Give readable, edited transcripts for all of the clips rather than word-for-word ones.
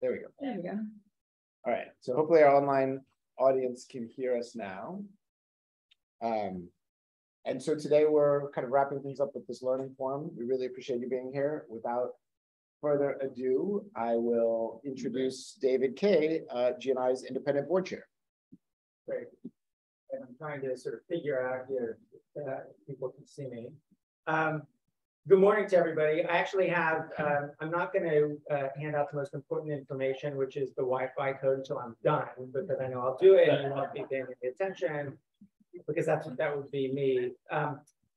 There we go. There we go. All right, so hopefully our online audience can hear us now. And so today we're kind of wrapping things up with this learning forum. We really appreciate you being here. Without further ado, I will introduce David Kaye, GNI's independent board chair. Great. And I'm trying to sort of figure out here that people can see me. Good morning to everybody. I actually have, I'm not going to hand out the most important information, which is the Wi-Fi code until I'm done, because I know I'll do it and you won't be paying any attention, because that would be me.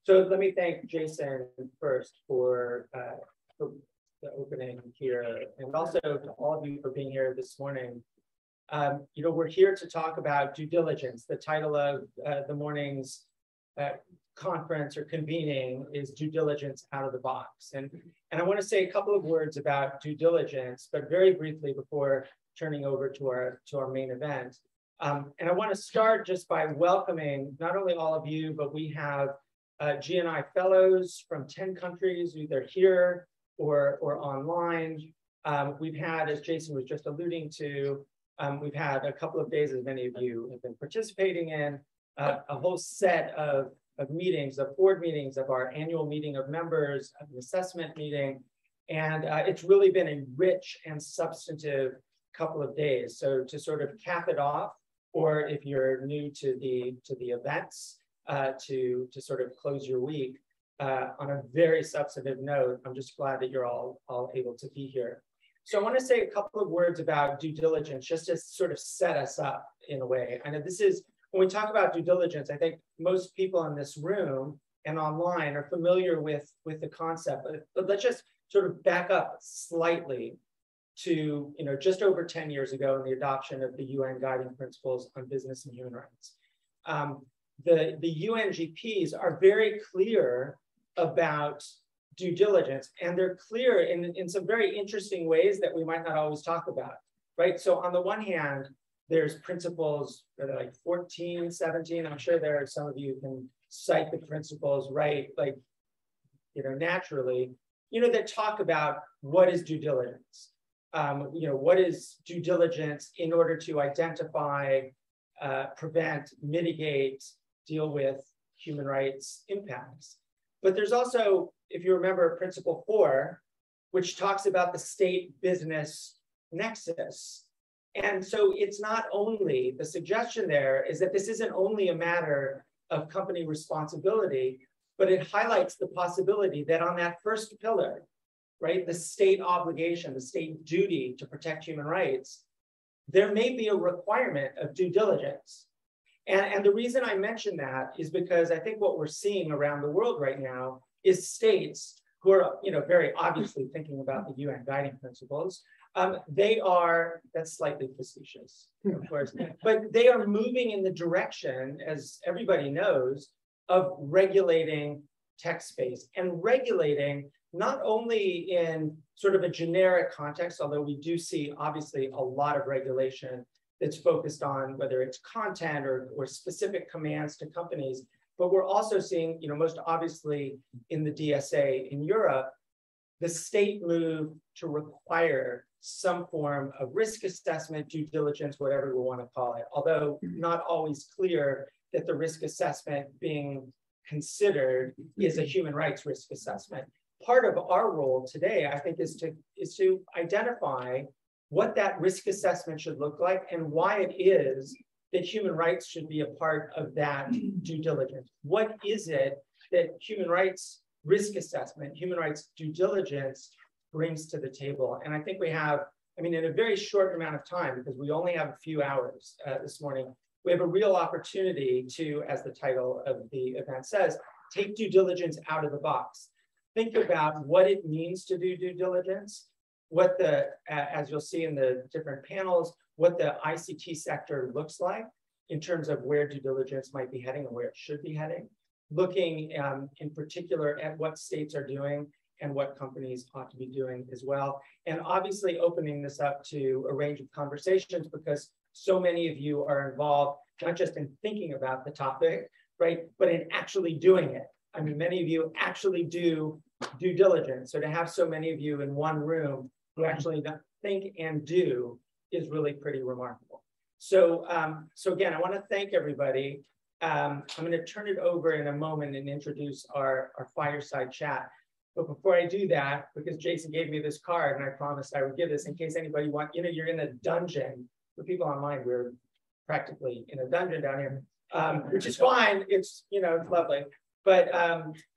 So let me thank Jason first for the opening here, and also to all of you for being here this morning. You know, we're here to talk about due diligence. The title of the morning's conference or convening is due diligence out of the box. And I want to say a couple of words about due diligence, but very briefly before turning over to our main event. And I want to start just by welcoming not only all of you, but we have GNI fellows from 10 countries, either here or online. We've had, as Jason was just alluding to, we've had a couple of days, as many of you have been participating in, a whole set of meetings, of board meetings, of our annual meeting of members, of an assessment meeting. And it's really been a rich and substantive couple of days. So to sort of cap it off, or if you're new to the events, to sort of close your week on a very substantive note, I'm just glad that you're all able to be here. So I want to say a couple of words about due diligence, just to sort of set us up in a way. I know this is, when we talk about due diligence, I think most people in this room and online are familiar with the concept, but let's just sort of back up slightly to, you know, just over 10 years ago in the adoption of the UN Guiding Principles on Business and Human Rights. The UNGPs are very clear about due diligence, and they're clear in some very interesting ways that we might not always talk about, right? So on the one hand, there's principles that are like 14, 17. I'm sure there are some of you who can cite the principles, right? Like, you know, naturally, you know, that talk about what is due diligence. You know, what is due diligence in order to identify, prevent, mitigate, deal with human rights impacts. But there's also, if you remember, Principle 4, which talks about the state-business nexus. And so it's not only, the suggestion there is that this isn't only a matter of company responsibility, but it highlights the possibility that on that first pillar, right, the state obligation, the state duty to protect human rights, there may be a requirement of due diligence. And the reason I mention that is because I think what we're seeing around the world right now is states who are, you know, very obviously thinking about the UN Guiding Principles. They are, that's slightly facetious, of course, but they are moving in the direction, as everybody knows, of regulating tech space, and regulating not only in sort of a generic context, although we do see obviously a lot of regulation that's focused on whether it's content or specific commands to companies, but we're also seeing, you know, most obviously in the DSA in Europe, the state move to require some form of risk assessment, due diligence, whatever we want to call it, although not always clear that the risk assessment being considered is a human rights risk assessment. Part of our role today, I think, is to identify what that risk assessment should look like and why it is that human rights should be a part of that due diligence. What is it that human rights risk assessment, human rights due diligence brings to the table? And I think we have, I mean, in a very short amount of time, because we only have a few hours this morning, we have a real opportunity to, as the title of the event says, take due diligence out of the box. Think about what it means to do due diligence, what the, as you'll see in the different panels, what the ICT sector looks like in terms of where due diligence might be heading and where it should be heading, looking in particular at what states are doing and what companies ought to be doing as well. And obviously opening this up to a range of conversations, because so many of you are involved, not just in thinking about the topic, right, but in actually doing it. I mean, many of you actually do due diligence. So to have so many of you in one room who actually think and do is really pretty remarkable. So, so again, I want to thank everybody. I'm going to turn it over in a moment and introduce our fireside chat. But before I do that, because Jason gave me this card and I promised I would give this in case anybody wants, you're in a dungeon. For people online, we're practically in a dungeon down here, which is fine. It's, it's lovely. But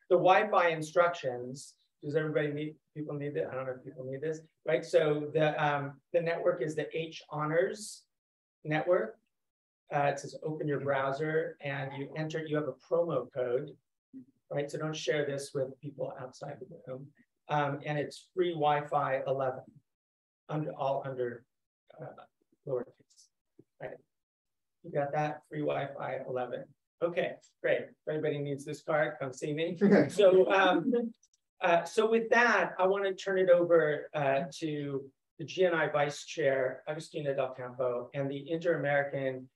the Wi-Fi instructions, does everybody need, people need it? I don't know if people need this, right? So the network is the H Honors network. It says open your browser and you have a promo code, right? So don't share this with people outside the room. And it's free Wi-Fi 11, all under lowercase, right? You got that? Free Wi-Fi 11. Okay, great. If anybody needs this card, come see me. So, so with that, I want to turn it over to the GNI Vice Chair, Agustina Del Campo, and the Inter-American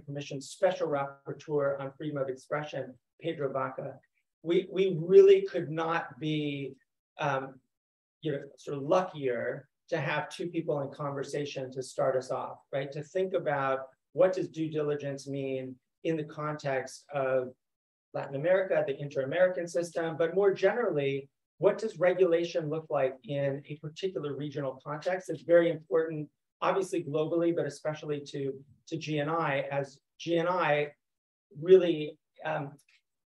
Commission Special Rapporteur on Freedom of Expression, Pedro Vaca. We really could not be, sort of luckier to have two people in conversation to start us off, right? To think about what does due diligence mean in the context of Latin America, the inter-American system, but more generally, what does regulation look like in a particular regional context? It's very important, obviously globally, but especially to GNI, as GNI really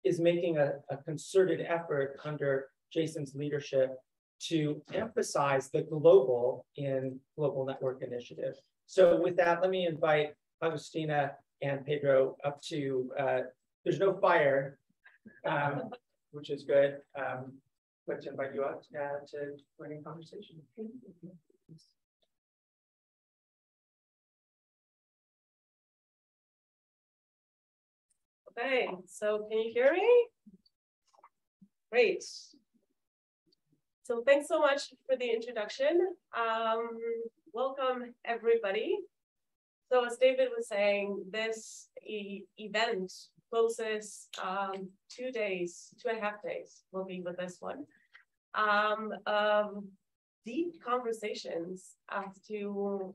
is making a concerted effort under Jason's leadership to emphasize the global in Global Network Initiative. So with that, let me invite Agustina and Pedro up to, there's no fire, which is good. Let's invite you up to join in conversation. Okay, so can you hear me? Great. So thanks so much for the introduction. Welcome everybody. So as David was saying, this event closes 2.5 days will be with this one, of deep conversations as to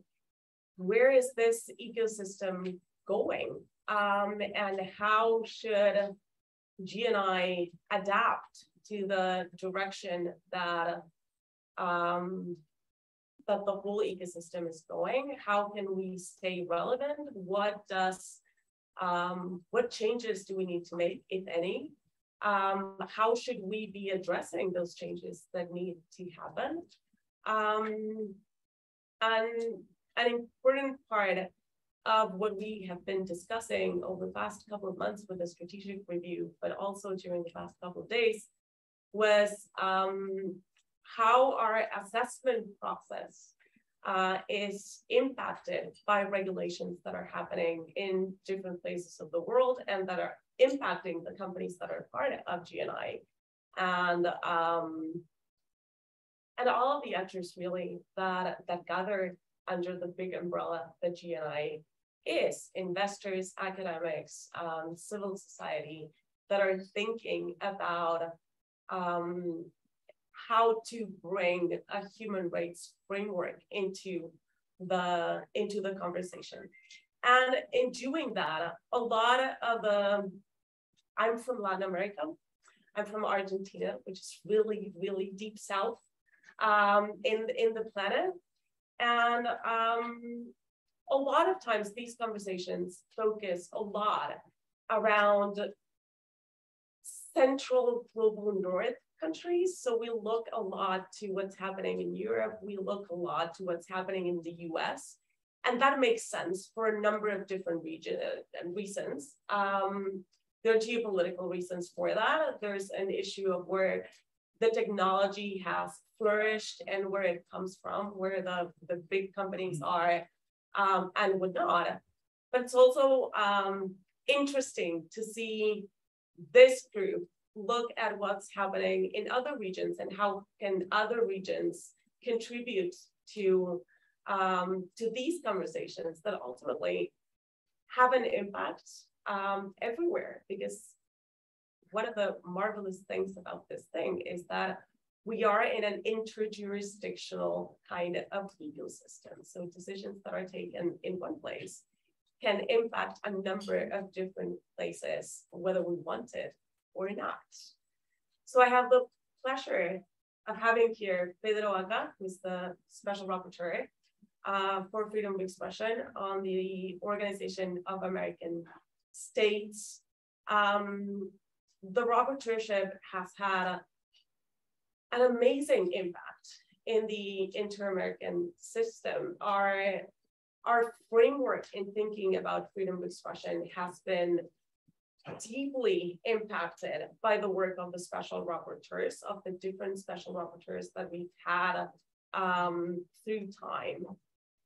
where is this ecosystem going, and how should GNI adapt to the direction that that the whole ecosystem is going? How can we stay relevant? What changes do we need to make, if any? How should we be addressing those changes that need to happen? And an important part of what we have been discussing over the past couple of months with the strategic review, but also during the past couple of days, was how our assessment process is impacted by regulations that are happening in different places of the world and that are impacting the companies that are part of GNI, and all of the actors really that gather under the big umbrella that GNI is: investors, academics, civil society, that are thinking about how to bring a human rights framework into the conversation. And in doing that, a lot of I'm from Latin America. I'm from Argentina, which is really, really deep south in the planet. And a lot of times these conversations focus a lot around central global north countries. So we look a lot to what's happening in Europe. We look a lot to what's happening in the US. And that makes sense for a number of different reasons. There are geopolitical reasons for that. There's an issue of where the technology has flourished and where it comes from, where the big companies are and whatnot. But it's also interesting to see this group look at what's happening in other regions and how can other regions contribute to these conversations that ultimately have an impact everywhere. Because one of the marvelous things about this thing is that we are in an interjurisdictional kind of ecosystem. So decisions that are taken in one place can impact a number of different places, whether we want it or not. So I have the pleasure of having here Pedro Aga, who's the Special Rapporteur for freedom of expression on the Organization of American States. The rapporteurship has had an amazing impact in the inter-American system. Our framework in thinking about freedom of expression has been deeply impacted by the work of the special rapporteurs, of the different special rapporteurs that we've had through time.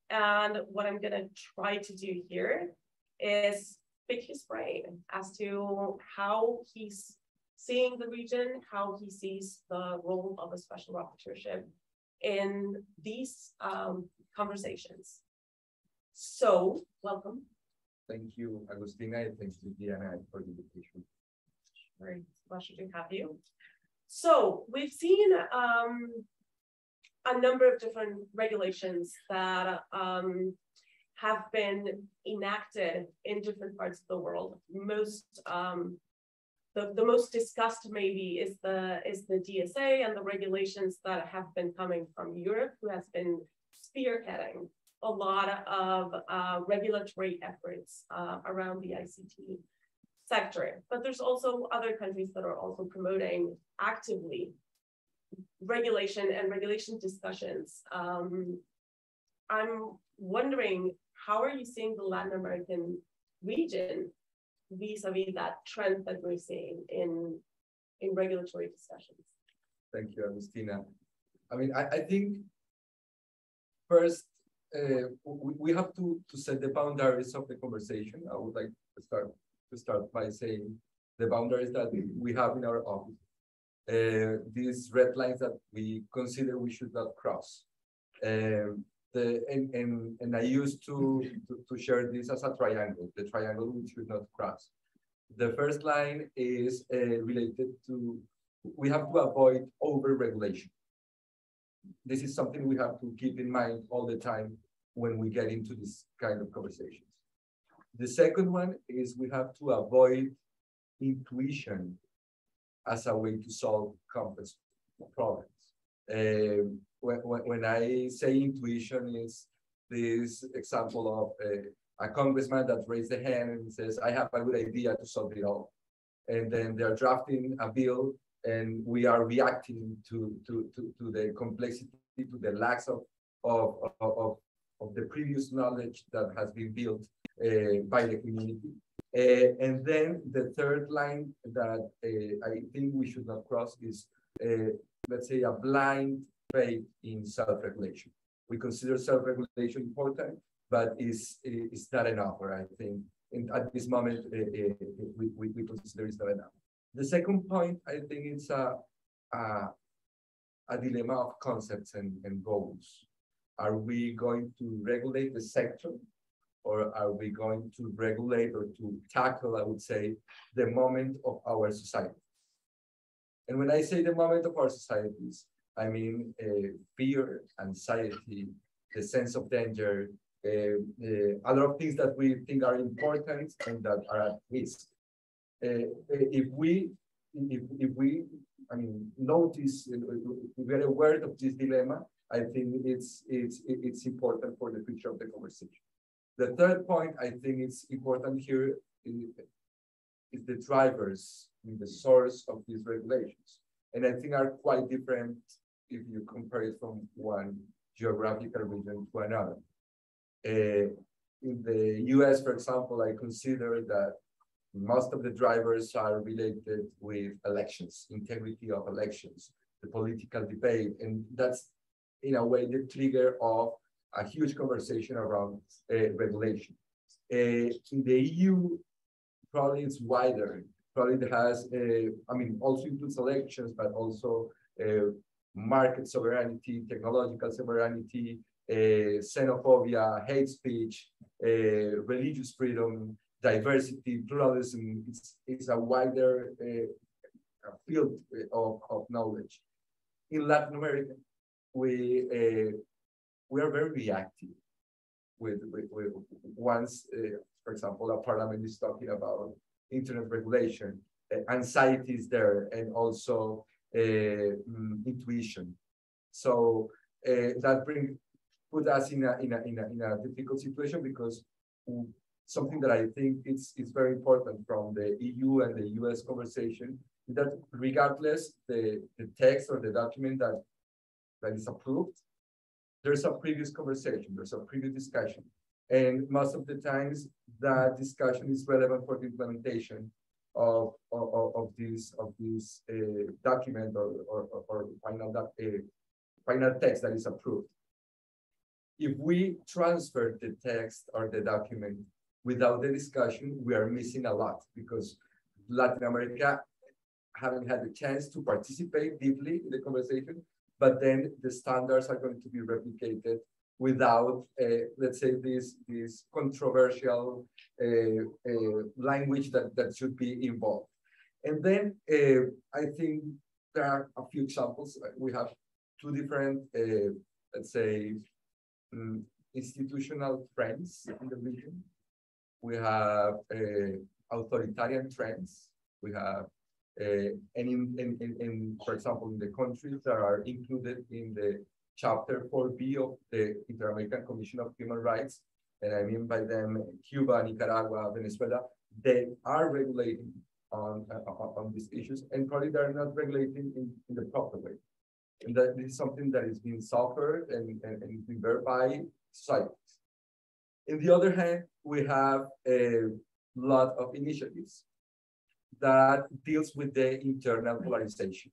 And what I'm going to try to do here is pick his brain as to how he's seeing the region, how he sees the role of a special rapporteurship in these conversations. So, welcome. Thank you, Agustina, and thanks to Diana for the invitation. Sure, it's a pleasure to have you. So, we've seen a number of different regulations that have been enacted in different parts of the world. The most discussed maybe is the DSA and the regulations that have been coming from Europe, who has been spearheading a lot of regulatory efforts around the ICT sector. But there's also other countries that are also promoting actively regulation and regulation discussions. I'm wondering, how are you seeing the Latin American region vis-a-vis that trend that we're seeing in regulatory discussions? Thank you, Agustina. I mean, I think first, we have to set the boundaries of the conversation. I would like to start by saying the boundaries that we have in our office. These red lines that we consider we should not cross. And I used to share this as a triangle, the triangle we should not cross. The first line is related to, we have to avoid over-regulation. This is something we have to keep in mind all the time when we get into this kind of conversations. The second one is we have to avoid intuition as a way to solve complex problems. When I say intuition, is this example of a congressman that raised the hand and says, I have a good idea to solve it all. And then they're drafting a bill and we are reacting to the complexity, to the lack of the previous knowledge that has been built by the community. And then the third line that I think we should not cross is, let's say, a blind faith in self-regulation. We consider self-regulation important, but it's not enough, or I think at this moment, we consider it's not enough. The second point, I think it's a dilemma of concepts and goals. Are we going to regulate the sector, or are we going to regulate or to tackle, I would say, the moment of our society? And when I say the moment of our societies, I mean fear, anxiety, the sense of danger, a lot of things that we think are important and that are at risk. If we notice, if we are aware of this dilemma, I think it's important for the future of the conversation. The third point I think is important here is the drivers, the source of these regulations. And I think are quite different if you compare it from one geographical region to another. In the US, for example, I consider that most of the drivers are related with elections, integrity of elections, the political debate, and that's in a way the trigger of a huge conversation around regulation. In the EU, probably it's wider. Probably it has, also includes elections, but also market sovereignty, technological sovereignty, xenophobia, hate speech, religious freedom, diversity, pluralism. It's a wider field of knowledge. in Latin America, we are very reactive with once, for example, a parliament is talking about internet regulation, anxiety is there, and also intuition. So that put us in a difficult situation, because something that I think is very important from the EU and the US conversation is that regardless the text or the document that is approved, there's a previous conversation, there's a previous discussion. And most of the times that discussion is relevant for the implementation of this document or final text that is approved. If we transfer the text or the document without the discussion, we are missing a lot, because Latin America haven't had the chance to participate deeply in the conversation, but then the standards are going to be replicated without, let's say, this controversial language that should be involved. And then I think there are a few examples. We have two different, let's say, institutional trends in the region. We have authoritarian trends. We have, for example, in the countries that are included in the Chapter 4B of the Inter-American Commission of Human Rights, and I mean by them Cuba, Nicaragua, Venezuela, they are regulating on these issues, and probably they're not regulating in the proper way. And that is something that is being suffered and being verified by societies. On the other hand, we have a lot of initiatives that deals with the internal polarization.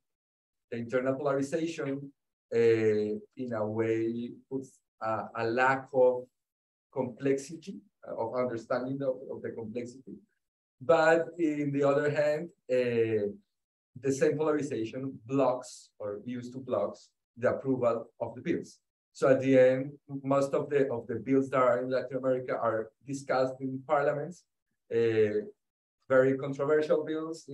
The internal polarization, in a way, puts a lack of complexity, of understanding of the complexity. But in the other hand, the same polarization blocks or used to blocks the approval of the bills. So at the end, most of the bills that are in Latin America are discussed in parliaments, very controversial bills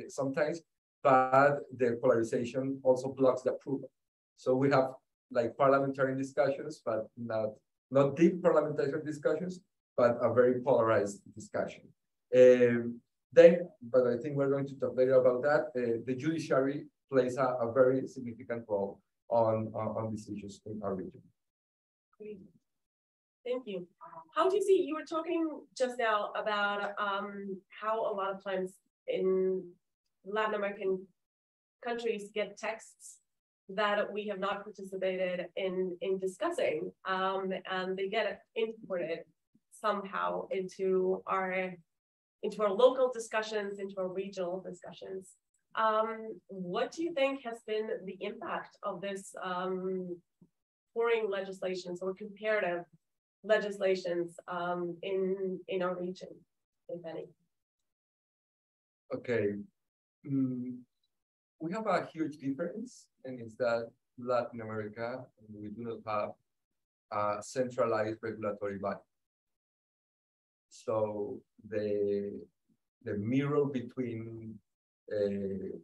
sometimes, but the polarization also blocks the approval. So we have like parliamentary discussions, but not deep parliamentary discussions, but a very polarized discussion. But I think we're going to talk later about that. The judiciary plays a very significant role on these issues in our region. Great. Thank you. How do you see, you were talking just now about how a lot of times in Latin American countries get texts that we have not participated in discussing, and they get imported somehow into our local discussions, into our regional discussions. What do you think has been the impact of this foreign legislations or comparative legislations in our region, if any? Okay. We have a huge difference, and it's that Latin America, we do not have a centralized regulatory body. So the mirror between the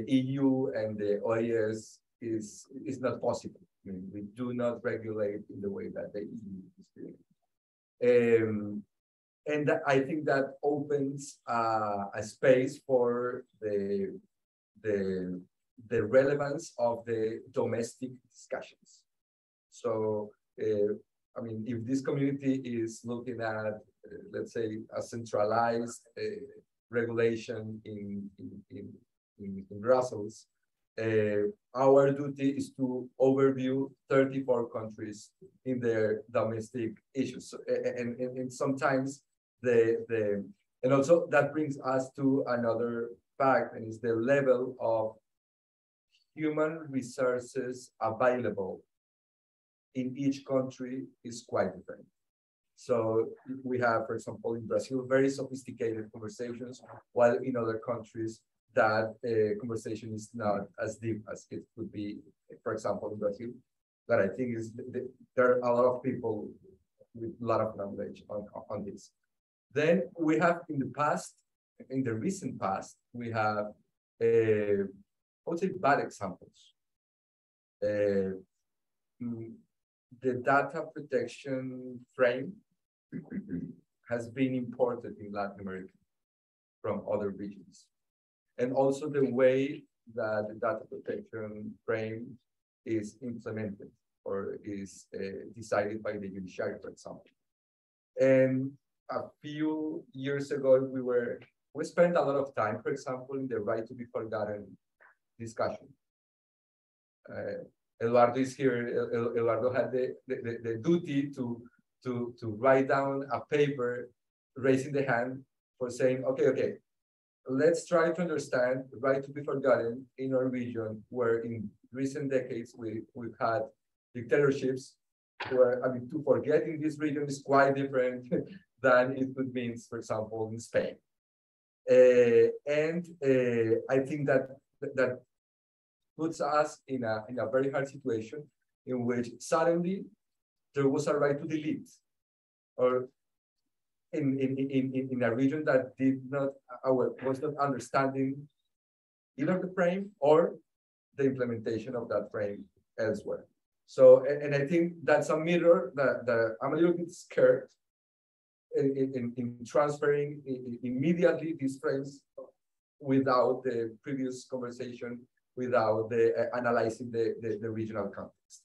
EU and the OAS is not possible. I mean, we do not regulate in the way that the EU is doing. And I think that opens a space for the relevance of the domestic discussions. So, I mean, if this community is looking at, let's say, a centralized regulation in Brussels, our duty is to overview 34 countries in their domestic issues. So, and sometimes and also that brings us to another fact, and is the level of human resources available in each country is quite different. So we have, for example, in Brazil, very sophisticated conversations, while in other countries that conversation is not as deep as it could be, for example, in Brazil. That I think is, there are a lot of people with a lot of knowledge on this. Then we have in the recent past, we have, I would say, bad examples The data protection frame has been imported in Latin America from other regions. And also the way that the data protection frame is implemented or is decided by the judiciary, for example. And a few years ago, we spent a lot of time, for example, in the right to be forgotten discussion. Eduardo is here. Eduardo had the duty to write down a paper, raising the hand for saying, okay, let's try to understand right to be forgotten in our region, where in recent decades we've had dictatorships, where, I mean, to forget in this region is quite different than it would mean, for example, in Spain. I think that puts us in a very hard situation in which suddenly there was a right to delete, or in a region that was not understanding either the frame or the implementation of that frame elsewhere. So, and I think that's a mirror that I'm a little bit scared in transferring immediately these frames without the previous conversation, without analyzing the regional context.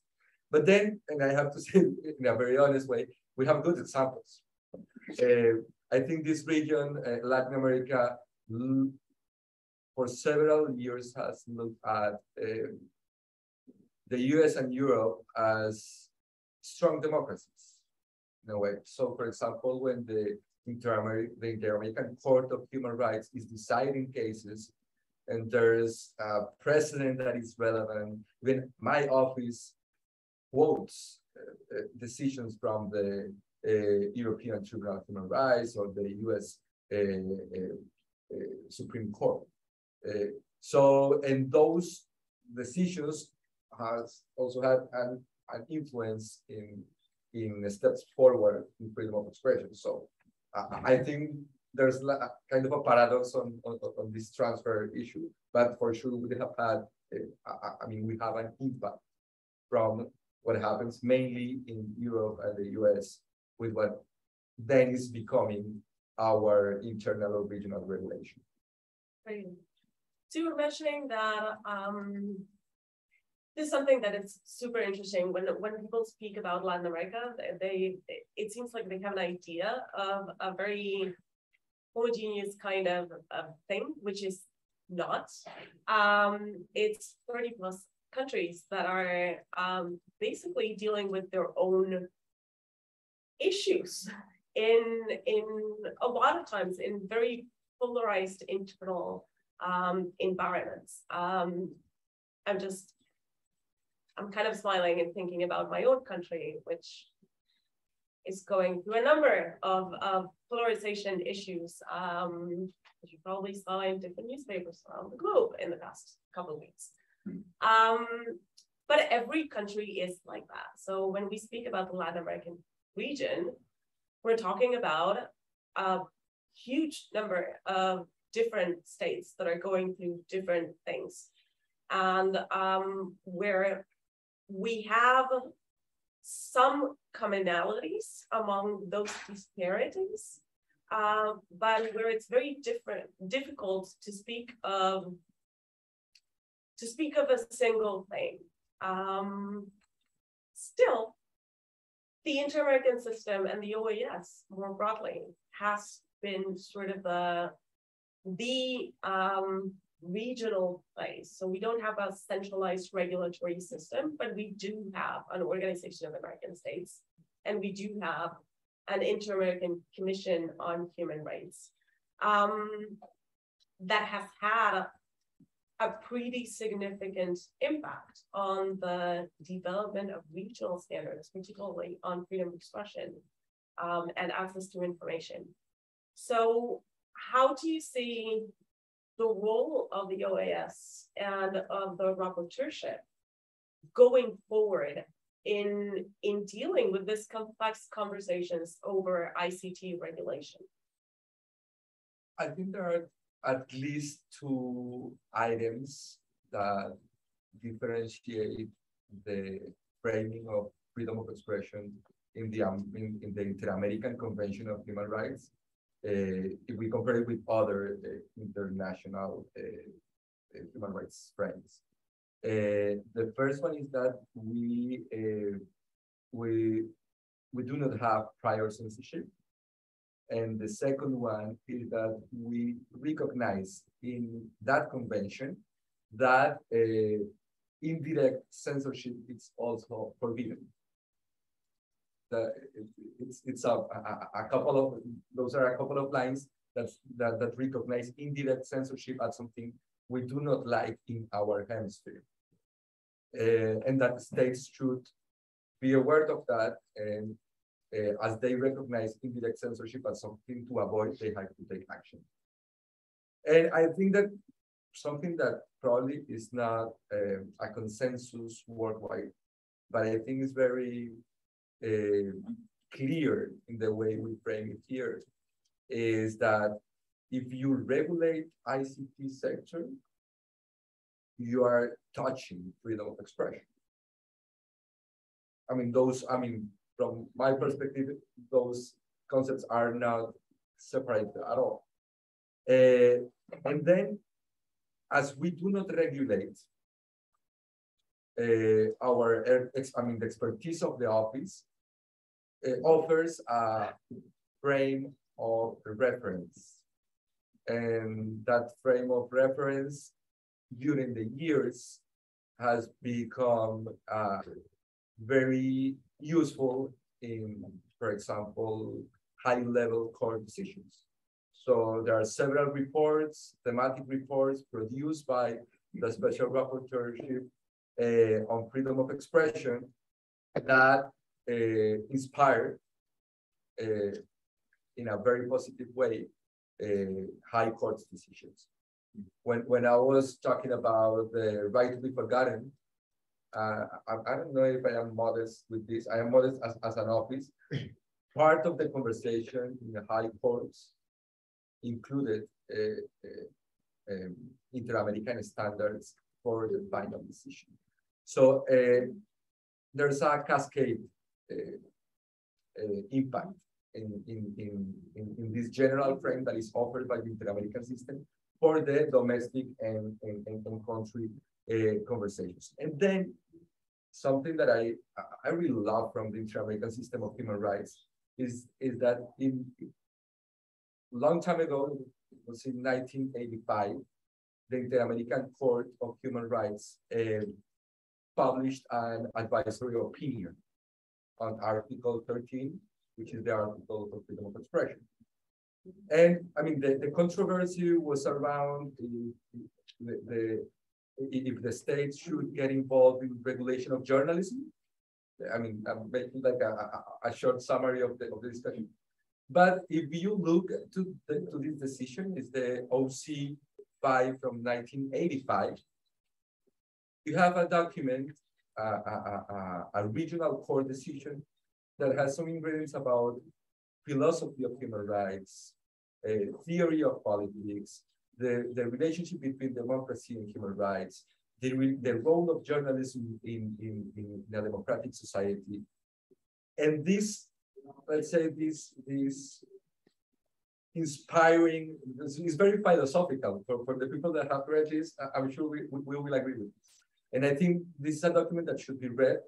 But then, and I have to say in a very honest way, we have good examples. I think this region, Latin America, for several years has looked at the US and Europe as strong democracies in a way. So, for example, when the Inter-American Court of Human Rights is deciding cases, and there's a precedent that is relevant, when my office quotes decisions from the European Tribunal of Human Rights or the US Supreme Court. And those decisions has also had an influence in steps forward in freedom of expression. So I think there's kind of a paradox on this transfer issue, but for sure we have had, we have an impact from what happens mainly in Europe and the US with what then is becoming our internal or regional regulation. Right. So you were mentioning that this is something that is super interesting. When people speak about Latin America, it seems like they have an idea of a very homogeneous kind of thing, which is not. It's 30 plus countries that are basically dealing with their own issues in a lot of times in very polarized internal environments. I'm kind of smiling and thinking about my own country, which is going through a number of polarization issues, as you probably saw in different newspapers around the globe in the past couple of weeks. But every country is like that. So when we speak about the Latin American region, we're talking about a huge number of different states that are going through different things. And where we have some commonalities among those disparities, but where it's very difficult to speak of a single thing. Still, the Inter-American system and the OAS more broadly has been sort of the regional place. So we don't have a centralized regulatory system, but we do have an Organization of American States, and we do have an Inter-American Commission on Human Rights that has had a pretty significant impact on the development of regional standards, particularly on freedom of expression and access to information. So how do you see the role of the OAS and of the rapporteurship going forward in dealing with this complex conversations over ICT regulation? I think there are at least two items that differentiate the framing of freedom of expression in the Inter-American Convention of Human Rights, if we compare it with other international human rights frames. The first one is that we do not have prior censorship. And the second one is that we recognize in that convention that indirect censorship is also forbidden. It's a couple of, those are a couple of lines that recognize indirect censorship as something we do not like in our hemisphere. And that states should be aware of that, and as they recognize indirect censorship as something to avoid, they have to take action. And I think that something that probably is not a consensus worldwide, but I think is very clear in the way we frame it here, is that if you regulate ICT sector, you are touching freedom of expression. From my perspective, those concepts are not separated at all. And then, as we do not regulate the expertise of the office, offers a frame of reference. And that frame of reference during the years has become very useful in, for example, high-level court decisions. So there are several reports, thematic reports produced by the Special Rapporteurship on freedom of expression that inspired in a very positive way high court decisions. When I was talking about the right to be forgotten, I don't know if I am modest with this. I am modest as an office. Part of the conversation in the high courts included Inter-American standards for the final decision. So there's a cascade impact in this general frame that is offered by the Inter-American system for the domestic and country conversations. And then something that I really love from the Inter-American system of human rights is that in long time ago, it was in 1985, the Inter-American Court of Human Rights published an advisory opinion on Article 13, which is the article for freedom of expression. And I mean, the controversy was around if the states should get involved in regulation of journalism. I mean, I'm making like a short summary of the discussion. But if you look to this decision, it's the OC 5 from 1985. You have a document, a regional court decision that has some ingredients about philosophy of human rights, theory of politics, the relationship between democracy and human rights, the role of journalism in a democratic society. And this, let's say, this inspiring, it's very philosophical for the people that have read this. I'm sure we will agree with this. And I think this is a document that should be read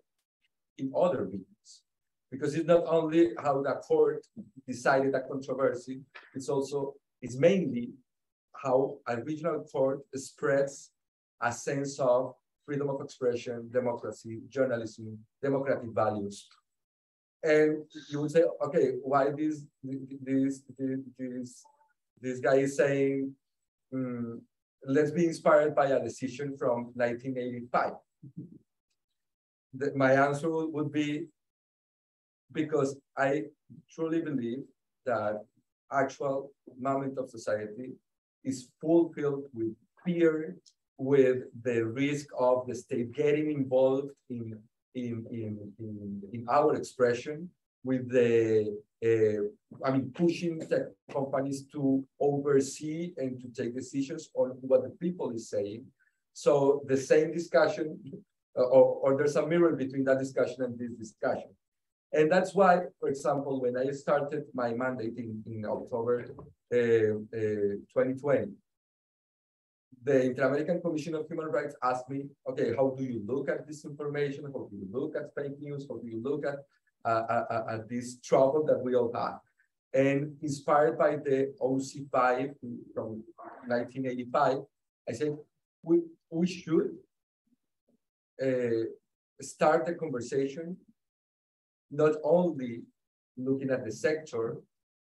in other regions, because it's not only how the court decided a controversy, it's mainly how a regional court spreads a sense of freedom of expression, democracy, journalism, democratic values. And you would say, okay, why this guy is saying, let's be inspired by a decision from 1985. My answer would be, because I truly believe that actual moment of society is fulfilled with fear, with the risk of the state getting involved in our expression, with the pushing tech companies to oversee and to take decisions on what the people is saying. So the same discussion or there's a mirror between that discussion and this discussion. And that's why, for example, when I started my mandate in October 2020, the Inter-American Commission of Human Rights asked me, okay, how do you look at this information? How do you look at fake news? How do you look at this trouble that we all have? And inspired by the OC5 from 1985, I said, we should start a conversation, not only looking at the sector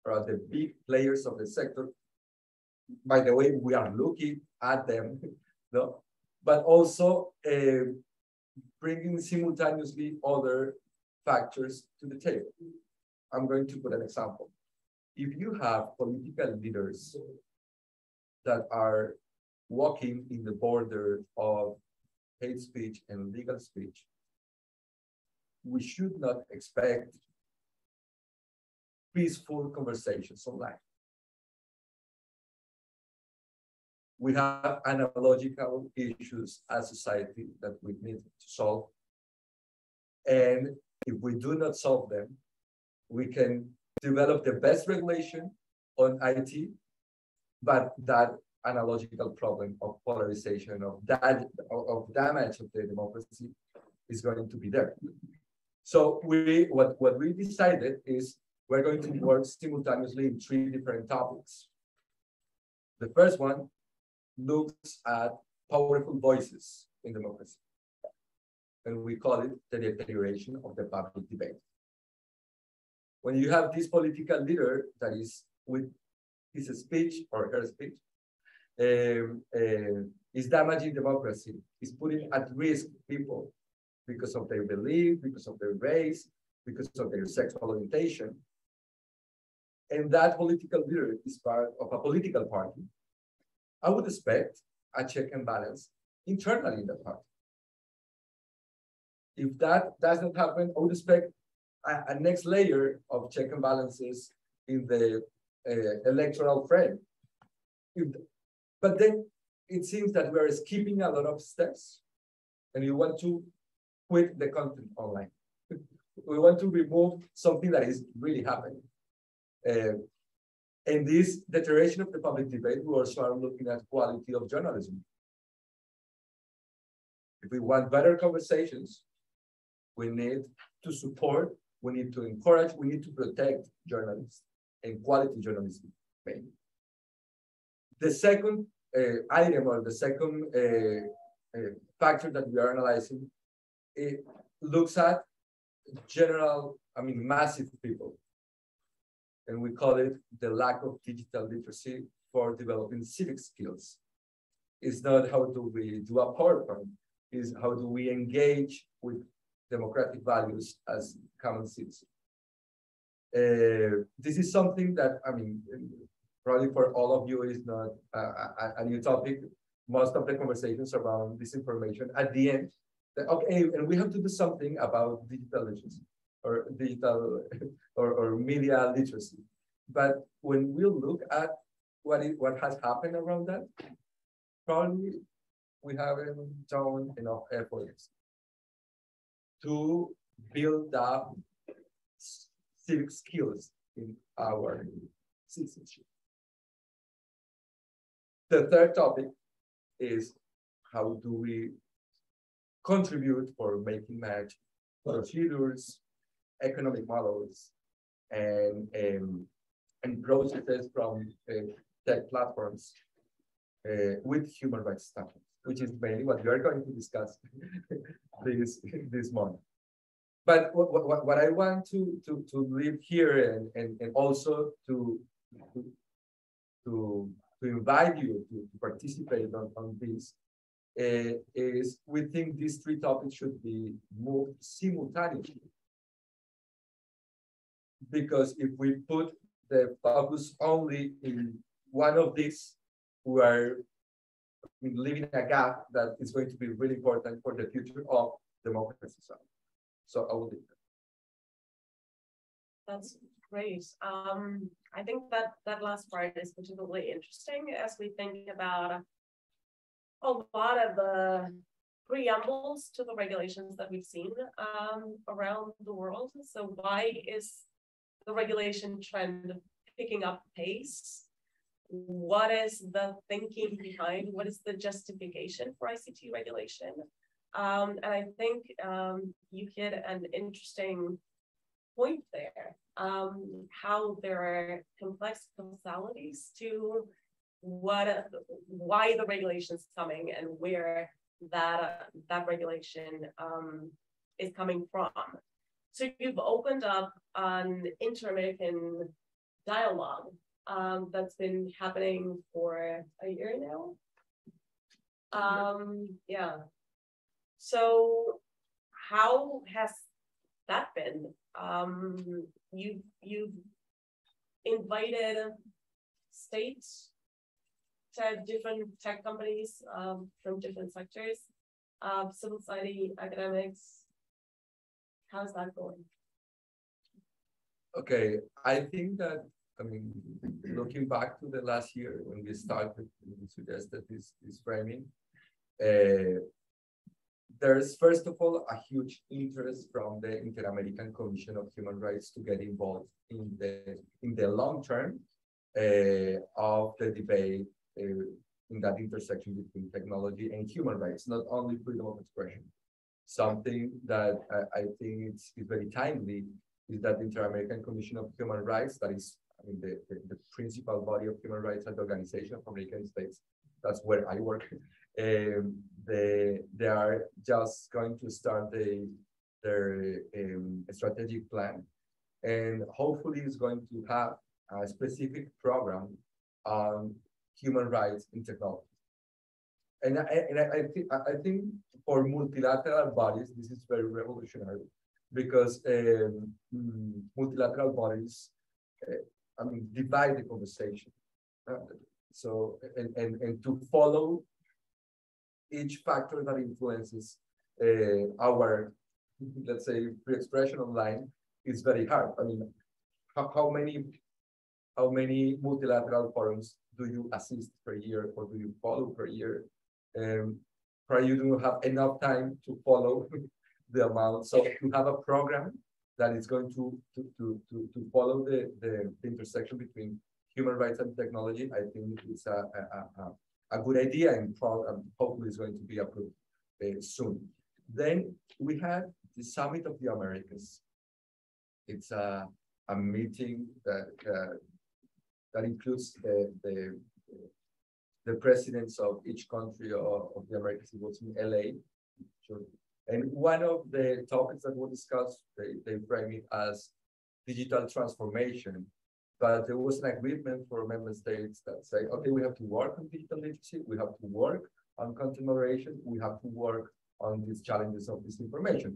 or at the big players of the sector. By the way, we are looking at them, no? But also bringing simultaneously other factors to the table. I'm going to put an example. If you have political leaders that are walking in the border of hate speech and legal speech, we should not expect peaceful conversations online. We have analogical issues as society that we need to solve. And if we do not solve them, we can develop the best regulation on IT, but that analogical problem of polarization, of damage of the democracy is going to be there. So what we decided is we're going to work simultaneously in 3 different topics. The first one looks at powerful voices in democracy. And we call it the deterioration of the public debate. When you have this political leader that is with his speech or her speech, is damaging democracy, is putting at risk people because of their belief, because of their race, because of their sexual orientation. And that political leader is part of a political party. I would expect a check and balance internally in the party. If that does not happen, I would expect a next layer of check and balances in the electoral frame. But then it seems that we are skipping a lot of steps and you want to quit the content online. We want to remove something that is really happening. And this deterioration of the public debate, we also are looking at quality of journalism. If we want better conversations, we need to support, we need to encourage, we need to protect journalists and quality journalism. The second item or the second factor that we are analyzing, it looks at massive people. And we call it the lack of digital literacy for developing civic skills. It's not how do we do a PowerPoint, it's how do we engage with democratic values as common citizens. This is something that, probably for all of you is not a new topic. Most of the conversations around disinformation at the end, okay, and we have to do something about digital literacy or digital or media literacy. But when we look at what has happened around that, probably we haven't done enough efforts to build up civic skills in our citizenship. The third topic is how do we contribute for making match procedures, economic models, and processes from tech platforms with human rights standards, which is mainly what we are going to discuss this morning. But what I want to leave here and also to invite you to participate on this is we think these 3 topics should be moved simultaneously. Because if we put the focus only in one of these, we are leaving a gap that is going to be really important for the future of democracy. So I will leave that. That's great. I think that last part is particularly interesting as we think about a lot of the preambles to the regulations that we've seen around the world. So why is the regulation trend picking up pace? What is the thinking behind? What is the justification for ICT regulation? And I think you hit an interesting point there. How there are complex causalities to why the regulation is coming and where that regulation is coming from. So you've opened up an inter-American dialogue that's been happening for a year now. Yeah. So how has that been? You've invited states to different tech companies from different sectors, civil society, academics. How's that going? Okay, I think that, I mean, looking back to the last year when we started, we suggested this framing, there's first of all a huge interest from the Inter-American Commission of Human Rights to get involved in the long term of the debate in that intersection between technology and human rights, not only freedom of expression. Something that I think is very timely is that the Inter-American Commission of Human Rights, that is, I mean, the principal body of human rights at the Organization of American States, that's where I work. They are just going to start their strategic plan, and hopefully is going to have a specific program on human rights in technology. And I think for multilateral bodies, this is very revolutionary, because multilateral bodies, I mean, divide the conversation. So, and to follow each factor that influences our, let's say, free expression online is very hard. I mean, how many multilateral forums do you assist per year, or do you follow per year? Probably you don't have enough time to follow the amount. So to have a program that is going to follow the intersection between human rights and technology, I think it's a good idea, and hopefully it's going to be approved soon. Then we had the Summit of the Americas. It's a meeting that includes the presidents of each country of the Americas. It was in LA. Sure. And one of the topics that were discussed, they frame it as digital transformation. But there was an agreement for member states that say, okay, we have to work on digital literacy, we have to work on content moderation, we have to work on these challenges of disinformation.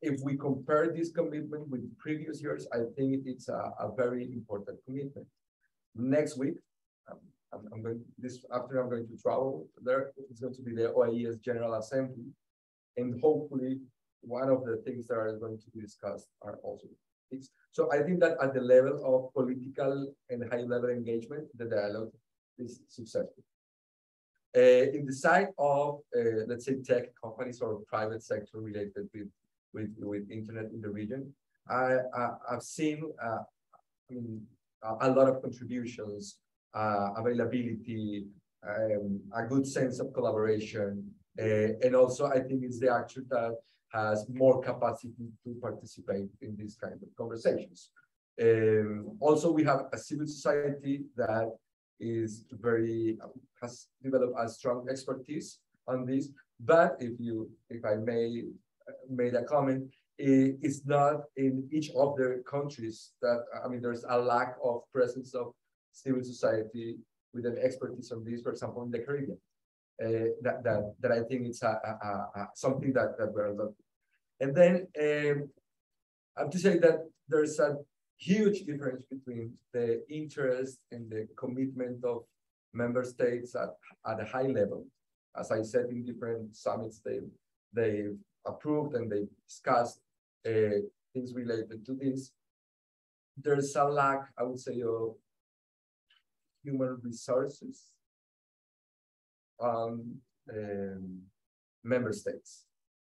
If we compare this commitment with previous years, I think it's a very important commitment. Next week, I'm going to travel there. It's going to be the OIE's General Assembly. And hopefully one of the things that are going to be discussed are also things. So I think that at the level of political and high level engagement, the dialogue is successful. In the side of, let's say, tech companies or private sector related with internet in the region, I've seen a lot of contributions, availability, a good sense of collaboration, and also I think it's the actor that has more capacity to participate in these kind of conversations. Also, we have a civil society that is has developed a strong expertise on this. But if I may made a comment, it's not in each of the countries that, I mean, there's a lack of presence of civil society with an expertise on this, for example, in the Caribbean. That I think it's something that we're looking. And then I have to say that there's a huge difference between the interest and the commitment of member states at a high level. As I said, in different summits, they've approved and they've discussed things related to this. There's a lack, I would say, of human resources member states.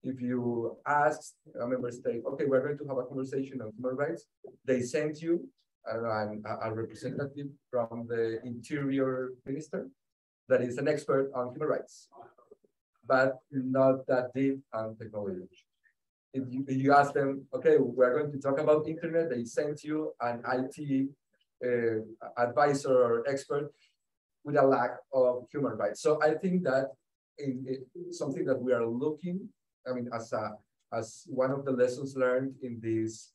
If you ask a member state, okay, we're going to have a conversation on human rights, they send you a representative from the Interior Minister that is an expert on human rights, but not that deep on technology. If you ask them, okay, we're going to talk about internet, they send you an IT advisor or expert with a lack of human rights. So I think that something that we are looking, I mean, as one of the lessons learned in this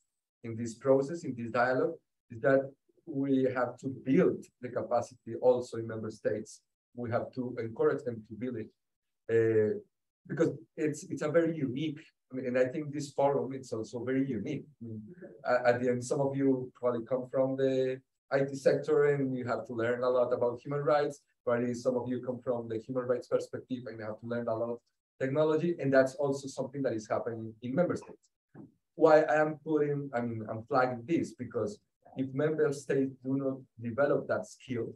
process, in this dialogue, is that we have to build the capacity also in member states. We have to encourage them to build it because it's a very unique. I mean, and I think this forum it's also very unique. I mean, at the end, some of you probably come from the IT sector and you have to learn a lot about human rights. Probably some of you come from the human rights perspective and you have to learn a lot of technology, and that's also something that is happening in member states. Why I'm flagging this, because if member states do not develop that skill,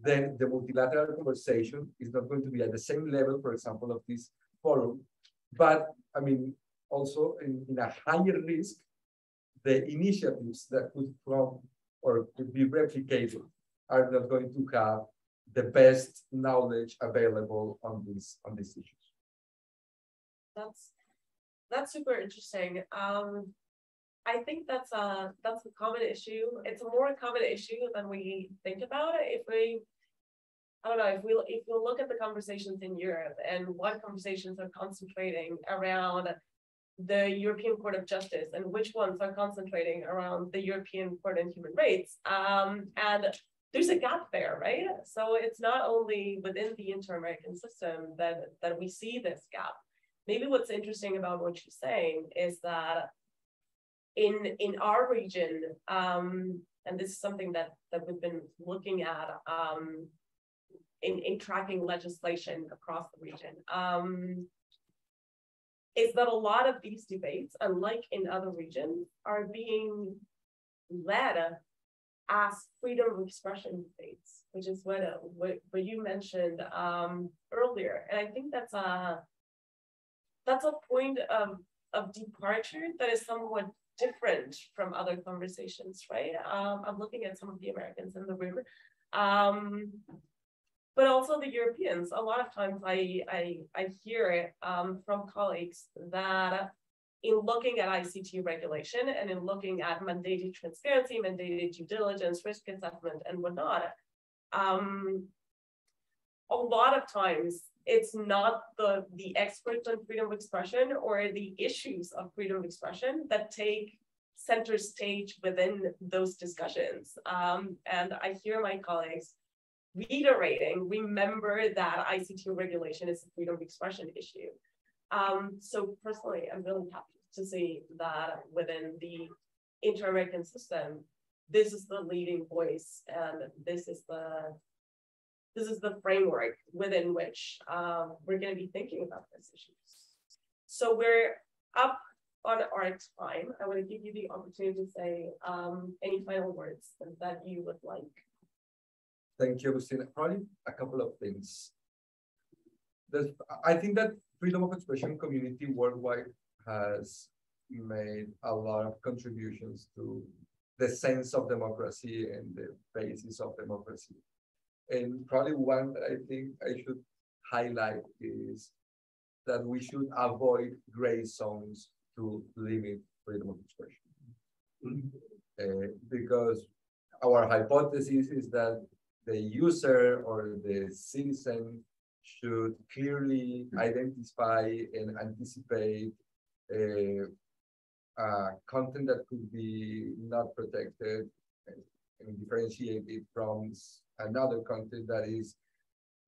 then the multilateral conversation is not going to be at the same level, for example, of this forum, but I mean, also in a higher risk, the initiatives that could come or could be replicated are not going to have the best knowledge available on these issues. That's super interesting. I think that's a common issue. It's a more common issue than we think about it. If we look at the conversations in Europe and what conversations are concentrating around the European Court of Justice and which ones are concentrating around the European Court on Human Rights, and there's a gap there, right? So it's not only within the inter-American system that we see this gap. Maybe what's interesting about what you're saying is that in our region, and this is something that we've been looking at in tracking legislation across the region, is that a lot of these debates, unlike in other regions, are being led as freedom of expression debates, which is what you mentioned earlier. And I think that's a point of departure that is somewhat different from other conversations, right? I'm looking at some of the Americans in the room, but also the Europeans. A lot of times I hear it from colleagues that in looking at ICT regulation and in looking at mandated transparency, mandated due diligence, risk assessment, and whatnot, a lot of times it's not the experts on freedom of expression or the issues of freedom of expression that take center stage within those discussions. And I hear my colleagues reiterating, remember that ICT regulation is a freedom of expression issue. So personally, I'm really happy to see that within the inter-American system, this is the leading voice, and this is the framework within which we're going to be thinking about these issues. So we're up on our time. I want to give you the opportunity to say any final words that you would like. Thank you, Agustina. Probably a couple of things. I think that freedom of expression community worldwide has made a lot of contributions to the sense of democracy and the basis of democracy. And probably one that I think I should highlight is that we should avoid gray zones to limit freedom of expression. Because our hypothesis is that the user or the citizen should clearly identify and anticipate content that could be not protected and differentiate it from another content that is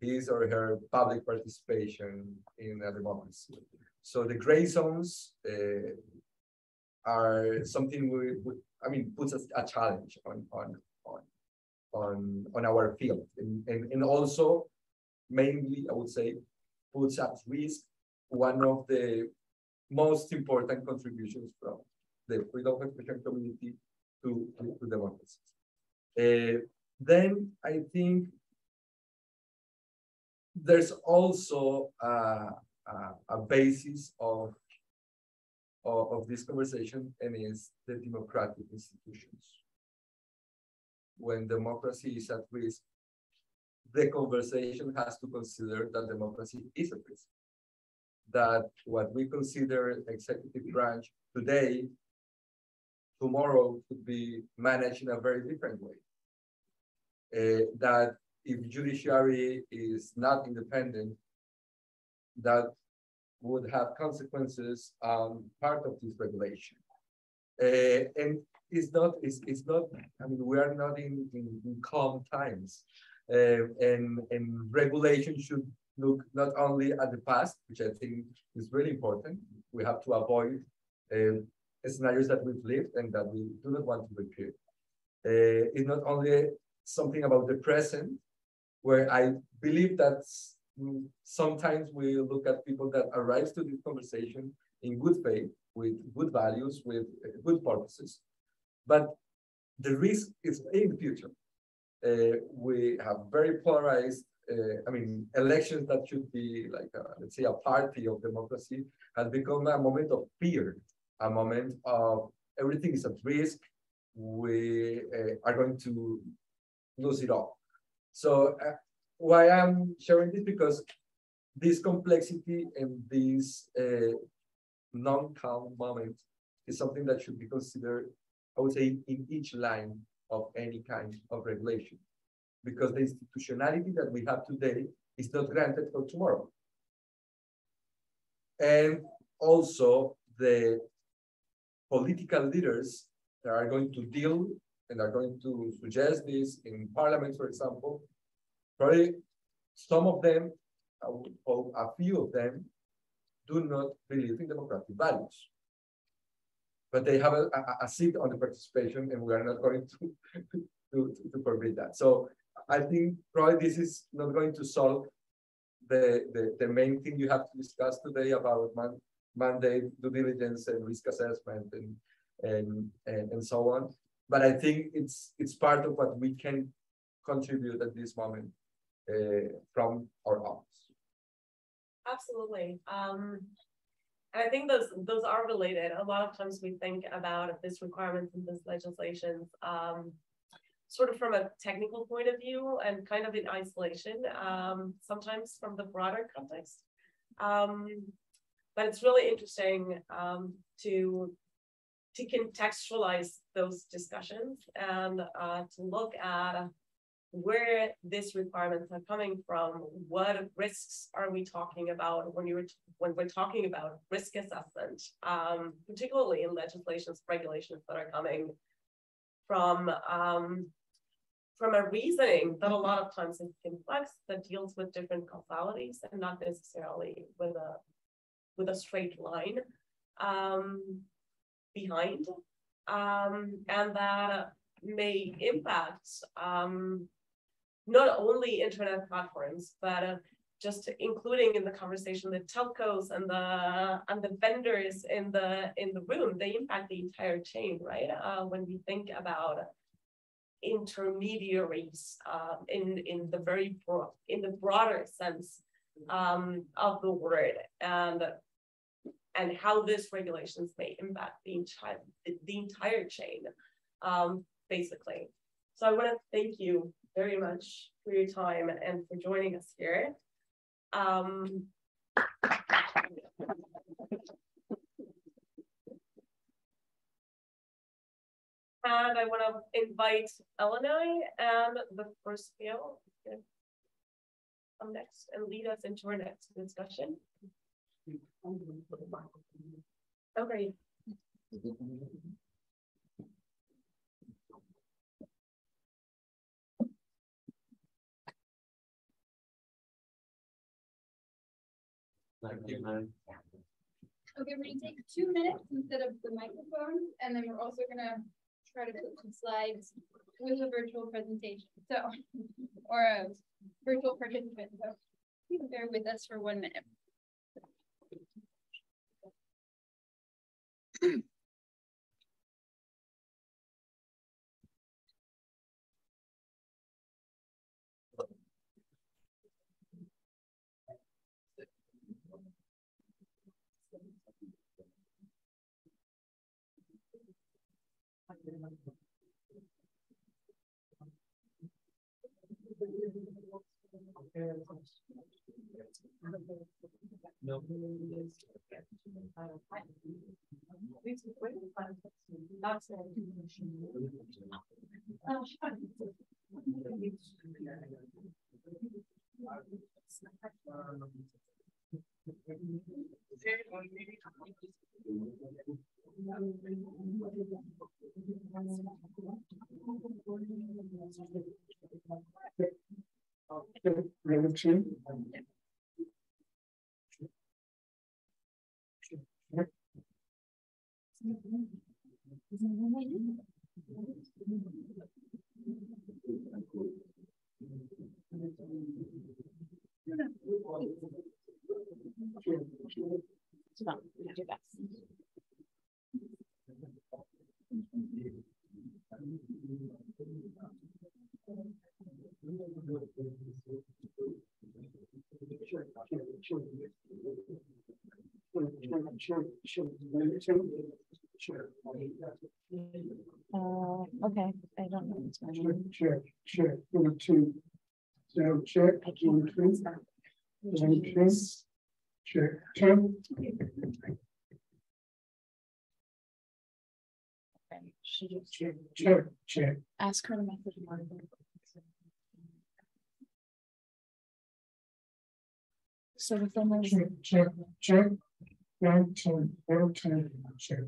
his or her public participation in a democracy. So the gray zones are something puts us a challenge on our field, and also mainly I would say puts at risk one of the most important contributions from the freedom of expression community to democracy. Then I think there's also a a basis of this conversation, and is the democratic institutions. When democracy is at risk, the conversation has to consider that democracy is at risk. That what we consider executive branch today, tomorrow could be managed in a very different way. That if judiciary is not independent, that would have consequences on part of this regulation. And it's not, I mean, we are not in calm times. And regulation should look not only at the past, which I think is really important. We have to avoid scenarios that we've lived and that we do not want to repeat. It's not only something about the present, where I believe that sometimes we look at people that arrive to this conversation in good faith, with good values, with good purposes. But the risk is in the future. We have very polarized, I mean, elections that should be like, let's say, a party of democracy has become a moment of fear, a moment of everything is at risk. We are going to lose it all. So why I'm sharing this, because this complexity and this non-calm moment is something that should be considered, I would say, in each line of any kind of regulation, because the institutionality that we have today is not granted for tomorrow. And also the political leaders that are going to deal and are going to suggest this in parliament, for example, probably some of them, or a few of them, do not believe in democratic values. But they have a seat on the participation, and we are not going to forbid that. So I think probably this is not going to solve the main thing you have to discuss today about mandate, due diligence, and risk assessment, and so on. But I think it's part of what we can contribute at this moment from our office. Absolutely. And I think those are related. A lot of times we think about this requirements in this legislation sort of from a technical point of view and kind of in isolation, sometimes from the broader context. But it's really interesting to contextualize those discussions and to look at where these requirements are coming from. What risks are we talking about when we're talking about risk assessment, particularly in legislations, regulations that are coming from a reasoning that a lot of times is complex, that deals with different causalities and not necessarily with a straight line behind, and that may impact not only internet platforms, but just including in the conversation the telcos and the vendors in the room. They impact the entire chain, right? When we think about intermediaries in the broader sense of the word, and how these regulations may impact the entire chain, basically. So I want to thank you very much for your time and for joining us here. And I want to invite Eleni and the first panel to come next and lead us into our next discussion. Okay. Thank you. Okay, we're gonna take 2 minutes instead of the microphone, and then we're also gonna try to put some slides with a virtual presentation, so, or a virtual participant. So bear with us for 1 minute. No. Okay, I don't know. What's going on. Check, 2. So check, 1, 2. 1, 2. Check, 2. Check. Ask her to message more. So the thing is, Check. 1, 2, 1, 2. Check.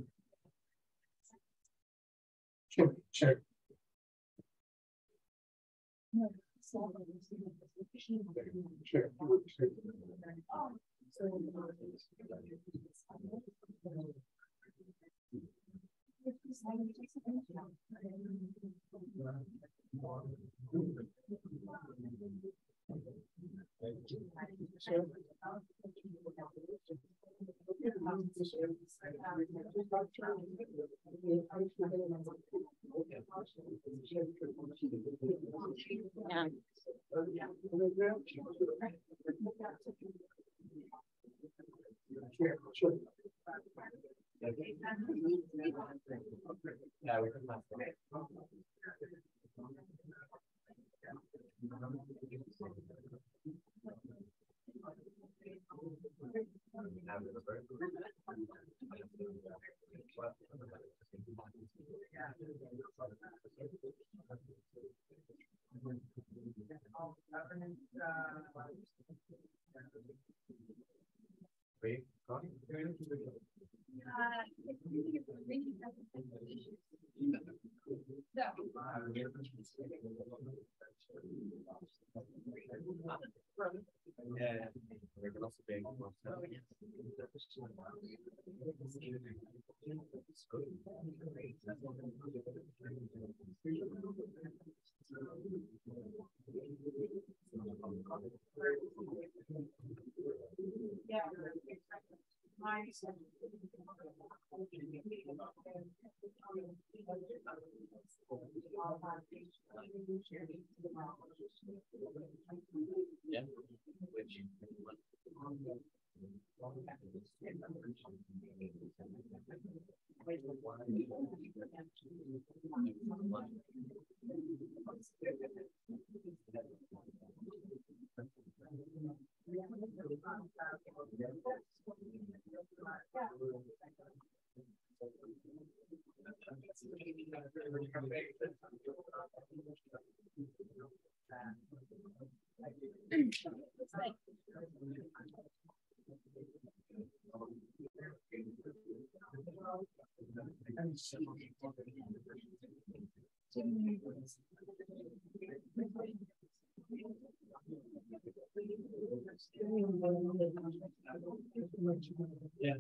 yeah.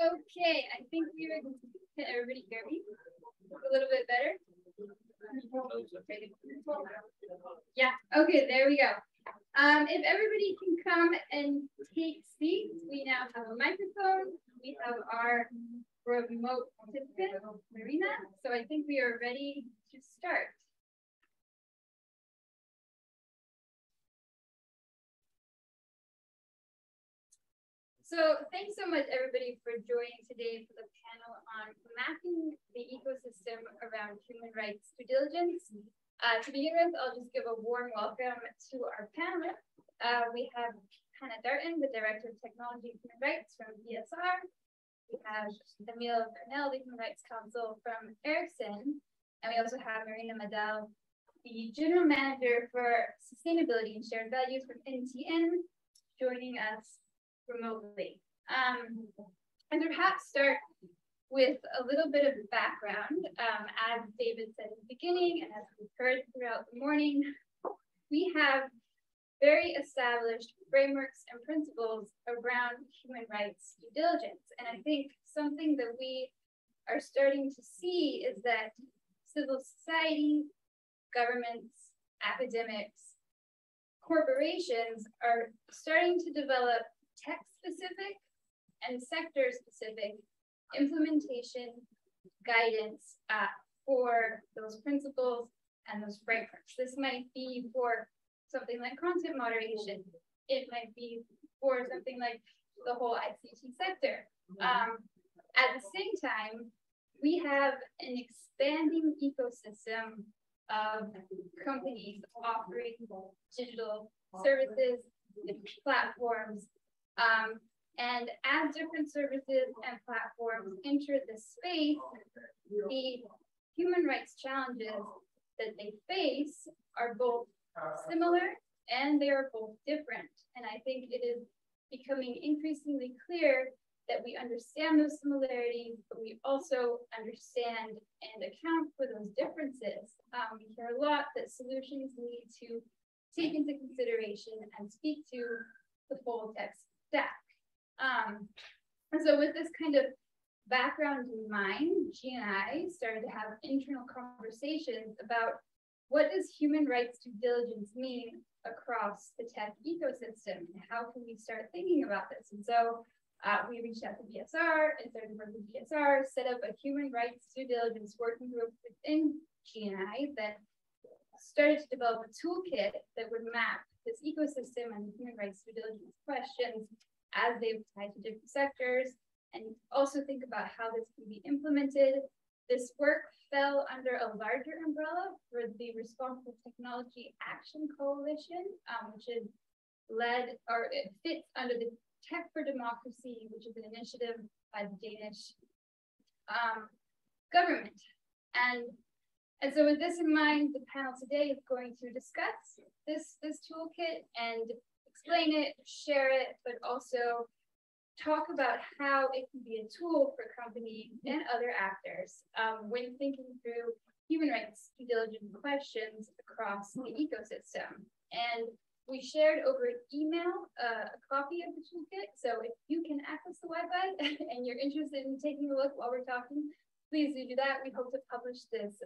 Okay, I think can everybody hear me a little bit better? Yeah, okay, there we go. If everybody can come and take seats, we now have a microphone. We have our remote participant, Marina. So I think we are ready to start. So thanks so much, everybody, for joining today for the panel on mapping the ecosystem around human rights due diligence. To begin with, I'll just give a warm welcome to our panelists. We have Hannah Darton, the Director of Technology and Human Rights from ESR. We have Emil Cornell, the Human Rights Counsel from Ericsson. And we also have Marina Madal, the General Manager for Sustainability and Shared Values from NTN, joining us remotely. And to perhaps start with a little bit of background, as David said at the beginning, and as we've heard throughout the morning, we have very established frameworks and principles around human rights due diligence. And I think something that we are starting to see is that civil society, governments, academics, corporations are starting to develop tech-specific and sector-specific implementation guidance for those principles and those frameworks. This might be for something like content moderation. It might be for something like the whole ICT sector. At the same time, we have an expanding ecosystem of companies offering digital services, platforms, and as different services and platforms enter the space, the human rights challenges that they face are both similar and they are both different. And I think it is becoming increasingly clear that we understand those similarities, but we also understand and account for those differences. We hear a lot that solutions need to take into consideration and speak to the full tech stack. And so with this kind of background in mind, G and I started to have internal conversations about what does human rights due diligence mean across the tech ecosystem, and how can we start thinking about this? And so we reached out to BSR and started to work with BSR, set up a human rights due diligence working group within GNI that started to develop a toolkit that would map this ecosystem and human rights due diligence questions as they apply to different sectors, and also think about how this can be implemented. This work fell under a larger umbrella for the Responsible Technology Action Coalition, which is led, or it fits under the Tech for Democracy, which is an initiative by the Danish government. And so with this in mind, the panel today is going to discuss this toolkit and explain it, share it, but also talk about how it can be a tool for companies and other actors when thinking through human rights due diligence questions across the ecosystem. And we shared over email a copy of the toolkit. So if you can access the Wi-Fi and you're interested in taking a look while we're talking, please do that. We hope to publish this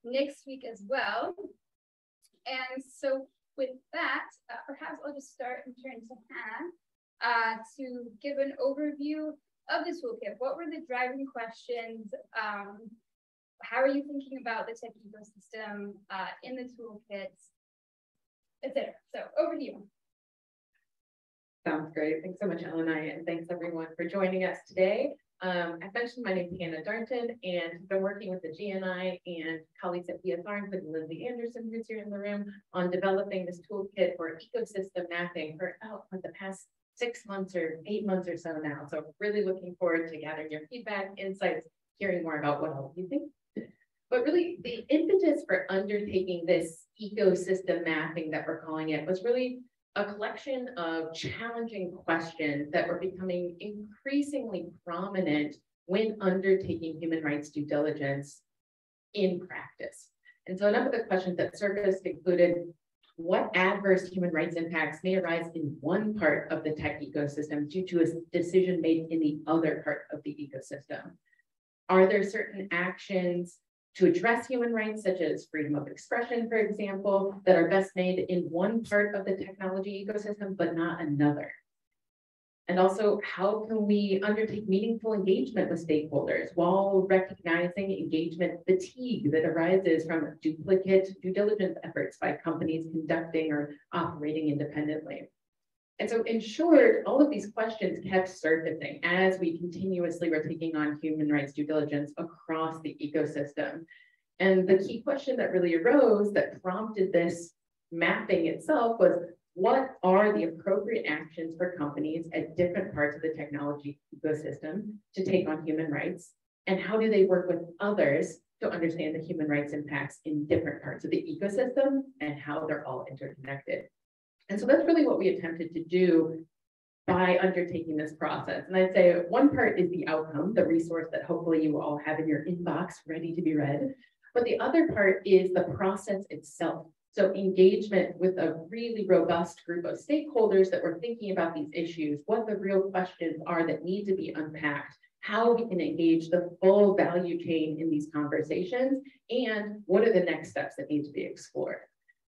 next week as well. And so with that, perhaps I'll just start and turn to Hannah to give an overview of the toolkit. What were the driving questions? How are you thinking about the tech ecosystem in the toolkits, etc.? So over to you. Sounds great. Thanks so much, Elena, and thanks everyone for joining us today. As mentioned, my name is Hannah Darnton, and I've been working with the GNI and colleagues at BSR, including Lindsay Anderson, who's here in the room, on developing this toolkit for ecosystem mapping for the past 6 months or 8 months or so now. So really looking forward to gathering your feedback, insights, hearing more about what all of you think. But really, the impetus for undertaking this ecosystem mapping that we're calling it was really a collection of challenging questions that were becoming increasingly prominent when undertaking human rights due diligence in practice. And so a number of the questions that surfaced included what adverse human rights impacts may arise in one part of the tech ecosystem due to a decision made in the other part of the ecosystem. Are there certain actions to address human rights, such as freedom of expression, for example, that are best made in one part of the technology ecosystem, but not another? And also, how can we undertake meaningful engagement with stakeholders while recognizing engagement fatigue that arises from duplicate due diligence efforts by companies conducting or operating independently? And so in short, all of these questions kept surfacing as we continuously were taking on human rights due diligence across the ecosystem. And the key question that really arose that prompted this mapping itself was, what are the appropriate actions for companies at different parts of the technology ecosystem to take on human rights? And how do they work with others to understand the human rights impacts in different parts of the ecosystem and how they're all interconnected? And so that's really what we attempted to do by undertaking this process. And I'd say one part is the outcome, the resource that hopefully you all have in your inbox ready to be read. But the other part is the process itself. So engagement with a really robust group of stakeholders that were thinking about these issues, what the real questions are that need to be unpacked, how we can engage the full value chain in these conversations, and what are the next steps that need to be explored.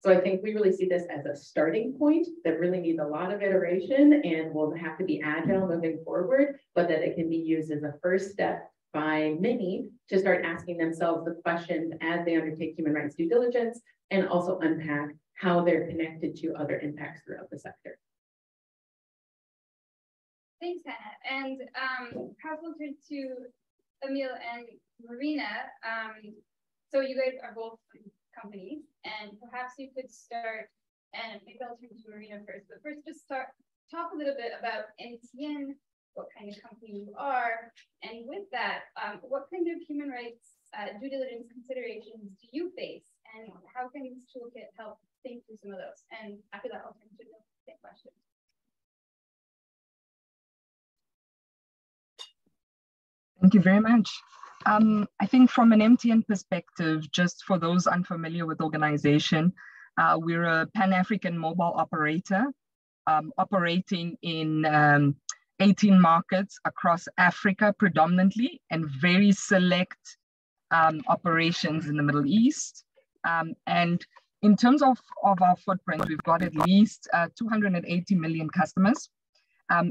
So I think we really see this as a starting point that really needs a lot of iteration and will have to be agile moving forward, but that it can be used as a first step by many to start asking themselves the questions as they undertake human rights due diligence, and also unpack how they're connected to other impacts throughout the sector. Thanks, Hannah. And perhaps we'll turn to Emil and Marina. So you guys are both companies, and perhaps you could start, and maybe I'll turn to Marina first, but first just talk a little bit about NTN, what kind of company you are, and with that, what kind of human rights due diligence considerations do you face, and how can this toolkit help think through some of those? And after that, I'll turn to the same question. Thank you very much. I think from an MTN perspective, just for those unfamiliar with the organization, we're a Pan-African mobile operator operating in 18 markets across Africa predominantly, and very select operations in the Middle East. And in terms of our footprint, we've got at least 280 million customers.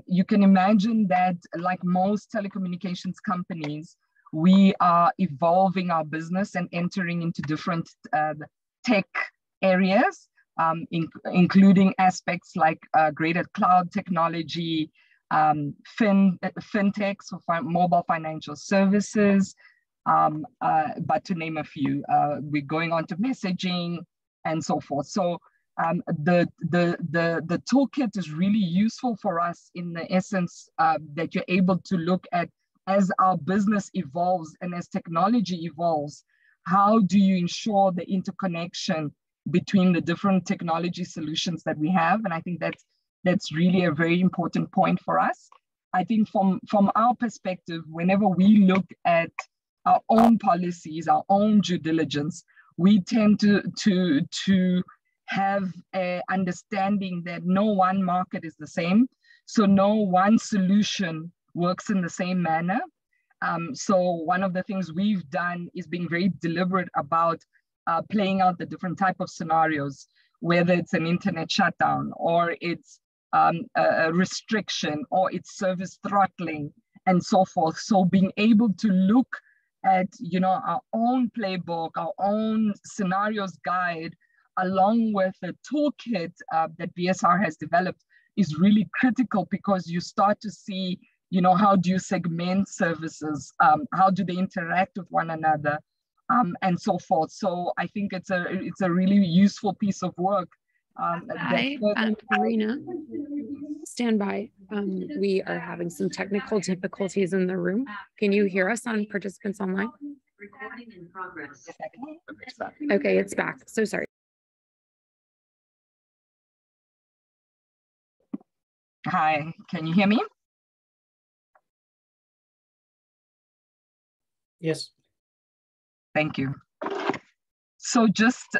You can imagine that, like most telecommunications companies, we are evolving our business and entering into different tech areas, including aspects like greater cloud technology, fintechs, so mobile financial services, but to name a few. We're going on to messaging and so forth. So the toolkit is really useful for us in the essence that you're able to look at as our business evolves and as technology evolves. How do you ensure the interconnection between the different technology solutions that we have? And I think that's really a very important point for us. I think from our perspective, whenever we look at our own policies, our own due diligence, we tend to have an understanding that no one market is the same. So no one solution works in the same manner. So one of the things we've done is being very deliberate about playing out the different type of scenarios, whether it's an internet shutdown or it's a restriction or it's service throttling and so forth. So being able to look at, you know, our own playbook, our own scenarios guide, along with the toolkit that BSR has developed is really critical, because you start to see, you know, how do you segment services? How do they interact with one another? And so forth. So I think it's a really useful piece of work. Hi, Marina, stand by. We are having some technical difficulties in the room. Can you hear us on participants online? Recording in progress. Okay, it's back. So sorry. Hi, can you hear me? Yes. Thank you. So just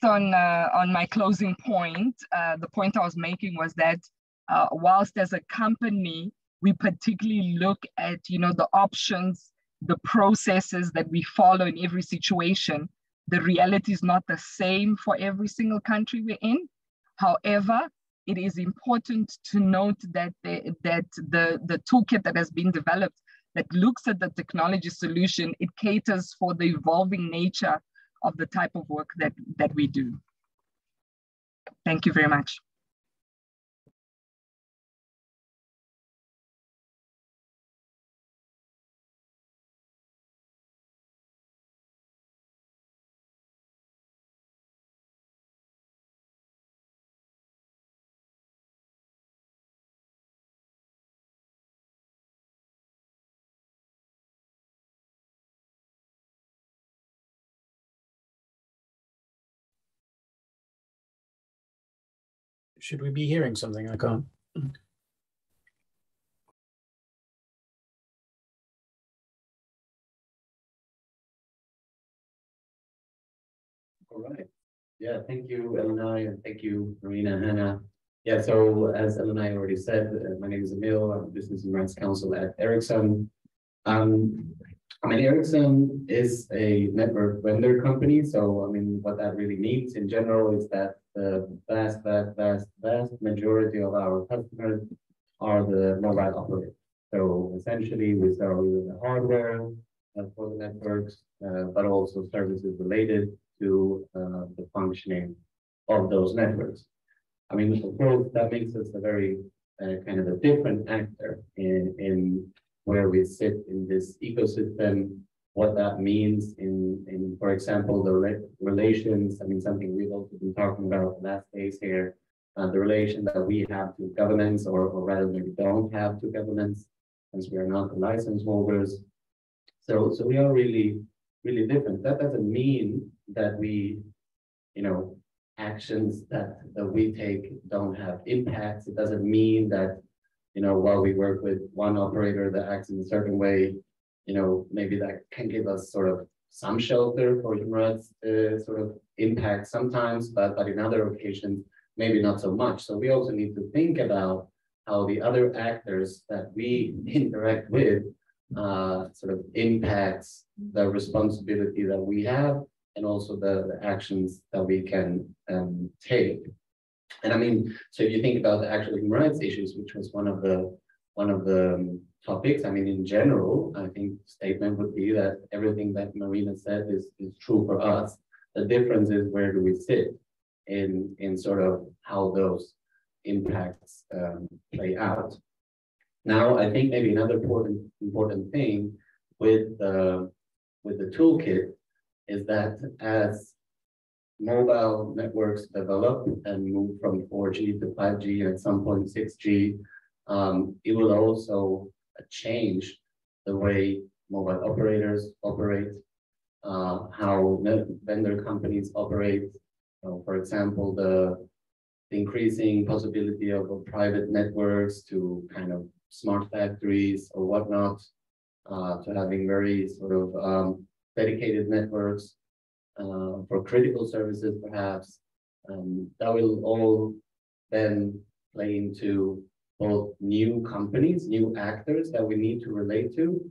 on my closing point, the point I was making was that whilst as a company, we particularly look at, you know, the options, the processes that we follow in every situation, the reality is not the same for every single country we're in. However, it is important to note that the toolkit that has been developed that looks at the technology solution, it caters for the evolving nature of the type of work that we do. Thank you very much. Should we be hearing something? I can't. All right. Yeah, thank you, Elena, and thank you, Marina, Hannah. Yeah, so as Elena already said, my name is Emil. I'm Business and Rights Counsel at Ericsson. I mean, Ericsson is a network vendor company. So, I mean, what that really means in general is that the vast majority of our customers are the mobile operators. So essentially, we start with the hardware for the networks, but also services related to the functioning of those networks. I mean, of course, that makes us a very kind of a different actor in where we sit in this ecosystem, what that means in for example, the relations. I mean, something we've also been talking about the last days here, the relation that we have to governments, or rather maybe don't have to governments, since we are not the license holders. So we are really different. That doesn't mean that we, you know, actions that we take don't have impacts. It doesn't mean that, you know, while we work with one operator that acts in a certain way, you know, maybe that can give us sort of some shelter for human rights sort of impact sometimes, but in other occasions, maybe not so much. So we also need to think about how the other actors that we interact with sort of impacts the responsibility that we have, and also the actions that we can take. And I mean, so if you think about the actual human rights issues, which was one of the topics, I mean, in general, I think the statement would be that everything that Marina said is true for us. The difference is where do we sit in sort of how those impacts play out. Now, I think maybe another important thing with the toolkit is that as mobile networks develop and move from 4G to 5G and at some point 6G, it will also change the way mobile operators operate, how vendor companies operate. For example, the increasing possibility of private networks to kind of smart factories or whatnot, to having very sort of dedicated networks for critical services, perhaps. That will all then play into both new companies, new actors that we need to relate to,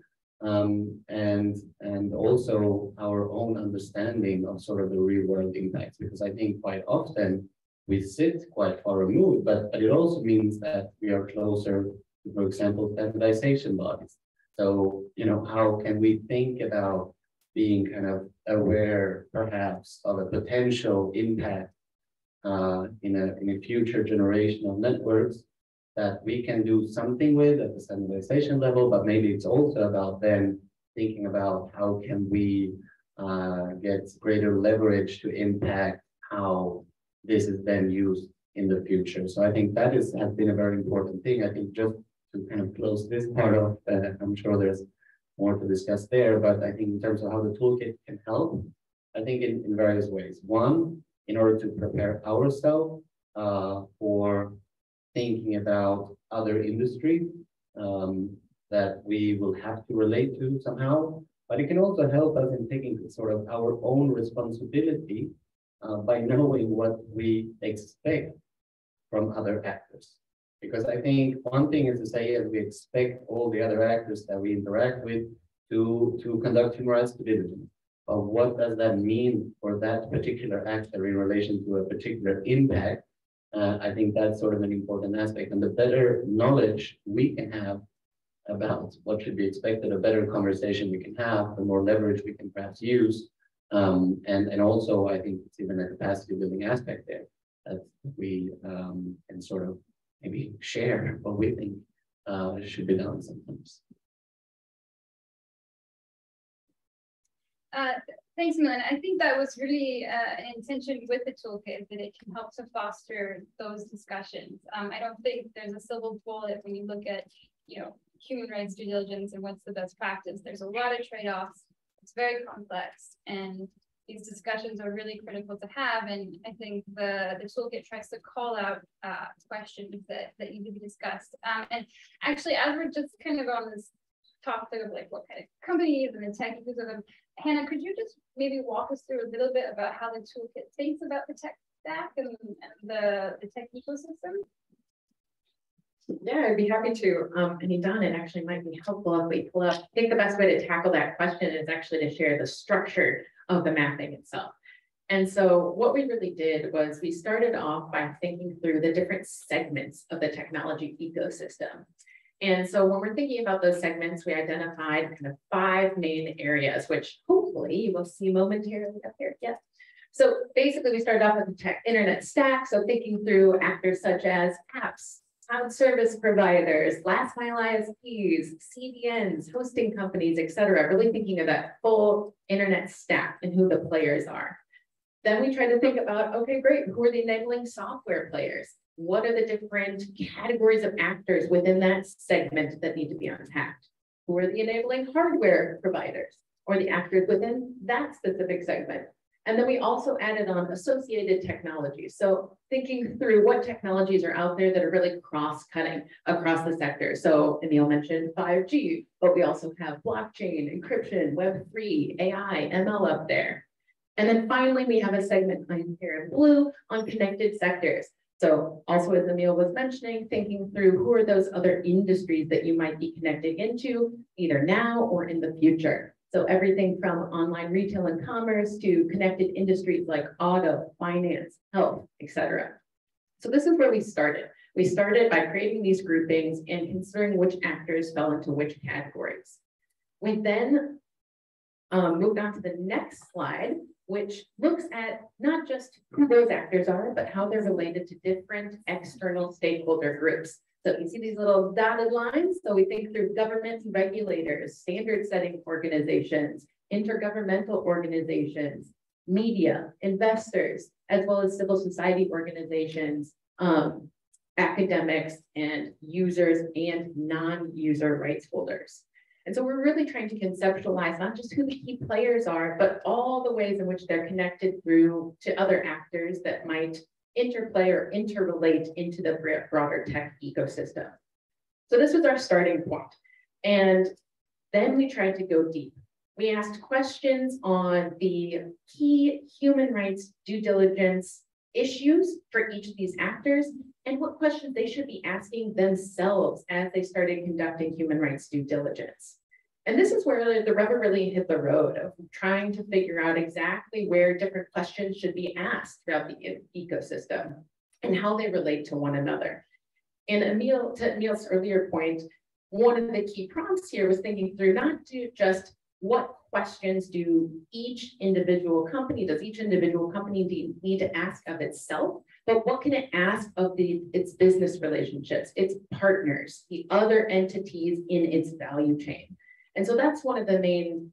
and also our own understanding of sort of the real world impacts, because I think quite often we sit quite far removed, but it also means that we are closer to, for example, standardization bodies. So, you know, how can we think about being kind of aware, perhaps, of a potential impact in a future generation of networks that we can do something with at the standardization level, but maybe it's also about then thinking about how can we get greater leverage to impact how this is then used in the future. So I think that has been a very important thing. I think just to kind of close this part off, I'm sure there's more to discuss there, but I think in terms of how the toolkit can help, I think in various ways. One, in order to prepare ourselves for thinking about other industries that we will have to relate to somehow, but it can also help us in taking sort of our own responsibility by knowing what we expect from other actors. Because I think one thing is to say, as we expect all the other actors that we interact with to conduct human rights due diligence. But what does that mean for that particular actor in relation to a particular impact? I think that's sort of an important aspect. And the better knowledge we can have about what should be expected, a better conversation we can have, the more leverage we can perhaps use. And also, I think it's even a capacity building aspect there that we can sort of maybe share what we think should be done sometimes. Thanks, Milan. I think that was really an intention with the toolkit, that it can help to foster those discussions. I don't think there's a silver bullet when you look at, you know, human rights due diligence and what's the best practice. There's a lot of trade-offs. It's very complex, and these discussions are really critical to have. And I think the toolkit tries to call out questions that need to be discussed. And actually, as we're just kind of on this topic of like what kind of companies and the tech ecosystem, Hannah, could you just maybe walk us through a little bit about how the toolkit thinks about the tech stack and the tech ecosystem? Yeah, I'd be happy to. And Idan, it actually might be helpful if we pull up. I think the best way to tackle that question is actually to share the structure of the mapping itself. And so what we really did was we started off by thinking through the different segments of the technology ecosystem. And so when we're thinking about those segments, we identified kind of 5 main areas, which hopefully you will see momentarily up here. Yeah. So basically we started off with the internet stack. So thinking through actors such as apps, cloud service providers, last mile ISPs, CDNs, hosting companies, et cetera, really thinking of that full internet stack and who the players are. Then we try to think about, okay, great, who are the enabling software players? What are the different categories of actors within that segment that need to be unpacked? Who are the enabling hardware providers or the actors within that specific segment? And then we also added on associated technologies. So thinking through what technologies are out there that are really cross-cutting across the sector. So Emil mentioned 5G, but we also have blockchain, encryption, Web3, AI, ML up there. And then finally, we have a segment here in blue on connected sectors. So also, as Emil was mentioning, thinking through who are those other industries that you might be connecting into either now or in the future. So everything from online retail and commerce to connected industries like auto, finance, health, et cetera. So this is where we started. We started by creating these groupings and considering which actors fell into which categories. We then moved on to the next slide, which looks at not just who those actors are, but how they're related to different external stakeholder groups. So you see these little dotted lines. So we think through government regulators, standard setting organizations, intergovernmental organizations, media, investors, as well as civil society organizations, academics, and users and non-user rights holders. And so we're really trying to conceptualize not just who the key players are, but all the ways in which they're connected through to other actors that might interplay or interrelate into the broader tech ecosystem. So this was our starting point. And then we tried to go deep. We asked questions on the key human rights due diligence issues for each of these actors and what questions they should be asking themselves as they started conducting human rights due diligence. And this is where the rubber really hit the road of trying to figure out exactly where different questions should be asked throughout the ecosystem and how they relate to one another. And to Emil's earlier point, one of the key prompts here was thinking through not just what questions does each individual company need to ask of itself, but what can it ask of its business relationships, its partners, the other entities in its value chain. And so that's one of the main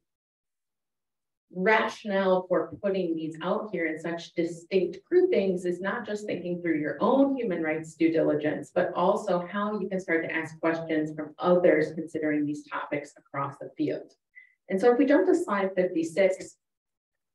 rationale for putting these out here in such distinct groupings is not just thinking through your own human rights due diligence, but also how you can start to ask questions from others considering these topics across the field. And so if we jump to slide 56,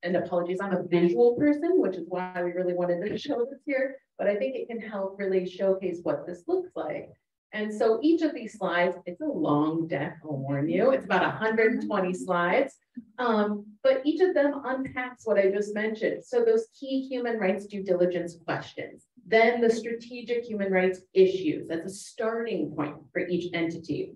and apologies, I'm a visual person, which is why we really wanted to show this here, but I think it can help really showcase what this looks like. And so each of these slides, it's a long deck, I'll warn you, it's about 120 slides, but each of them unpacks what I just mentioned. So those key human rights due diligence questions, then the strategic human rights issues, that's a starting point for each entity.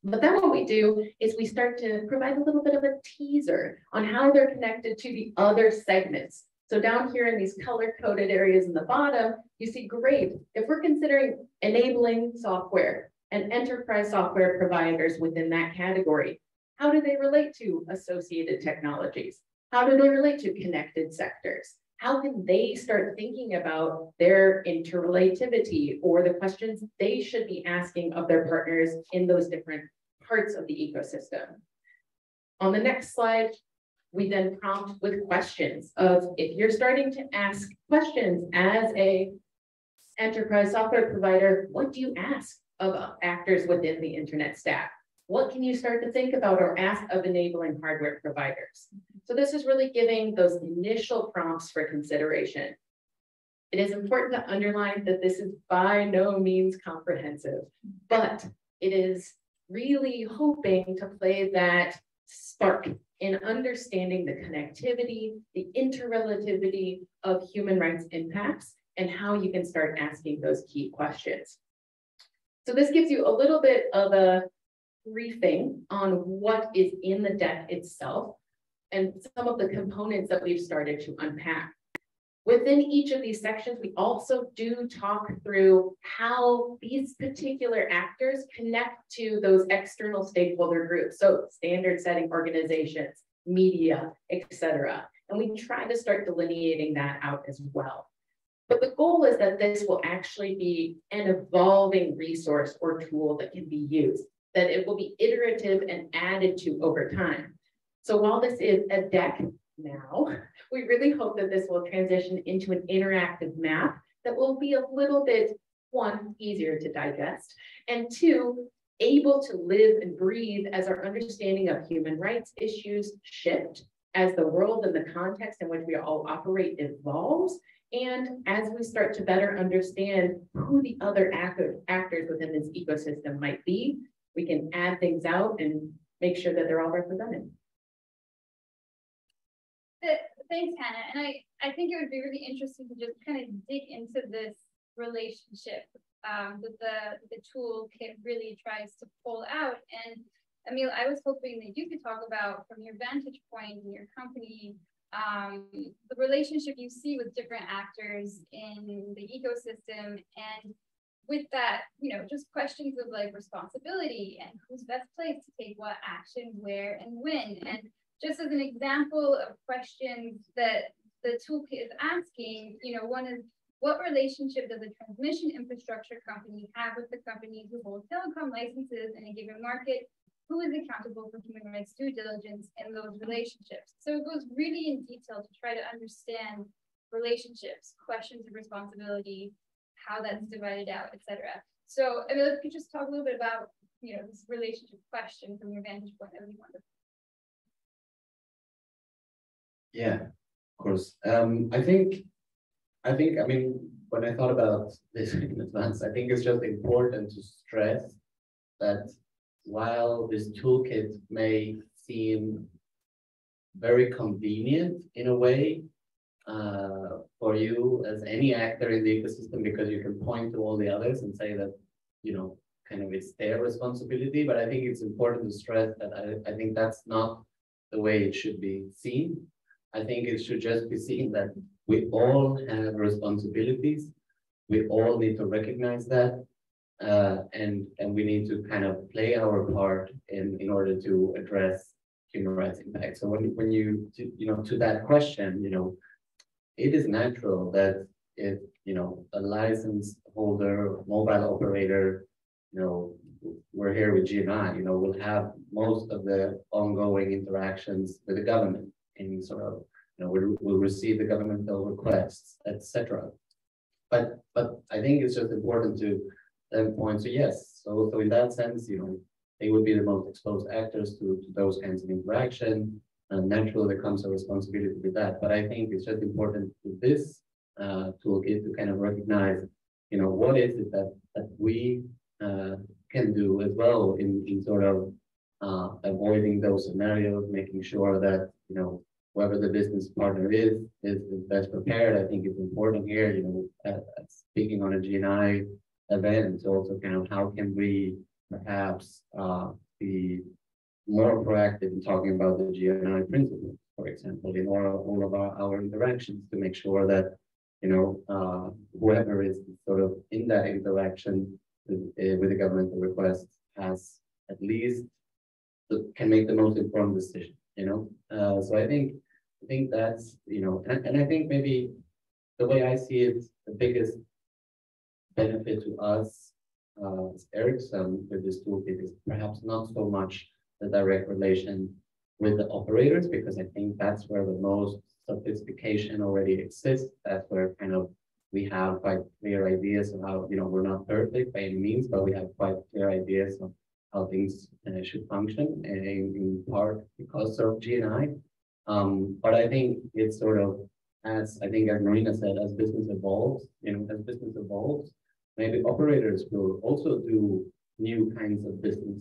But then what we do is we start to provide a little bit of a teaser on how they're connected to the other segments. So down here in these color-coded areas in the bottom, you see, great, if we're considering enabling software and enterprise software providers within that category, how do they relate to associated technologies? How do they relate to connected sectors? How can they start thinking about their interrelativity or the questions they should be asking of their partners in those different parts of the ecosystem? On the next slide, we then prompt with questions of, if you're starting to ask questions as a enterprise software provider, what do you ask of actors within the internet stack? What can you start to think about or ask of enabling hardware providers? So this is really giving those initial prompts for consideration. It is important to underline that this is by no means comprehensive, but it is really hoping to play that spark in understanding the connectivity, the interrelativity of human rights impacts, and how you can start asking those key questions. So this gives you a little bit of a briefing on what is in the deck itself and some of the components that we've started to unpack. Within each of these sections, we also do talk through how these particular actors connect to those external stakeholder groups. So standard setting organizations, media, etc. And we try to start delineating that out as well. But the goal is that this will actually be an evolving resource or tool that can be used, that it will be iterative and added to over time. So while this is a deck now, we really hope that this will transition into an interactive map that will be a little bit, one, easier to digest, and two, able to live and breathe as our understanding of human rights issues shift, as the world and the context in which we all operate evolves, and as we start to better understand who the other actors within this ecosystem might be, we can add things out and make sure that they're all represented. Thanks, Hannah. And I think it would be really interesting to just kind of dig into this relationship that the toolkit really tries to pull out. And Emil, I was hoping that you could talk about, from your vantage point in your company, the relationship you see with different actors in the ecosystem, and with that, you know, just questions of like responsibility and who's best placed to take what action, where, and when. And just as an example of questions that the toolkit is asking, you know, one is, what relationship does a transmission infrastructure company have with the companies who hold telecom licenses in a given market? Who is accountable for human rights due diligence in those relationships? So it goes really in detail to try to understand relationships, questions of responsibility, how that's divided out, etc. So I mean, if you could just talk a little bit about, you know, this relationship question from your vantage point, that would be wonderful. Yeah, of course. I mean, when I thought about this in advance, I think it's just important to stress that while this toolkit may seem very convenient in a way for you as any actor in the ecosystem, because you can point to all the others and say that, you know, kind of it's their responsibility, but I think it's important to stress that I think that's not the way it should be seen. I think it should just be seen that we all have responsibilities. We all need to recognize that. And we need to kind of play our part in order to address human rights impact. So when you know, to that question, you know, it is natural that if, you know, a license holder, mobile operator, you know, we're here with GNI, you know, we'll have most of the ongoing interactions with the government in sort of, you know, we'll receive the governmental requests, etc. But I think it's just important to then point to yes. So in that sense, you know, they would be the most exposed actors to those kinds of interaction. And naturally, there comes a responsibility with that. But I think it's just important with this toolkit to kind of recognize, you know, what is it that we can do as well in sort of avoiding those scenarios, making sure that, you know, whoever the business partner is best prepared. I think it's important here, you know, speaking on a GNI event, it's also kind of how can we perhaps be more proactive in talking about the GNI principles, for example, in all of our interactions, to make sure that, you know, whoever is sort of in that interaction with the governmental request has at least can make the most informed decision, you know. So I think that's, you know, and I think maybe the way I see it, the biggest benefit to us as Ericsson with this toolkit is perhaps not so much the direct relation with the operators, because I think that's where the most sophistication already exists. That's where kind of we have quite clear ideas of how, you know, we're not perfect by any means, but we have quite clear ideas of how things should function, in part because of GNI. But I think it's sort of, as I think as Marina said, as business evolves, you know, as business evolves, maybe operators will also do new kinds of business.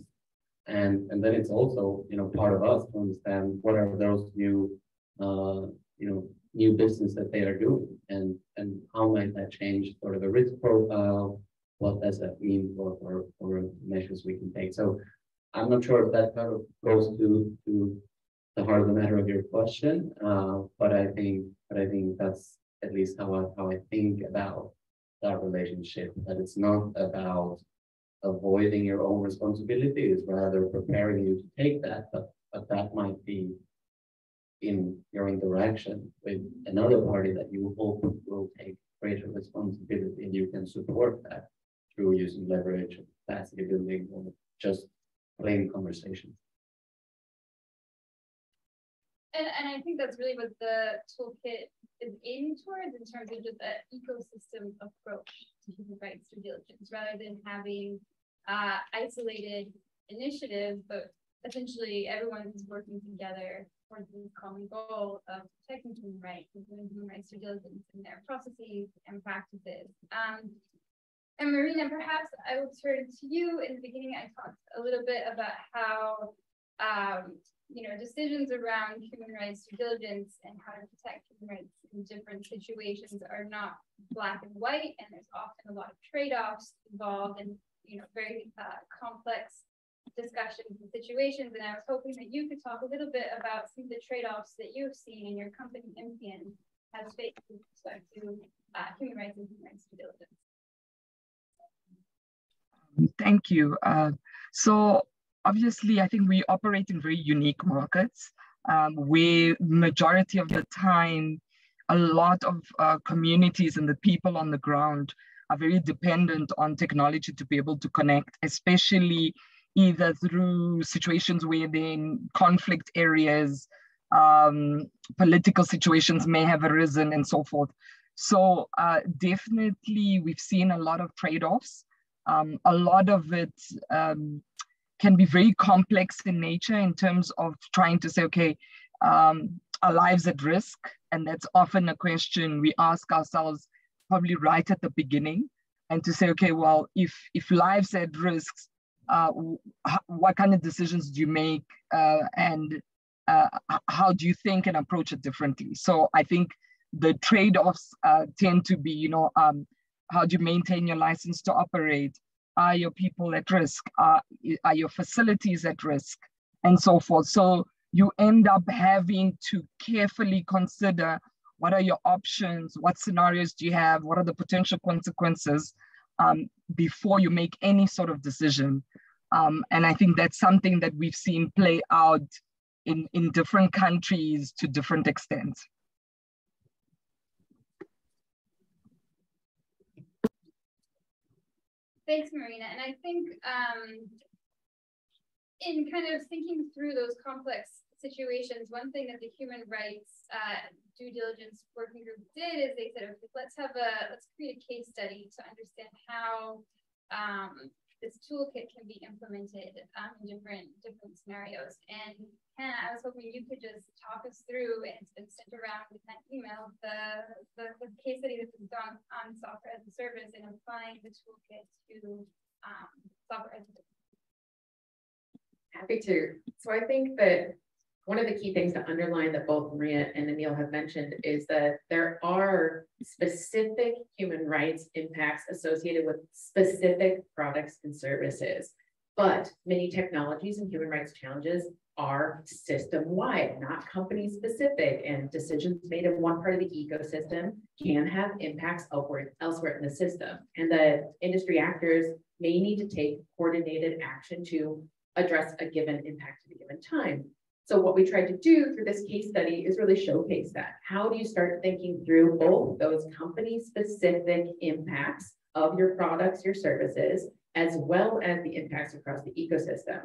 And then it's also, you know, part of us to understand what are those new, you know, new business that they are doing, and how might that change sort of the risk profile? What does that mean for measures we can take? So I'm not sure if that kind of goes to the heart of the matter of your question, but I think that's at least how I think about that relationship. That it's not about avoiding your own responsibility, is rather preparing you to take that, but that might be in your interaction with another party that you hope will take greater responsibility, and you can support that through using leverage, capacity building, or just plain conversation. And I think that's really what the toolkit is aiming towards in terms of just an ecosystem approach to human rights due diligence, rather than having isolated initiatives, but essentially everyone is working together towards the common goal of protecting human rights and doing human rights due diligence in their processes and practices. And Marina, perhaps I will turn to you. In the beginning, I talked a little bit about how you know, decisions around human rights due diligence and how to protect human rights in different situations are not black and white, and there's often a lot of trade-offs involved, and, you know, very complex discussions and situations, and I was hoping that you could talk a little bit about some of the trade-offs that you've seen in your company, MTN, has faced with respect to human rights and human rights due diligence. Thank you. So obviously, I think we operate in very unique markets where majority of the time, a lot of communities and the people on the ground are very dependent on technology to be able to connect, especially either through situations where they're in conflict areas, political situations may have arisen and so forth. So definitely we've seen a lot of trade-offs. A lot of it can be very complex in nature in terms of trying to say, okay, are lives at risk? And that's often a question we ask ourselves probably right at the beginning, and to say, okay, well, if lives at risk, what kind of decisions do you make, and how do you think and approach it differently? So I think the trade-offs tend to be, how do you maintain your license to operate? Are your people at risk? Are your facilities at risk? And so forth. So you end up having to carefully consider what are your options, what scenarios do you have, what are the potential consequences before you make any sort of decision. And I think that's something that we've seen play out in different countries to different extents. Thanks, Marina. And I think in kind of thinking through those complex situations, one thing that the human rights due diligence working group did is they said, okay, let's create a case study to understand how this toolkit can be implemented in different scenarios. And Hannah, I was hoping you could just talk us through, and it's been sent around with that email, the case study that's been done on software as a service and applying the toolkit to software as a service. Happy to. So I think that one of the key things to underline that both Maria and Emil have mentioned is that there are specific human rights impacts associated with specific products and services, but many technologies and human rights challenges are system-wide, not company-specific, and decisions made in one part of the ecosystem can have impacts elsewhere in the system. And the industry actors may need to take coordinated action to address a given impact at a given time. So what we tried to do through this case study is really showcase that. How do you start thinking through both those company-specific impacts of your products, your services, as well as the impacts across the ecosystem?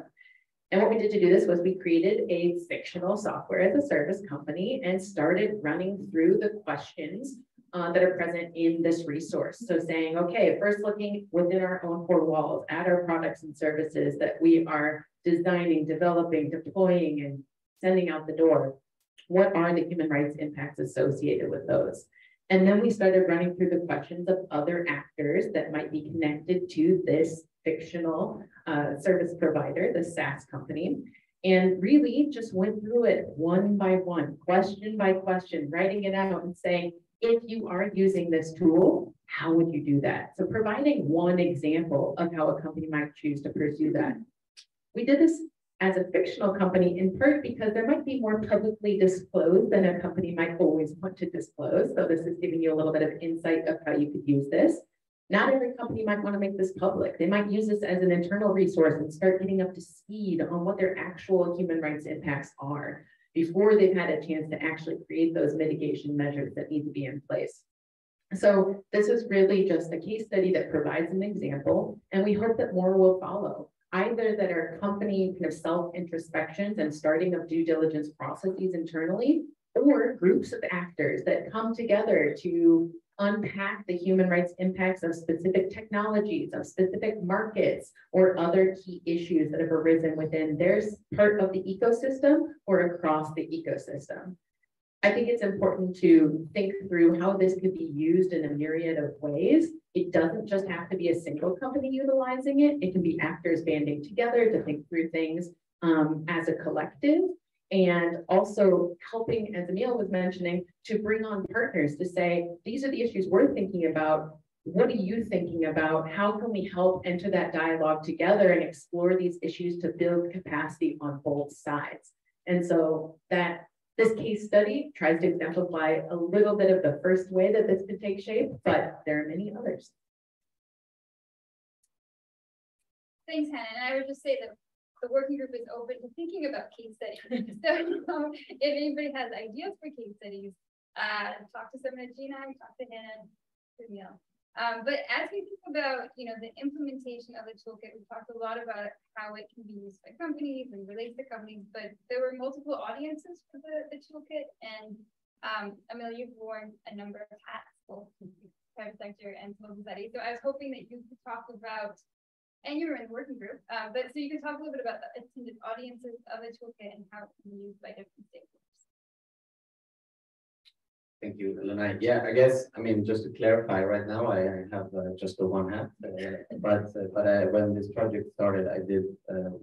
And what we did to do this was we created a fictional software as a service company and started running through the questions that are present in this resource. So saying, okay, first looking within our own four walls at our products and services that we are designing, developing, deploying, and sending out the door. What are the human rights impacts associated with those? And then we started running through the questions of other actors that might be connected to this fictional service provider, the SaaS company, and really just went through it one by one, question by question, writing it out and saying, if you are using this tool, how would you do that? So providing one example of how a company might choose to pursue that. We did this as a fictional company in part because there might be more publicly disclosed than a company might always want to disclose. So this is giving you a little bit of insight of how you could use this. Not every company might want to make this public. They might use this as an internal resource and start getting up to speed on what their actual human rights impacts are before they've had a chance to actually create those mitigation measures that need to be in place. So this is really just a case study that provides an example, and we hope that more will follow, either that are company kind of self-introspections and starting of due diligence processes internally, or groups of actors that come together to unpack the human rights impacts of specific technologies, of specific markets, or other key issues that have arisen within their part of the ecosystem or across the ecosystem. I think it's important to think through how this could be used in a myriad of ways. It doesn't just have to be a single company utilizing it. It can be actors banding together to think through things as a collective, and also helping, as Emil was mentioning, to bring on partners to say, these are the issues we're thinking about. what are you thinking about? How can we help enter that dialogue together and explore these issues to build capacity on both sides? And so this case study tries to exemplify a little bit of the first way that this could take shape, but there are many others. Thanks, Hannah. And I would just say that the working group is open to thinking about case studies. So if anybody has ideas for case studies, talk to someone at G9, talk to Hannah, to Neil. But as we think about, the implementation of the toolkit, we talked a lot about how it can be used by companies and relates to companies, but there were multiple audiences for the toolkit. And Emil, you've worn a number of hats, both private sector and civil society. So I was hoping that you could talk about, and you were in the working group, but so you could talk a little bit about the intended audiences of the toolkit and how it can be used by different stakeholders. Thank you, Elena. Yeah, I guess, just to clarify, right now I have just the one hat, but when this project started, I did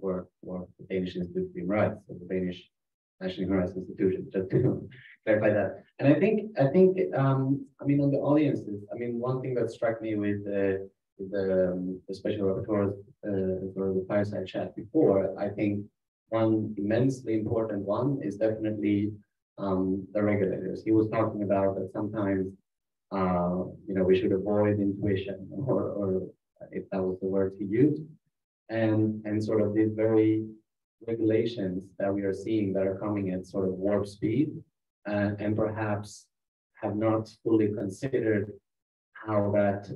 work for the Danish Institute of Human Rights, so the Danish National Human Rights Institution, just to clarify that. And I think, on the audiences, one thing that struck me with the special rapporteurs for the fireside chat before, I think one immensely important one is definitely the regulators. He was talking about that sometimes, we should avoid intuition, or if that was the word he used, and sort of these very regulations that we are seeing that are coming at sort of warp speed, and perhaps have not fully considered how that,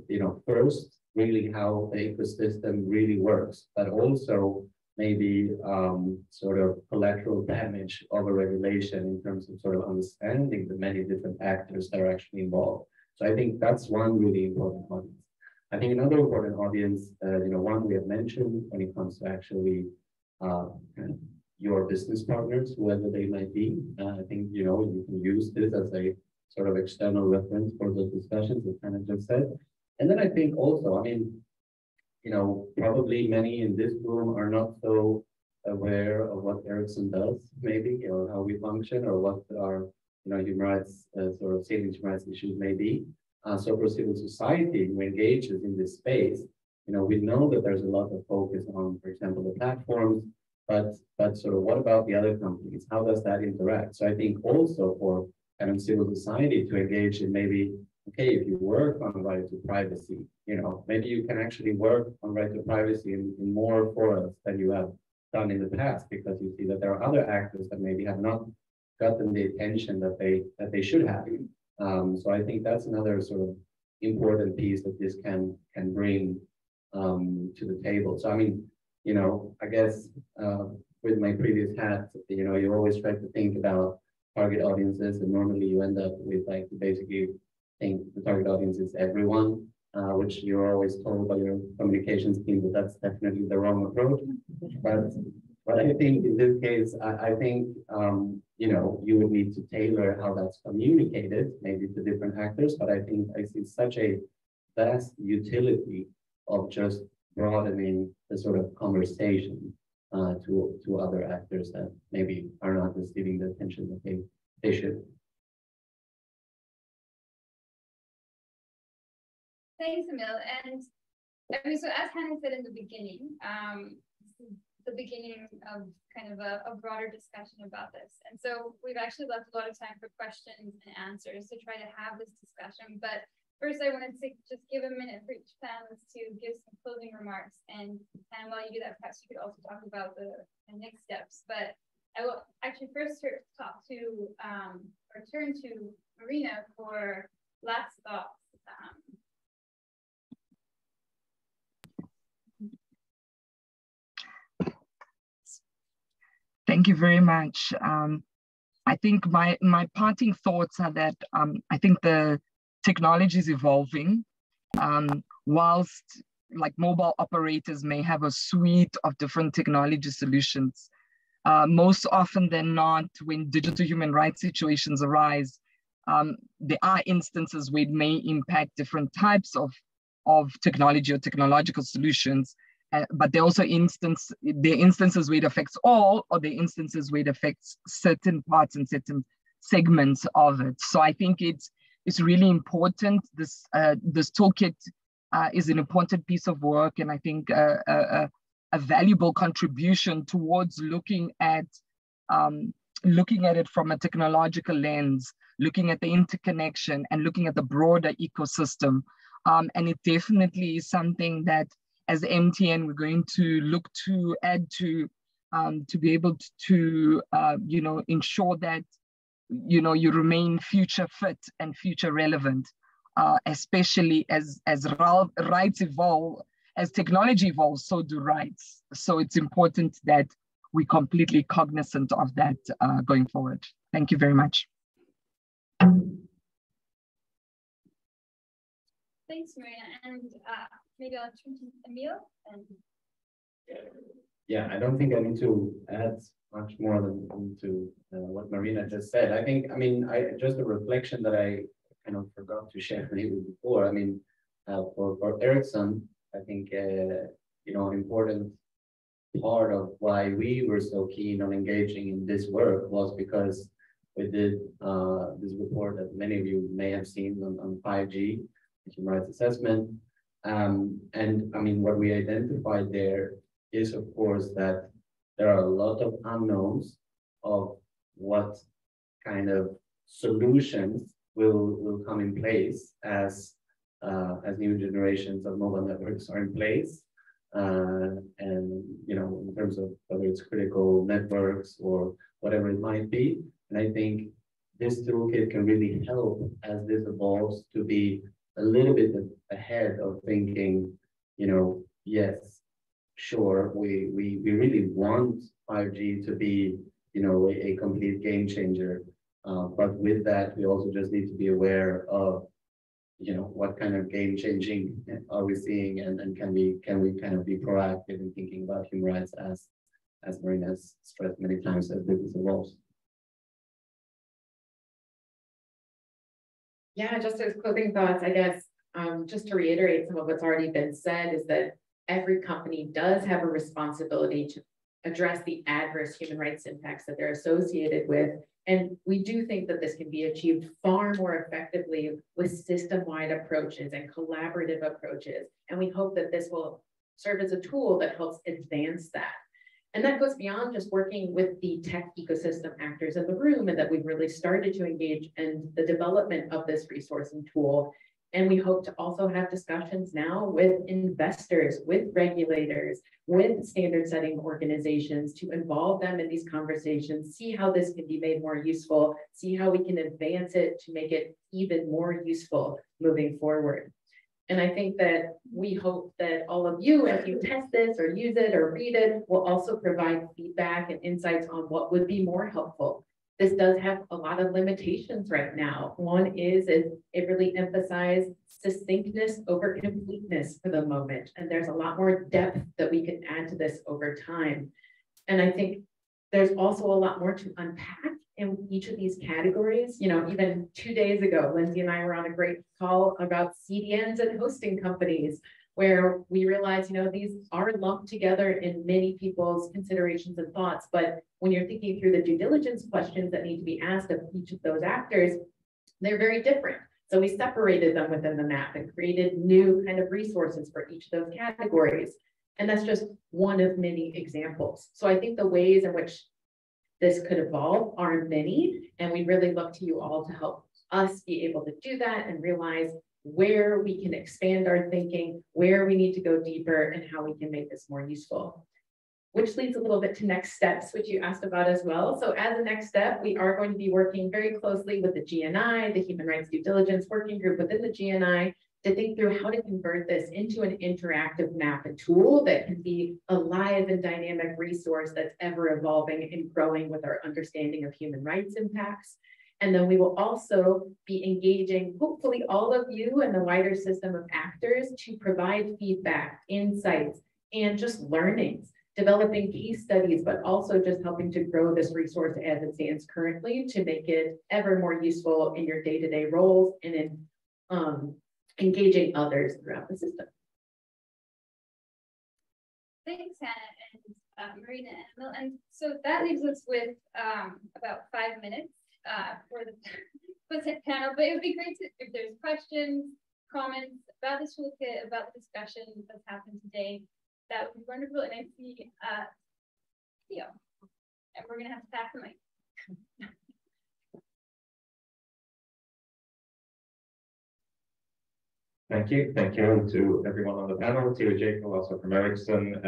first really how the ecosystem really works, but also maybe sort of collateral damage of a regulation in terms of sort of understanding the many different actors that are actually involved. So I think that's one really important audience. I think another important audience, one we have mentioned when it comes to actually your business partners, whoever they might be. I think, you can use this as a sort of external reference for those discussions, as Hannah just said. And then I think also, probably many in this room are not so aware of what Ericsson does, maybe, or how we function, or what our, human rights, sort of salient human rights issues may be. So for civil society who engages in this space, we know that there's a lot of focus on, for example, the platforms, but sort of what about the other companies? How does that interact? So I think also for kind of civil society to engage in maybe, okay, if you work on right to privacy, maybe you can actually work on right to privacy in more forums than you have done in the past, because you see that there are other actors that maybe have not gotten the attention that they should have. So I think that's another sort of important piece that this can bring to the table. So I guess with my previous hat, you always try to think about target audiences, and normally you end up with basically think the target audience is everyone, which you're always told by your communications team that that's definitely the wrong approach. But I think in this case, I think you would need to tailor how that's communicated, maybe to different actors. But I think I see such a vast utility of just broadening the sort of conversation to other actors that maybe are not receiving the attention that they should. Thanks, Emil. And so as Hannah said in the beginning, the beginning of kind of a broader discussion about this. And so we've actually left a lot of time for questions and answers to try to have this discussion. But first, I wanted to just give a minute for each panelist to give some closing remarks. And while you do that, perhaps you could also talk about the next steps. But I will actually first turn to Marina for last thoughts. Thank you very much. I think my parting thoughts are that I think the technology is evolving. Whilst mobile operators may have a suite of different technology solutions, most often than not, when digital human rights situations arise, there are instances where it may impact different types of technology or technological solutions. But there are also instances where it affects all, or the instances where it affects certain parts and certain segments of it. So I think it's really important. This toolkit is an important piece of work, and I think a valuable contribution towards looking at it from a technological lens, looking at the interconnection and looking at the broader ecosystem. And it definitely is something that as MTN, we're going to look to add to be able to ensure that, you remain future fit and future relevant, especially as rights evolve, as technology evolves, so do rights. So it's important that we're completely cognizant of that going forward. Thank you very much. Thanks, Marina. And maybe I'll turn to Emil. Yeah, I don't think I need to add much more than to what Marina just said. Just a reflection that I kind of forgot to share with you before. For Ericsson, I think an important part of why we were so keen on engaging in this work was because we did this report that many of you may have seen on 5G, human rights assessment. What we identified there is, of course, that there are a lot of unknowns of what kind of solutions will come in place as new generations of mobile networks are in place. In terms of whether it's critical networks or whatever it might be. And I think this toolkit can really help as this evolves to be a little bit ahead of thinking, yes, sure, we really want 5G to be, a complete game changer. But with that, we also just need to be aware of, what kind of game changing are we seeing, and can we kind of be proactive in thinking about human rights as Marina has stressed many times as business evolves. Yeah, just as closing thoughts, I guess, just to reiterate some of what's already been said, is that every company does have a responsibility to address the adverse human rights impacts that they're associated with. And we do think that this can be achieved far more effectively with system-wide approaches and collaborative approaches. And we hope that this will serve as a tool that helps advance that. And that goes beyond just working with the tech ecosystem actors in the room, and that we've really started to engage in the development of this resource and tool. And we hope to also have discussions now with investors, with regulators, with standard setting organizations to involve them in these conversations, see how this can be made more useful, see how we can advance it to make it even more useful moving forward. And I think that we hope that all of you, as you test this or use it or read it, will also provide feedback and insights on what would be more helpful. This does have a lot of limitations right now. One is it really emphasized succinctness over completeness for the moment. And there's a lot more depth that we can add to this over time. And I think there's also a lot more to unpack in each of these categories. Even 2 days ago, Lindsay and I were on a great call about CDNs and hosting companies, where we realized, these are lumped together in many people's considerations and thoughts. But when you're thinking through the due diligence questions that need to be asked of each of those actors, they're very different. So we separated them within the map and created new kind of resources for each of those categories. And that's just one of many examples. So I think the ways in which this could evolve are many, and we really look to you all to help us be able to do that and realize where we can expand our thinking, where we need to go deeper, and how we can make this more useful. Which leads a little bit to next steps, which you asked about as well. So as a next step, we are going to be working very closely with the GNI, the Human Rights Due Diligence Working Group within the GNI, to think through how to convert this into an interactive map and tool that can be a live and dynamic resource that's ever evolving and growing with our understanding of human rights impacts. And then we will also be engaging, hopefully, all of you and the wider system of actors to provide feedback, insights, and just learnings, developing case studies, but also just helping to grow this resource as it stands currently to make it ever more useful in your day-to-day roles and in engaging others throughout the system. Thanks, Hannah and Marina and Emil. And so that leaves us with about 5 minutes for the panel, but it would be great if there's questions, comments about the toolkit, about the discussion that's happened today, that would be wonderful. And I see Theo, and we're gonna have to pass the mic. Thank you. Thank you to everyone on the panel, Theo Jekyll, also from Ericsson.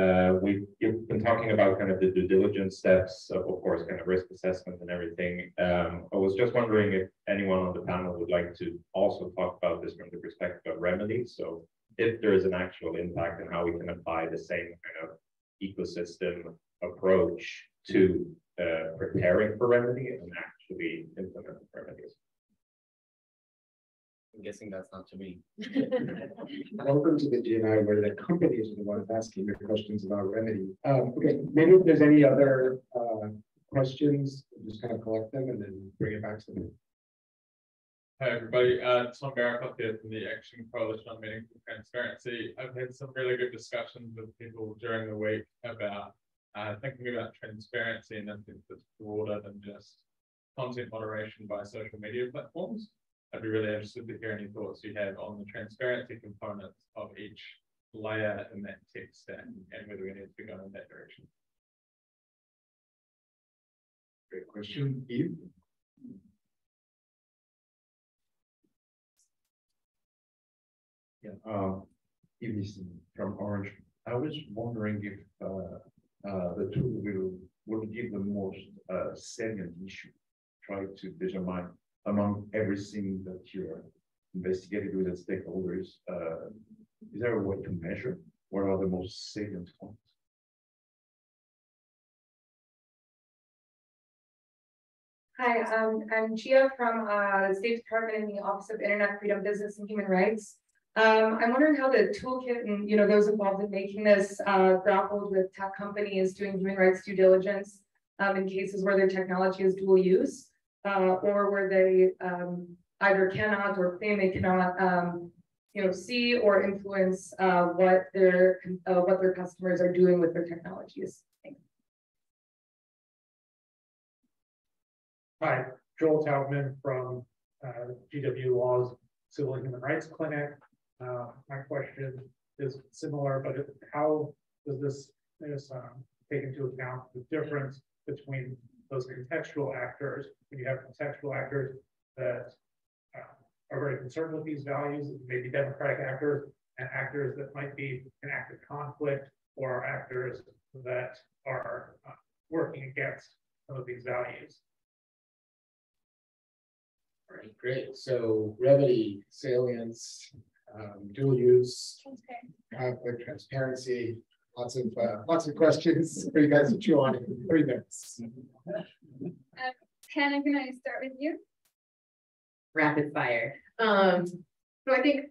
You've been talking about kind of the due diligence steps, of course, kind of risk assessment and everything. I was just wondering if anyone on the panel would like to also talk about this from the perspective of remedy. So if there is an actual impact and how we can apply the same kind of ecosystem approach to preparing for remedy and actually implementing remedies. I'm guessing that's not to me. Welcome to the GNI, where the companies are the ones asking the questions about remedy. Okay, maybe if there's any other questions, just kind of collect them and then bring it back to me. Hi everybody, Tom Barraclough here from the Action Coalition on Meaningful Transparency. I've had some really good discussions with people during the week about thinking about transparency and anything that's broader than just content moderation by social media platforms. I'd be really interested to hear any thoughts you have on the transparency components of each layer in that tech stack and whether we need to go in that direction. Great question, Eve. Yeah, Eve from Orange. I was wondering if the tool will give the most salient issue, try to determine among everything that you're investigating with the stakeholders, is there a way to measure what are the most salient points? Hi, I'm Gia from the State Department in the Office of Internet Freedom, Business and Human Rights. I'm wondering how the toolkit and those involved in making this grappled with tech companies doing human rights due diligence in cases where their technology is dual use. Or where they either cannot or claim they cannot, see or influence what their customers are doing with their technologies. Thanks. Hi, Joel Taubman from GW Law's Civil and Human Rights Clinic. My question is similar, but how does this take into account the difference between those contextual actors, when you have contextual actors that are very concerned with these values, maybe democratic actors, and actors that might be in active conflict, or actors that are working against some of these values. All right, great. So remedy, salience, dual use, conflict, transparency. Lots of questions for you guys to chew on in 3 minutes. Hannah, can I start with you? Rapid fire. So I think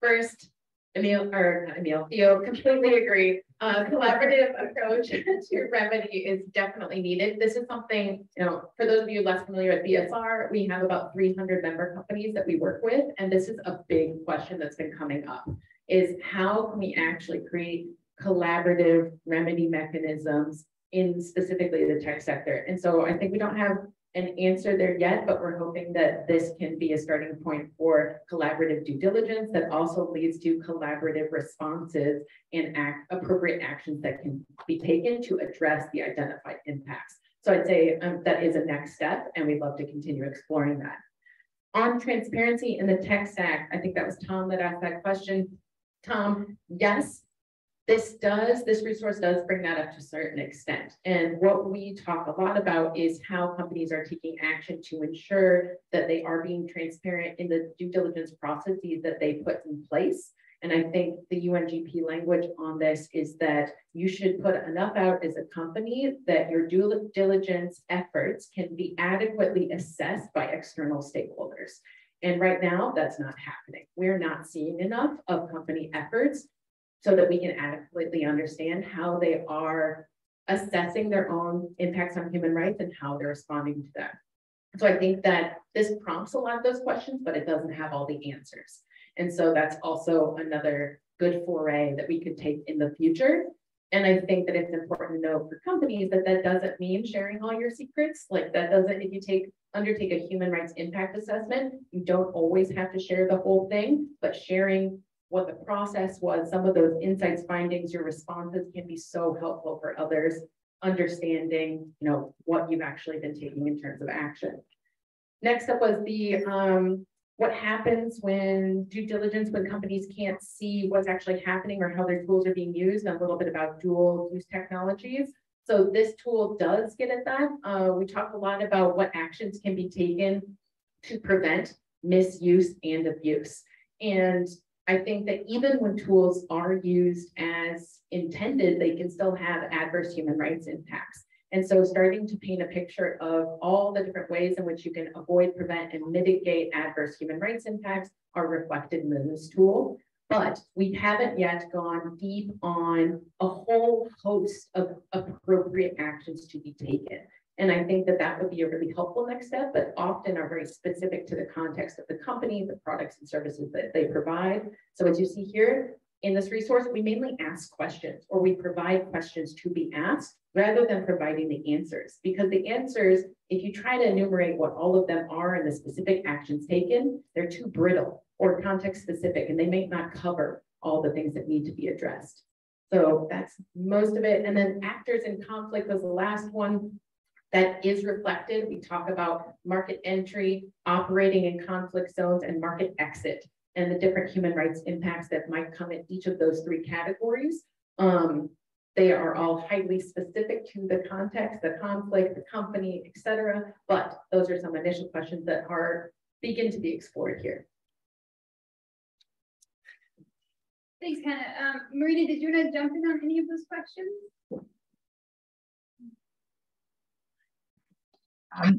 first, Theo, completely agree. Collaborative approach to remedy is definitely needed. This is something, for those of you less familiar with BSR, we have about 300 member companies that we work with, and this is a big question that's been coming up, is how can we actually create collaborative remedy mechanisms in specifically the tech sector. And so I think we don't have an answer there yet, but we're hoping that this can be a starting point for collaborative due diligence that also leads to collaborative responses and appropriate actions that can be taken to address the identified impacts. So I'd say that is a next step, and we'd love to continue exploring that. On transparency in the tech stack, I think that was Tom that asked that question. Tom, yes, this resource does bring that up to a certain extent. And what we talk a lot about is how companies are taking action to ensure that they are being transparent in the due diligence processes that they put in place. And I think the UNGP language on this is that you should put enough out as a company that your due diligence efforts can be adequately assessed by external stakeholders. And right now, that's not happening. We're not seeing enough of company efforts so that we can adequately understand how they are assessing their own impacts on human rights and how they're responding to them. So I think that this prompts a lot of those questions, but it doesn't have all the answers. And so that's also another good foray that we could take in the future And I think that it's important to know for companies that that doesn't mean sharing all your secrets. Like that doesn't, if you undertake a human rights impact assessment, you don't always have to share the whole thing, but sharing what the process was, some of those insights, findings, your responses can be so helpful for others understanding, you know, what you've actually been taking in terms of action. Next up was the what happens when due diligence, when companies can't see what's actually happening or how their tools are being used, and a little bit about dual use technologies. So this tool does get at that. We talked a lot about what actions can be taken to prevent misuse and abuse. And I think that even when tools are used as intended, they can still have adverse human rights impacts. And so starting to paint a picture of all the different ways in which you can avoid, prevent, and mitigate adverse human rights impacts are reflected in this tool. But we haven't yet gone deep on a whole host of appropriate actions to be taken. And I think that that would be a really helpful next step, but often are very specific to the context of the company, the products and services that they provide. So as you see here in this resource, we mainly ask questions, or we provide questions to be asked rather than providing the answers. Because the answers, if you try to enumerate what all of them are and the specific actions taken, they're too brittle or context specific, and they may not cover all the things that need to be addressed. So that's most of it. And then actors in conflict was the last one. That is reflected. We talk about market entry, operating in conflict zones, and market exit, and the different human rights impacts that might come in each of those three categories. They are all highly specific to the context, the conflict, the company, etc. But those are some initial questions that are begin to be explored here. Thanks, Hannah. Marina, did you want to jump in on any of those questions?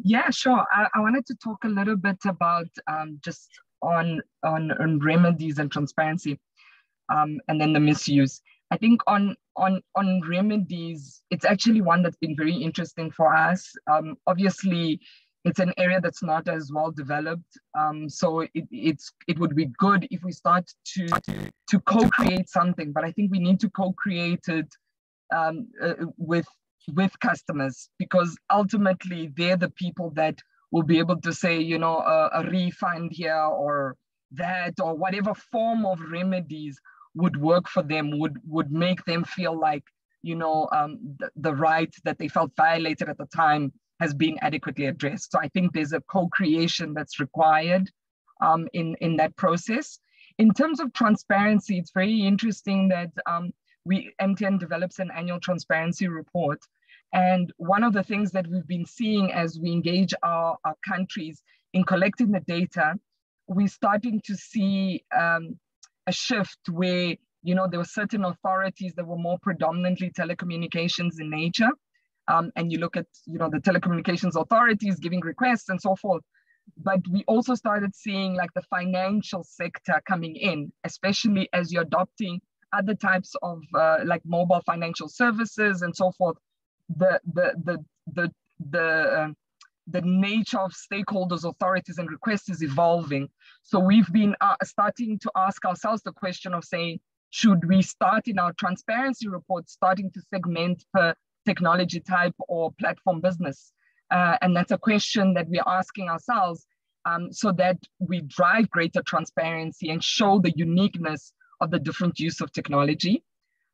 Yeah, sure. I wanted to talk a little bit about just on remedies and transparency, and then the misuse. I think on remedies, it's actually one that's been very interesting for us. Obviously, it's an area that's not as well developed, so it would be good if we start to co-create something. But I think we need to co-create it with customers, because ultimately they're the people that will be able to say, you know, a refund here or that, or whatever form of remedies would work for them, would make them feel like, you know, the right that they felt violated at the time has been adequately addressed. So I think there's a co-creation that's required in that process. In terms of transparency, it's very interesting that MTN develops an annual transparency report. And one of the things that we've been seeing as we engage our countries in collecting the data, we're starting to see a shift where, you know, there were certain authorities that were more predominantly telecommunications in nature. And you look at, you know, the telecommunications authorities giving requests and so forth. But we also started seeing like the financial sector coming in, especially as you're adopting other types of like mobile financial services and so forth. The nature of stakeholders, authorities, and requests is evolving. So we've been starting to ask ourselves the question of saying, should we start in our transparency report, starting to segment per technology type or platform business? And that's a question that we're asking ourselves so that we drive greater transparency and show the uniqueness of the different use of technology.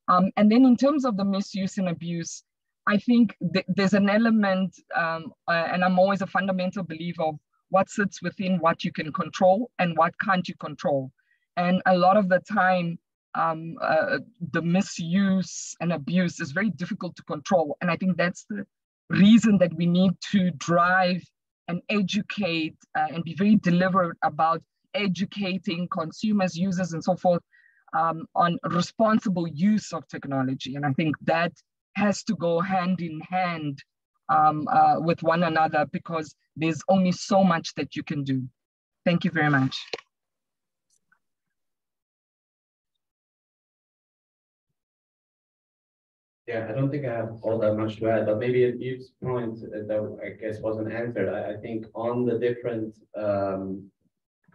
And then in terms of the misuse and abuse, I think there's an element, and I'm always a fundamental believer of what sits within what you can control and what can't you control. And a lot of the time, the misuse and abuse is very difficult to control. And I think that's the reason that we need to drive and educate and be very deliberate about educating consumers, users, and so forth on responsible use of technology. And I think that has to go hand in hand with one another, because there's only so much that you can do. Thank you very much. Yeah, I don't think I have all that much to add, but maybe a few points that I guess wasn't answered. I think on the different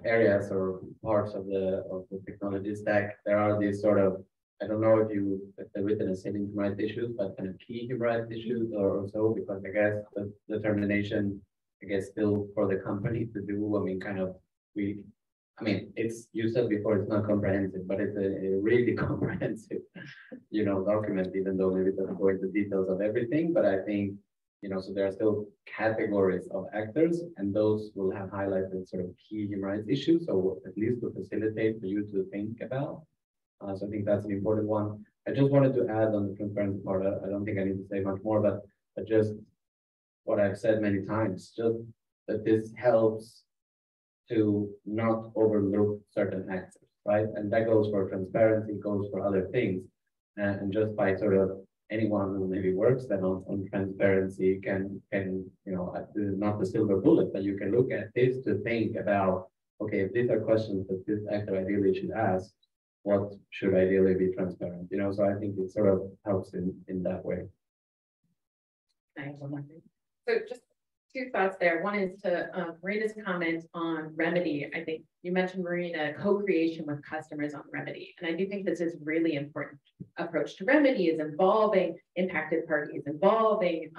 areas or parts of the technology stack, there are these sort of I don't know if they're written as human rights issues, but kind of key human rights issues or so, because I guess the determination, I guess, still for the company to do. I mean, it's, you said before, it's not comprehensive, but it's a really comprehensive, document, even though maybe it doesn't go into details of everything. But I think, so there are still categories of actors, and those will have highlighted sort of key human rights issues. So at least to facilitate for you to think about. So I think that's an important one. I just wanted to add on the transparency part. I don't think I need to say much more, but just what I've said many times, just that this helps to not overlook certain actors, right? And that goes for transparency, goes for other things. And just by sort of anyone who maybe works then on transparency can, this is not the silver bullet, but you can look at this to think about, okay, if these are questions that this actor ideally should ask, what should ideally be transparent? So I think it sort of helps in that way. I have one more thing. So just two thoughts there. One is to Marina's comment on Remedy. I think you mentioned, Marina, co-creation with customers on Remedy. And I do think this is really important approach to Remedy, is involving impacted parties, involving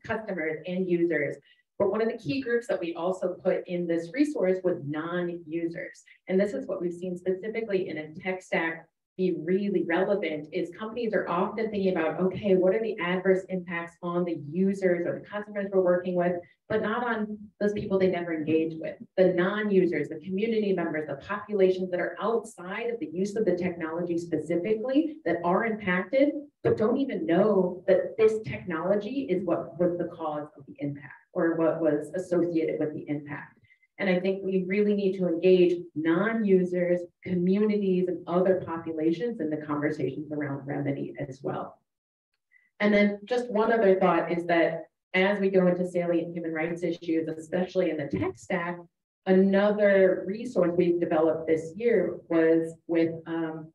customers and users. But one of the key groups that we also put in this resource was non-users. And this is what we've seen specifically in a tech stack be really relevant, is companies are often thinking about, okay, what are the adverse impacts on the users or the customers we're working with, but not on those people they never engage with, the non-users, the community members, the populations that are outside of the use of the technology specifically that are impacted, but don't even know that this technology is what was the cause of the impact or what was associated with the impact. And I think we really need to engage non-users, communities, and other populations in the conversations around Remedy as well. And then just one other thought is that as we go into salient human rights issues, especially in the tech stack, another resource we've developed this year was with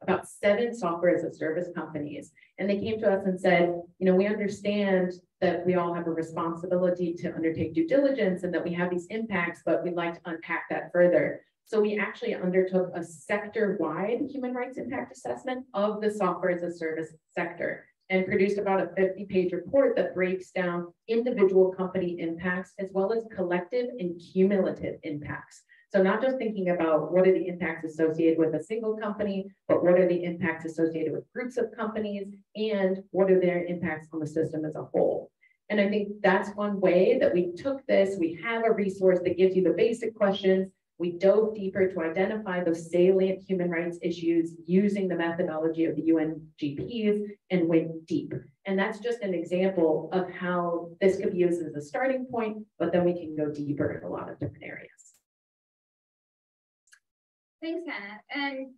about 7 software as a service companies. And they came to us and said, we understand that we all have a responsibility to undertake due diligence and that we have these impacts, but we'd like to unpack that further. So we actually undertook a sector-wide human rights impact assessment of the software as a service sector and produced about a 50-page report that breaks down individual company impacts as well as collective and cumulative impacts. So not just thinking about what are the impacts associated with a single company, but what are the impacts associated with groups of companies and what are their impacts on the system as a whole. And I think that's one way that we took this. We have a resource that gives you the basic questions. We dove deeper to identify those salient human rights issues using the methodology of the UNGPs and went deep. And that's just an example of how this could be used as a starting point, but then we can go deeper in a lot of different areas. Thanks, Hannah. And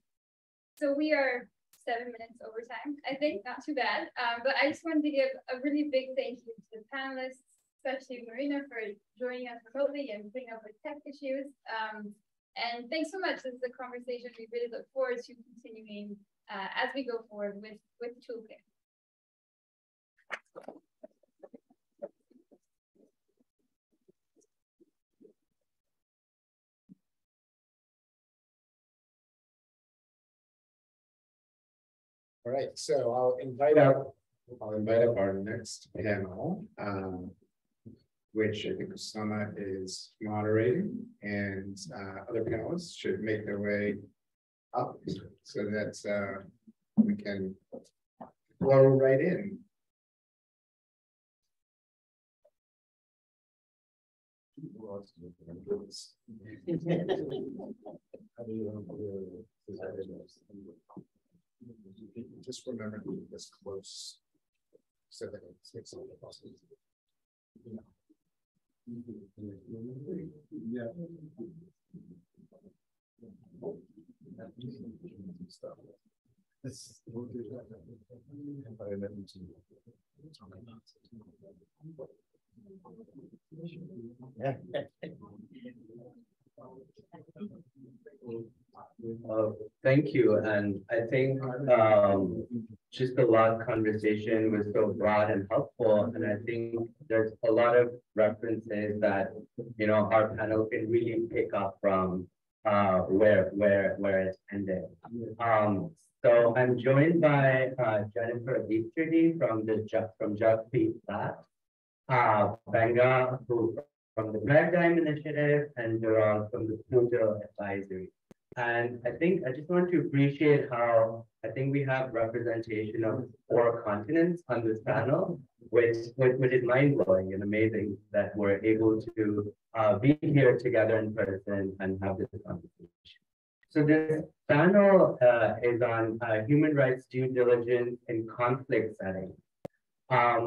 so we are 7 minutes over time. I think not too bad. But I just wanted to give a really big thank you to the panelists, especially Marina, for joining us remotely and putting up with tech issues. And thanks so much. This is a conversation we really look forward to continuing as we go forward with Toolkit. All right, so I'll invite up our next panel, which I think Osama is moderating, and other panelists should make their way up so that we can flow right in. Just remember to be this close so that it takes all the possible. Yeah. This will do Thank you. And I think just the last conversation was so broad and helpful. And I think there's a lot of references that, our panel can really pick up from where it ended. So I'm joined by Jennifer Easterly from Jagpreet Bhatt, Benga from the Paradigm Initiative, and Durrell from the Pluto Advisory. And I just want to appreciate how I think we have representation of 4 continents on this panel, which is mind-blowing and amazing that we're able to be here together in person and have this conversation. So this panel is on human rights due diligence in conflict settings. I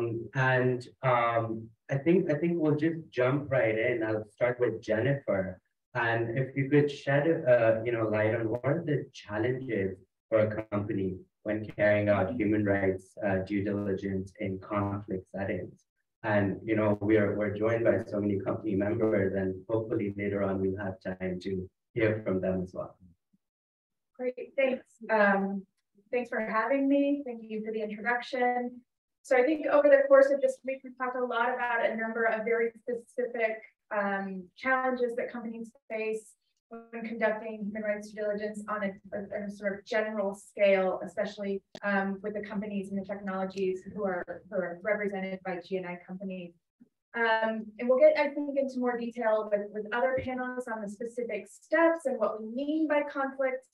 think we'll just jump right in. I'll start with Jennifer. And if you could shed light on what are the challenges for a company when carrying out human rights due diligence in conflict settings. And we're joined by so many company members, and hopefully later on we'll have time to hear from them as well. Great, thanks. Thanks for having me. Thank you for the introduction. So I think over the course of this week, we've talked a lot about a number of very specific challenges that companies face when conducting human rights due diligence on a sort of general scale, especially with the companies and the technologies who are represented by GNI companies. And we'll get, I think, into more detail with other panels on the specific steps and what we mean by conflict,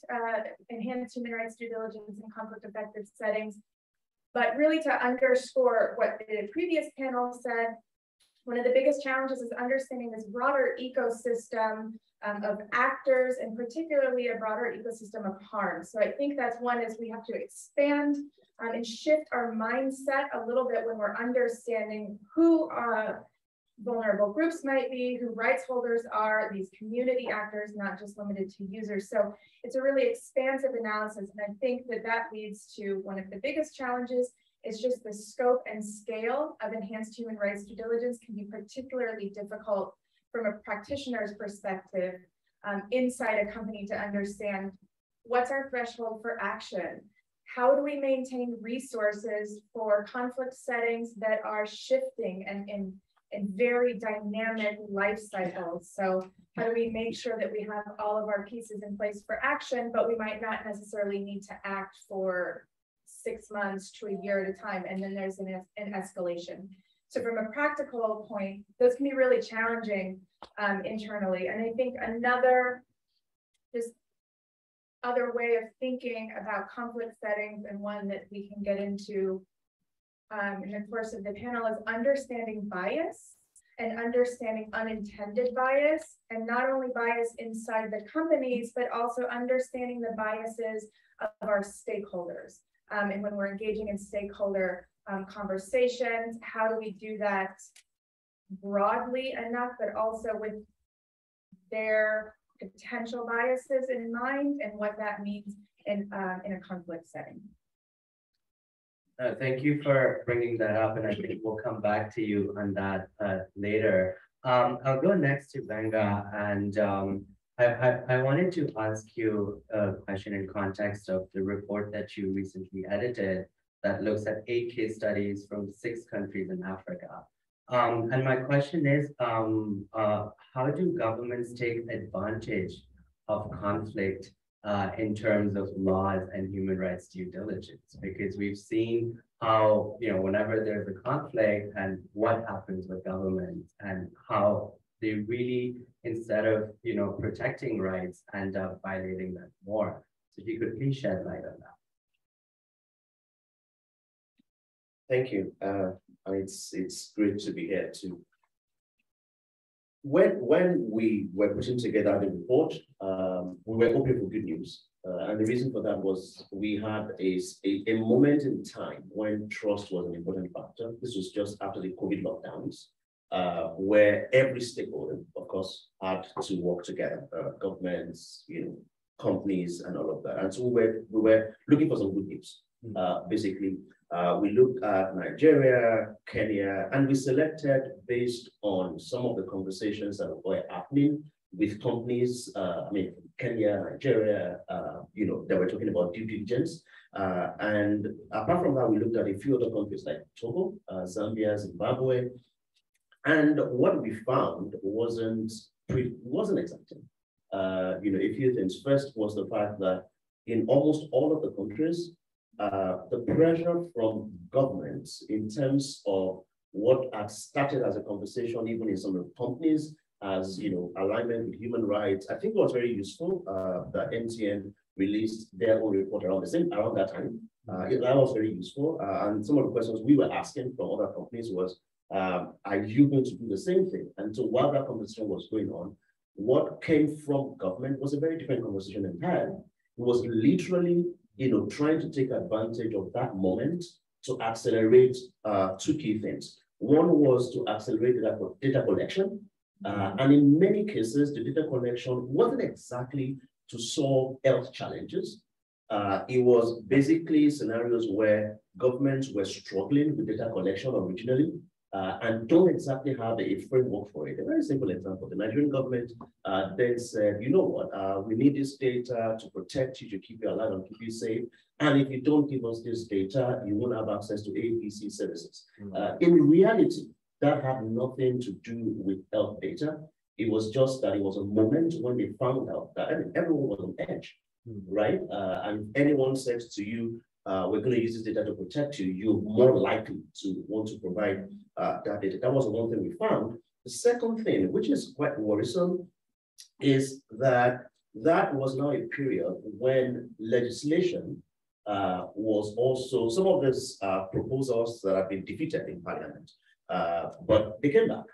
enhanced human rights due diligence in conflict effective settings. But really to underscore what the previous panel said, one of the biggest challenges is understanding this broader ecosystem of actors, and particularly a broader ecosystem of harm. So I think that's one is we have to expand and shift our mindset a little bit when we're understanding who vulnerable groups might be, who rights holders are, these community actors, not just limited to users. So it's a really expansive analysis. And I think that leads to one of the biggest challenges is just the scope and scale of enhanced human rights due diligence can be particularly difficult from a practitioner's perspective inside a company to understand what's our threshold for action. How do we maintain resources for conflict settings that are shifting and in very dynamic life cycles? So how do we make sure that we have all of our pieces in place for action, but we might not necessarily need to act for 6 months to a year at a time, and then there's an escalation. So from a practical point, those can be really challenging internally. And I think another other way of thinking about conflict settings, and one that we can get into in the course of the panel, is understanding bias and understanding unintended bias, and not only bias inside the companies, but also understanding the biases of our stakeholders. And when we're engaging in stakeholder conversations, how do we do that broadly enough, but also with their potential biases in mind and what that means in a conflict setting? Thank you for bringing that up, and I think we'll come back to you on that later. I'll go next to Benga, and I wanted to ask you a question in context of the report that you recently edited that looks at 8 case studies from 6 countries in Africa. And my question is, how do governments take advantage of conflict in terms of laws and human rights due diligence? Because we've seen how, whenever there's a conflict and what happens with governments, and how they really, instead of, protecting rights, end up violating them more. So if you could please shed light on that. Thank you. It's great to be here too. When we were putting together the report, we were hoping for good news. And the reason for that was we had a moment in time when trust was an important factor. This was just after the COVID lockdowns, where every stakeholder, of course, had to work together, governments, companies, and all of that. And so we were looking for some good news. Basically, we looked at Nigeria, Kenya, and we selected based on some of the conversations that were happening with companies. Kenya, Nigeria, that were talking about due diligence. And apart from that, we looked at a few other countries like Togo, Zambia, Zimbabwe. And what we found wasn't exciting. A few things. First was the fact that in almost all of the countries, the pressure from governments in terms of what had started as a conversation, even in some of the companies, as alignment with human rights, I think it was very useful that MTN released their own report around that time. That was very useful. And some of the questions we were asking from other companies was, are you going to do the same thing? And so while that conversation was going on, what came from government was a very different conversation entirely. It was literally, trying to take advantage of that moment to accelerate two key things. One was to accelerate data collection. And in many cases, the data collection wasn't exactly to solve health challenges. It was basically scenarios where governments were struggling with data collection originally and don't exactly have a framework for it. A very simple example, the Nigerian government then said, you know what, we need this data to protect you, to keep you alive and keep you safe. And if you don't give us this data, you won't have access to ABC services. In reality, that had nothing to do with health data. It was just that it was a moment when they found out that everyone was on edge, right? And anyone says to you, we're going to use this data to protect you, you're more likely to want to provide that data. That was the one thing we found. The second thing, which is quite worrisome, is that was now a period when legislation was also, some of these proposals that have been defeated in Parliament, but they came back.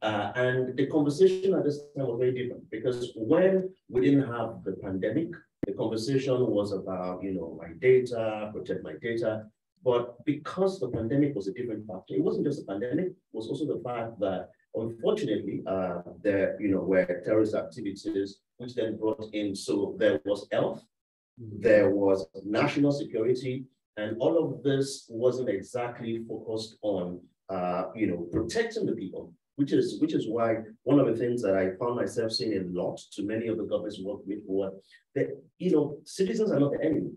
And the conversation at this time was very different because when we didn't have the pandemic, the conversation was about, my data, protect my data. But because the pandemic was a different factor, it wasn't just the pandemic, it was also the fact that, unfortunately, there, were terrorist activities, which then brought in, so there was health, there was national security, and all of this wasn't exactly focused on, protecting the people. Which is why one of the things that I found myself saying a lot to many of the governments we work with were that, citizens are not the enemy.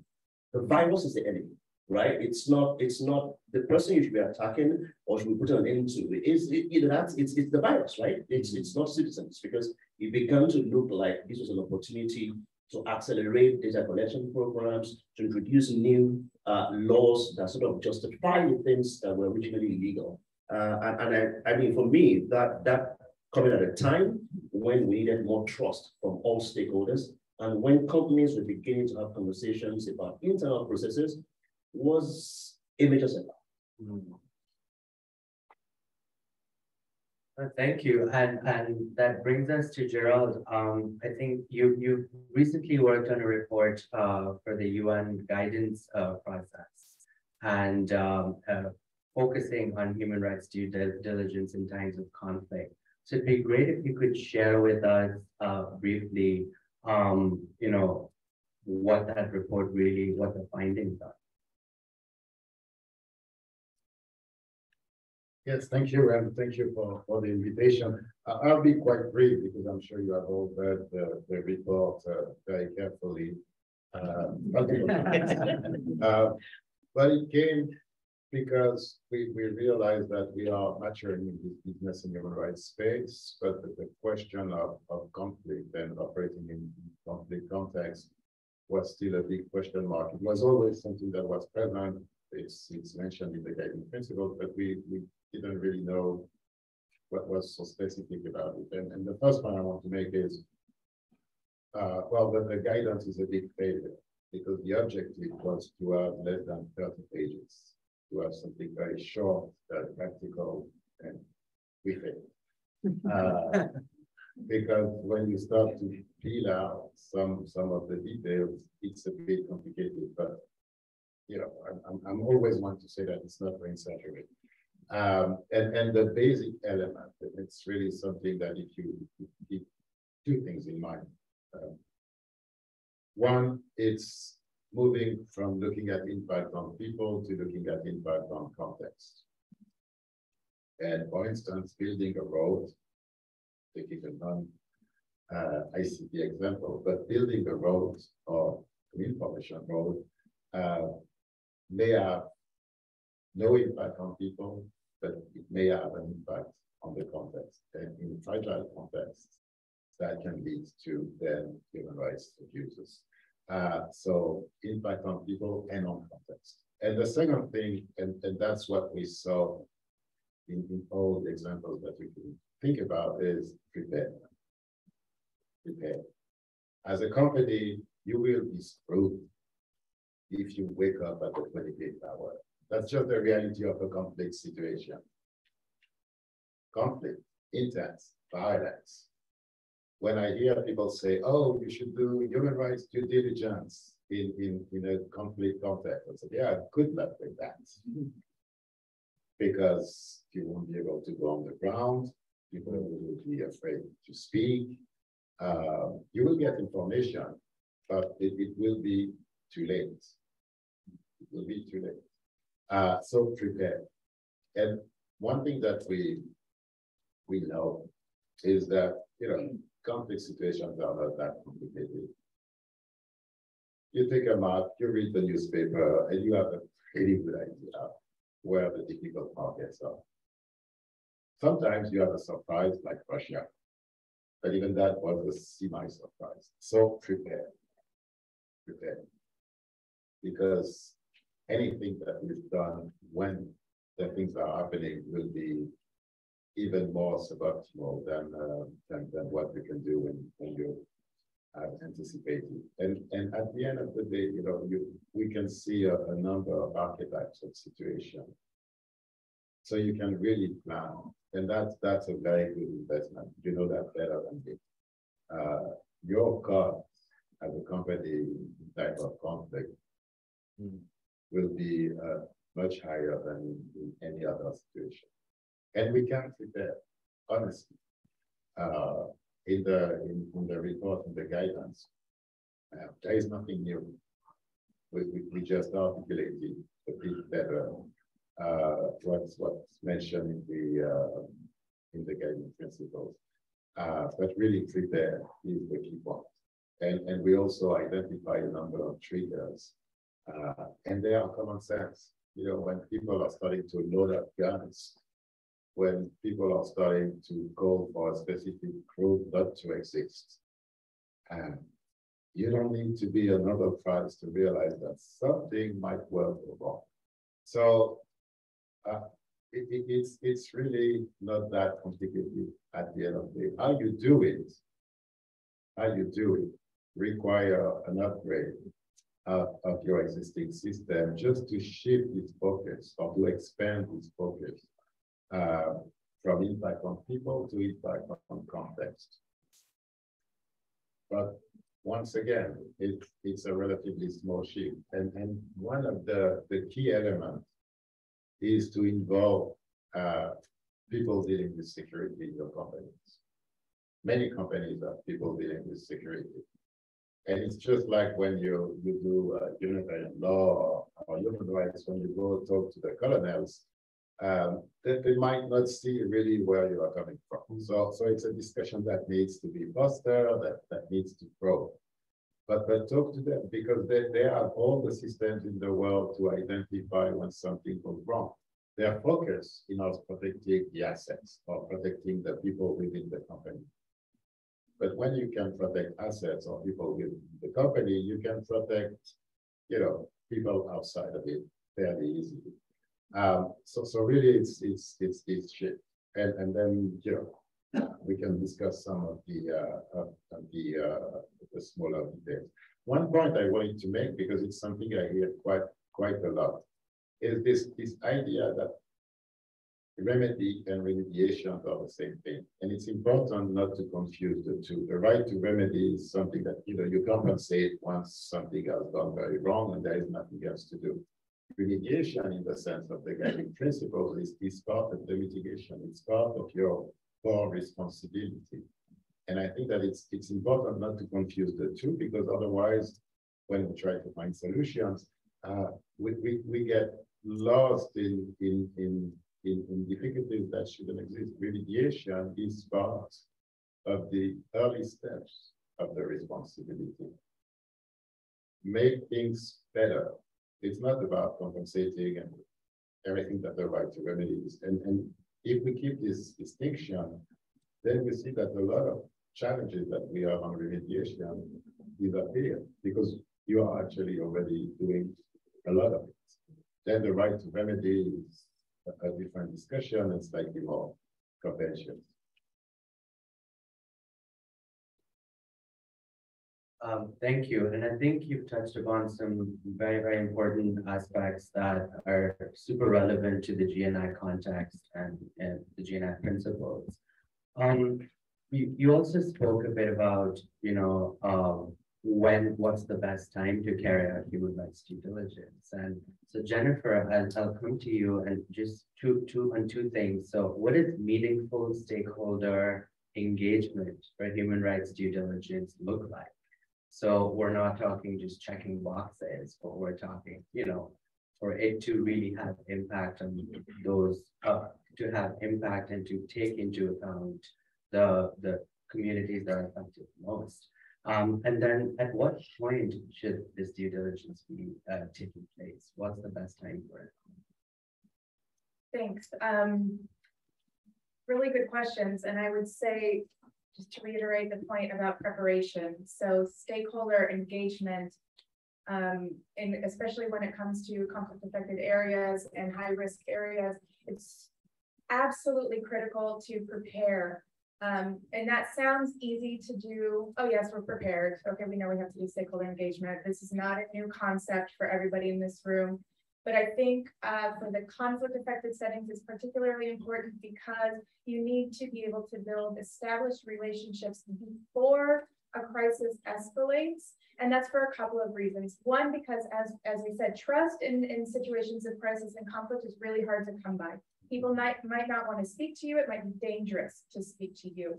The virus is the enemy, right? It's not the person you should be attacking or should be putting an end to. It's the virus, right? It's not citizens, because it began to look like this was an opportunity to accelerate data collection programs, to introduce new laws that sort of justify the things that were originally illegal. I mean, for me, that coming at a time when we needed more trust from all stakeholders, and when companies were beginning to have conversations about internal processes, was a major setback. Thank you, and that brings us to Gerald. I think you recently worked on a report for the UN guidance process, and focusing on human rights due diligence in times of conflict. So it'd be great if you could share with us briefly, what that report really, what the findings are. Yes, thank you, and thank you for the invitation. I'll be quite brief because I'm sure you have all read the report very carefully. But it came because we realized that we are maturing in this business in human rights space, but the question of conflict and operating in conflict context was still a big question mark. It was always something that was present. It's mentioned in the guiding principle, but we didn't really know what was so specific about it. And the first point I want to make is, well, the guidance is a big failure because the objective was to have less than 30 pages. To have something very short, practical, and we failed. Because when you start to peel out some of the details, it's a bit complicated. But I'm always want to say that it's not very saturated. And the basic element, it's really something that if you keep two things in mind. One, it's moving from looking at impact on people to looking at impact on context. And for instance, building a road, taking a non-ICT example, but building a road or an information road may have no impact on people, but it may have an impact on the context. And in fragile context, that can lead to then human rights abuses. So impact on people and on context. And the second thing, and that's what we saw in all the examples that we can think about, is prepare. Prepare. As a company, you will be screwed if you wake up at the 28th hour. That's just the reality of a complex situation. Conflict, intense, violence. When I hear people say, oh, you should do human rights due diligence in a conflict context, I say, yeah, good luck with that. Because you won't be able to go on the ground, people will be afraid to speak. You will get information, but it will be too late. It will be too late. So prepare. And one thing that we know is that, conflict situations are not that complicated. You take a map, you read the newspaper, and you have a pretty good idea where the difficult markets are. Sometimes you have a surprise like Russia, but even that was a semi-surprise. So prepare. Prepare. Because anything that is done when the things are happening will be even more suboptimal than what we can do when you anticipate it. And at the end of the day, we can see a number of archetypes of situation. So you can really plan, and that's a very good investment. You know that better than me. Your cost as a company type of conflict will be much higher than in any other situation. And we can prepare, honestly. In the report, in the guidance, there is nothing new. We just articulated a bit better what's mentioned in the guiding principles. But really prepare is the key point. And we also identify a number of triggers, and they are common sense. When people are starting to load up guns, when people are starting to call for a specific group not to exist, and you don't need to be a Nobel Prize to realize that something might well go wrong. So it's really not that complicated at the end of the day. How you do it require an upgrade of your existing system just to shift its focus or to expand its focus from impact on people to impact on context. But once again, it's a relatively small shift. And one of the key elements is to involve people dealing with security in your companies. Many companies have people dealing with security. And it's just like when you do humanitarian law or human rights, when you go talk to the colonels, they might not see really where you are coming from. So it's a discussion that needs to be fostered, that needs to grow. But talk to them, because they have all the systems in the world to identify when something goes wrong. Their focus is not protecting the assets or protecting the people within the company. But when you can protect assets or people within the company, you can protect, people outside of it fairly easily. So really, it's shit, and then we can discuss some of the smaller details. One point I wanted to make, because it's something I hear quite a lot, is this idea that remedy and remediation are the same thing, and it's important not to confuse the two. The right to remedy is something that you compensate once something has gone very wrong and there is nothing else to do. Remediation, in the sense of the guiding principles, is part of the mitigation. It's part of your core responsibility. And I think that it's important not to confuse the two, because otherwise, when we try to find solutions, we get lost in difficulties that shouldn't exist. Remediation is part of the early steps of the responsibility. Make things better. It's not about compensating and everything that the right to remedy is. And if we keep this distinction, then we see that a lot of challenges that we have on remediation disappear, because you are actually already doing a lot of it. Then the right to remedy is a different discussion and slightly more conventional. Thank you. And I think you've touched upon some very, very important aspects that are super relevant to the GNI context and the GNI principles. You also spoke a bit about, what's the best time to carry out human rights due diligence. And so Jennifer, I'll come to you and just two things. So what does meaningful stakeholder engagement for human rights due diligence look like? So we're not talking just checking boxes, but we're talking, for it to really have impact on those, to have impact and to take into account the communities that are affected most. And then at what point should this due diligence be taking place? What's the best time for it? Thanks. Really good questions. And I would say, just to reiterate the point about preparation. So stakeholder engagement, and especially when it comes to conflict affected areas and high risk areas, it's absolutely critical to prepare. And that sounds easy to do. Oh yes, we're prepared. Okay, we know we have to do stakeholder engagement. This is not a new concept for everybody in this room. But I think for the conflict affected settings, it's particularly important because you need to be able to build established relationships before a crisis escalates. And that's for a couple of reasons. One, because as we said, trust in situations of crisis and conflict is really hard to come by. People might not want to speak to you. It might be dangerous to speak to you.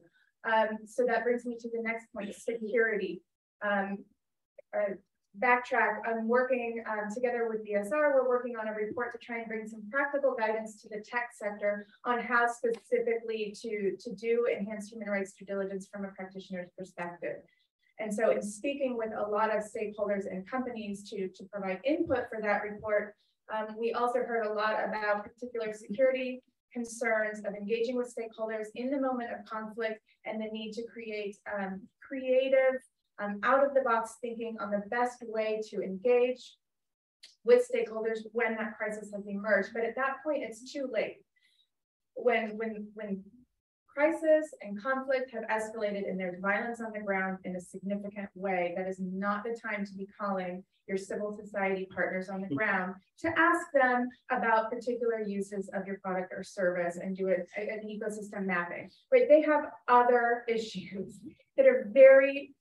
So that brings me to the next point, security. Backtrack, I'm working together with BSR, we're working on a report to try and bring some practical guidance to the tech sector on how specifically to do enhanced human rights due diligence from a practitioner's perspective. And so in speaking with a lot of stakeholders and companies to provide input for that report, we also heard a lot about particular security concerns of engaging with stakeholders in the moment of conflict and the need to create creative, out-of-the-box thinking on the best way to engage with stakeholders when that crisis has emerged. But at that point, it's too late. When crisis and conflict have escalated and there's violence on the ground in a significant way, that is not the time to be calling your civil society partners on the ground to ask them about particular uses of your product or service and do an ecosystem mapping. Right? They have other issues that are very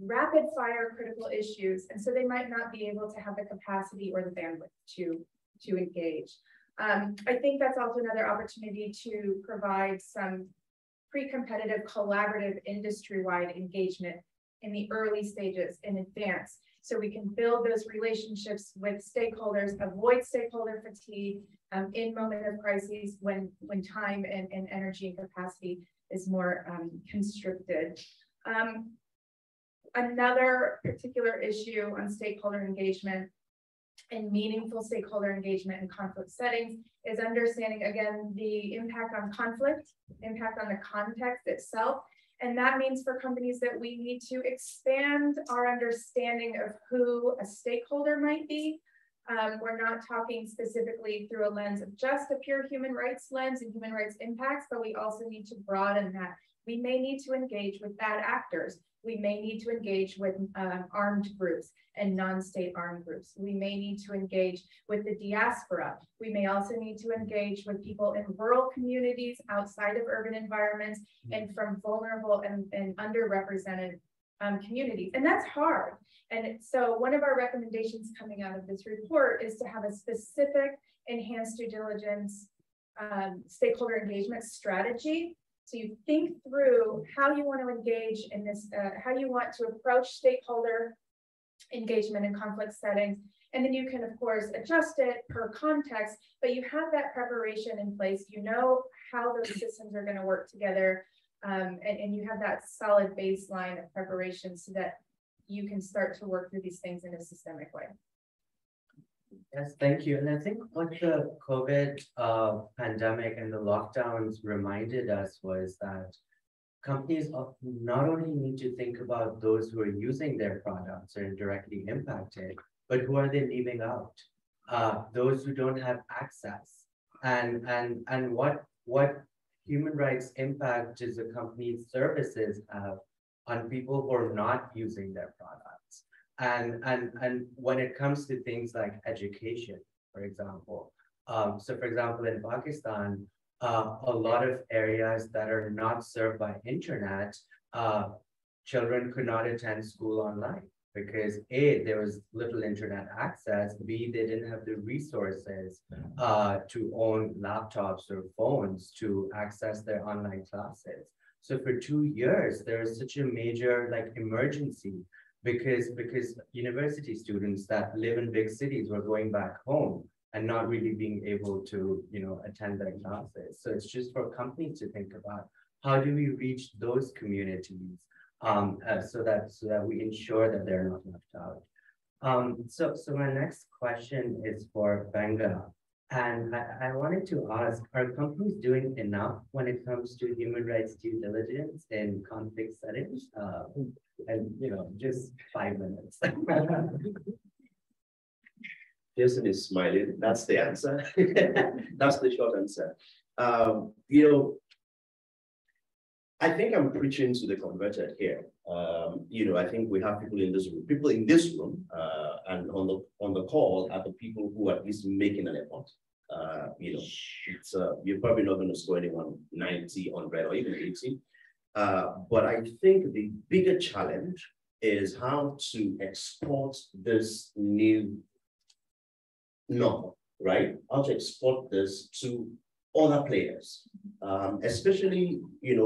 rapid fire critical issues. And so they might not be able to have the capacity or the bandwidth to engage. I think that's also another opportunity to provide some pre-competitive collaborative industry-wide engagement in the early stages in advance. So we can build those relationships with stakeholders, avoid stakeholder fatigue in moment of crises when time and energy and capacity is more constricted. Another particular issue on stakeholder engagement and meaningful stakeholder engagement in conflict settings is understanding, again, the impact on conflict, impact on the context itself. And that means for companies that we need to expand our understanding of who a stakeholder might be. We're not talking specifically through a lens of just a pure human rights lens and human rights impacts, but we also need to broaden that. We may need to engage with bad actors. We may need to engage with armed groups and non-state armed groups. We may need to engage with the diaspora. We may also need to engage with people in rural communities outside of urban environments and from vulnerable and underrepresented communities. And that's hard. And so one of our recommendations coming out of this report is to have a specific enhanced due diligence stakeholder engagement strategy. So you think through how you want to engage in this, how you want to approach stakeholder engagement in conflict settings. And then you can, of course, adjust it per context, but you have that preparation in place. You know how those systems are going to work together. And you have that solid baseline of preparation so that you can start to work through these things in a systemic way. Yes, thank you. And I think what the COVID pandemic and the lockdowns reminded us was that companies not only need to think about those who are using their products or indirectly impacted, but who are they leaving out? Those who don't have access, and what human rights impact does a company's services have on people who are not using their products? And when it comes to things like education, for example, so for example, in Pakistan, a lot of areas that are not served by internet, children could not attend school online because A, there was little internet access, B, they didn't have the resources to own laptops or phones to access their online classes. So for 2 years, there was such a major emergency because university students that live in big cities were going back home and not really being able to, attend their classes. So it's just for companies to think about how do we reach those communities so that we ensure that they're not left out. So my next question is for Benga. And I wanted to ask, are companies doing enough when it comes to human rights due diligence in conflict settings? And just 5 minutes. Jason is smiling. That's the answer. That's the short answer. I think I'm preaching to the converted here. I think we have people in this room, and on the call are the people who are at least making an effort. You're probably not going to score anyone 90, 100, or even 80. But I think the bigger challenge is how to export this new norm, right? How to export this to other players, especially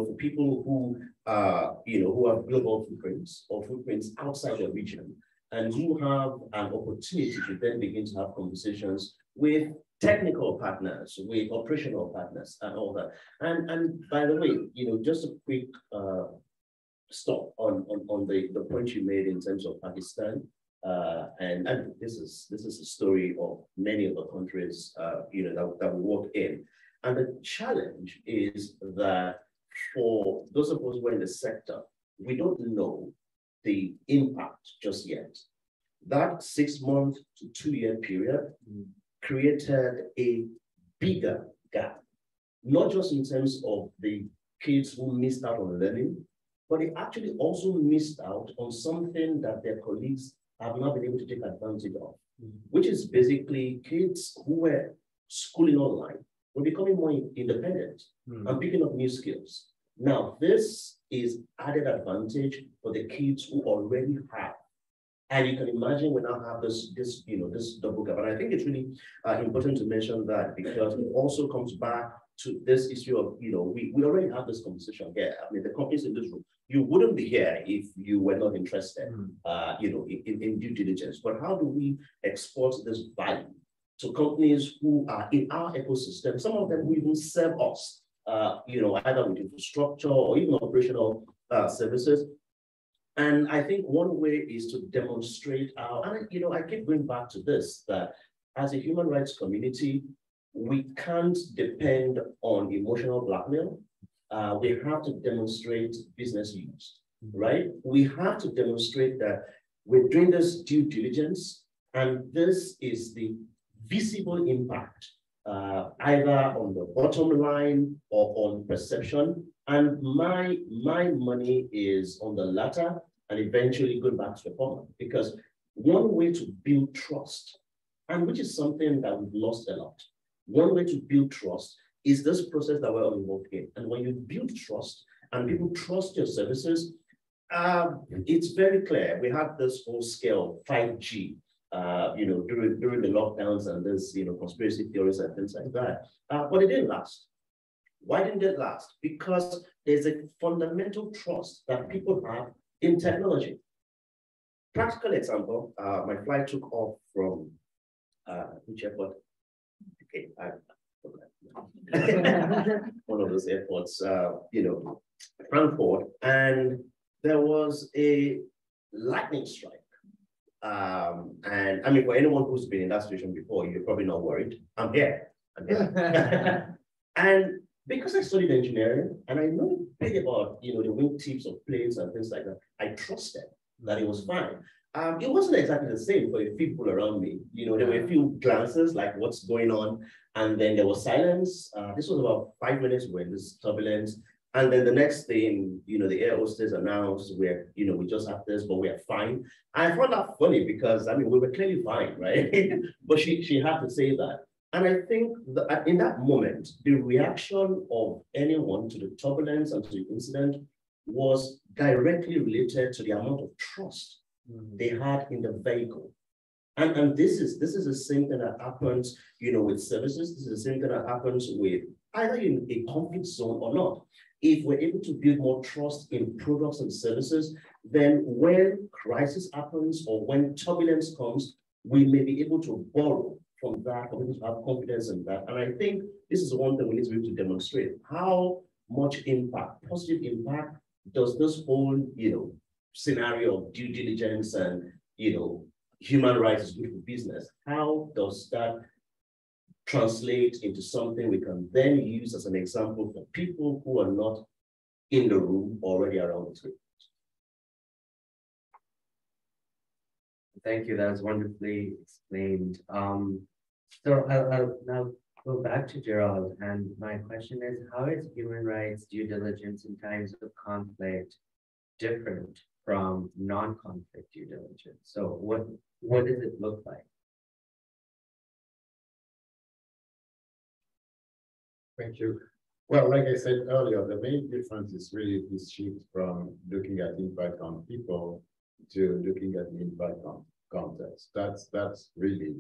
for people who who have global footprints or footprints outside the region and who have an opportunity to then begin to have conversations with technical partners, with operational partners, and all that. And by the way, just a quick stop on the point you made in terms of Pakistan. And this is a story of many of the countries that we work in. And the challenge is that for those of us who are in the sector, we don't know the impact just yet. That 6-month to 2-year period created a bigger gap, not just in terms of the kids who missed out on learning, but they actually also missed out on something that their colleagues have not been able to take advantage of, which is basically kids who were schooling online were becoming more independent and picking up new skills. Now, this is added advantage for the kids who already have. And you can imagine we now have this double gap. And I think it's really important to mention that because it also comes back to this issue of, we already have this conversation here. I mean, the companies in this room, you wouldn't be here if you were not interested, in due diligence. But how do we export this value to companies who are in our ecosystem? Some of them will even serve us, either with infrastructure or even operational services. And I think one way is to demonstrate I keep going back to this, that as a human rights community, we can't depend on emotional blackmail. We have to demonstrate business use, right? We have to demonstrate that we're doing this due diligence, and this is the visible impact, either on the bottom line or on perception. And my money is on the latter, and eventually going back to the former, because one way to build trust, and which is something that we've lost a lot, one way to build trust is this process that we're all involved in. And when you build trust and people trust your services, it's very clear. We had this whole scale 5G, during the lockdowns and this, conspiracy theories and things like that. But it didn't last. Why didn't it last? Because there's a fundamental trust that people have in technology. Practical example, my flight took off from which airport? Okay, one of those airports, Frankfurt, and there was a lightning strike. And I mean, for anyone who's been in that situation before, you're probably not worried. I'm here. And because I studied engineering, and I know complained about, the wingtips of planes and things like that, I trusted that it was fine. It wasn't exactly the same for the people around me. There were a few glances like what's going on, and then there was silence. This was about 5 minutes when this turbulence. And then the next thing, the air hostess announced we just have this, but we are fine. And I found that funny because, we were clearly fine, right? But she had to say that. And I think that in that moment, the reaction of anyone to the turbulence and to the incident was directly related to the amount of trust they had in the vehicle. And this is the same thing that happens, with services. This is the same thing that happens with either in a conflict zone or not. If we're able to build more trust in products and services, then when crisis happens or when turbulence comes, we may be able to borrow from that, or able to have confidence in that. And I think this is one thing we need to be able to demonstrate. How much impact, positive impact, does this whole, scenario of due diligence and, human rights is good for business? How does that translate into something we can then use as an example for people who are not in the room already around the table? Thank you. That was wonderfully explained. So I'll now go back to Gerald, and my question is, how is human rights due diligence in times of conflict different from non-conflict due diligence? So what does it look like? Thank you. Well, like I said earlier, the main difference is really this shift from looking at impact on people to looking at the impact on context. That's really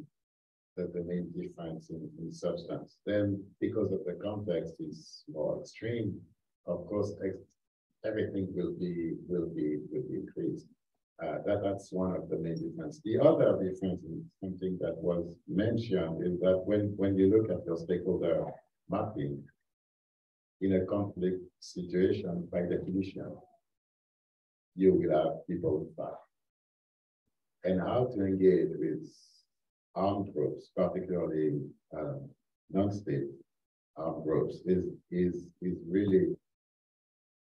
the main difference in substance. Then, because of the context is more extreme, of course, everything will be increased. That's one of the main differences. The other difference is something that was mentioned is that when you look at your stakeholder mapping in a conflict situation, by definition, you will have people with power. And how to engage with armed groups, particularly non-state armed groups, is really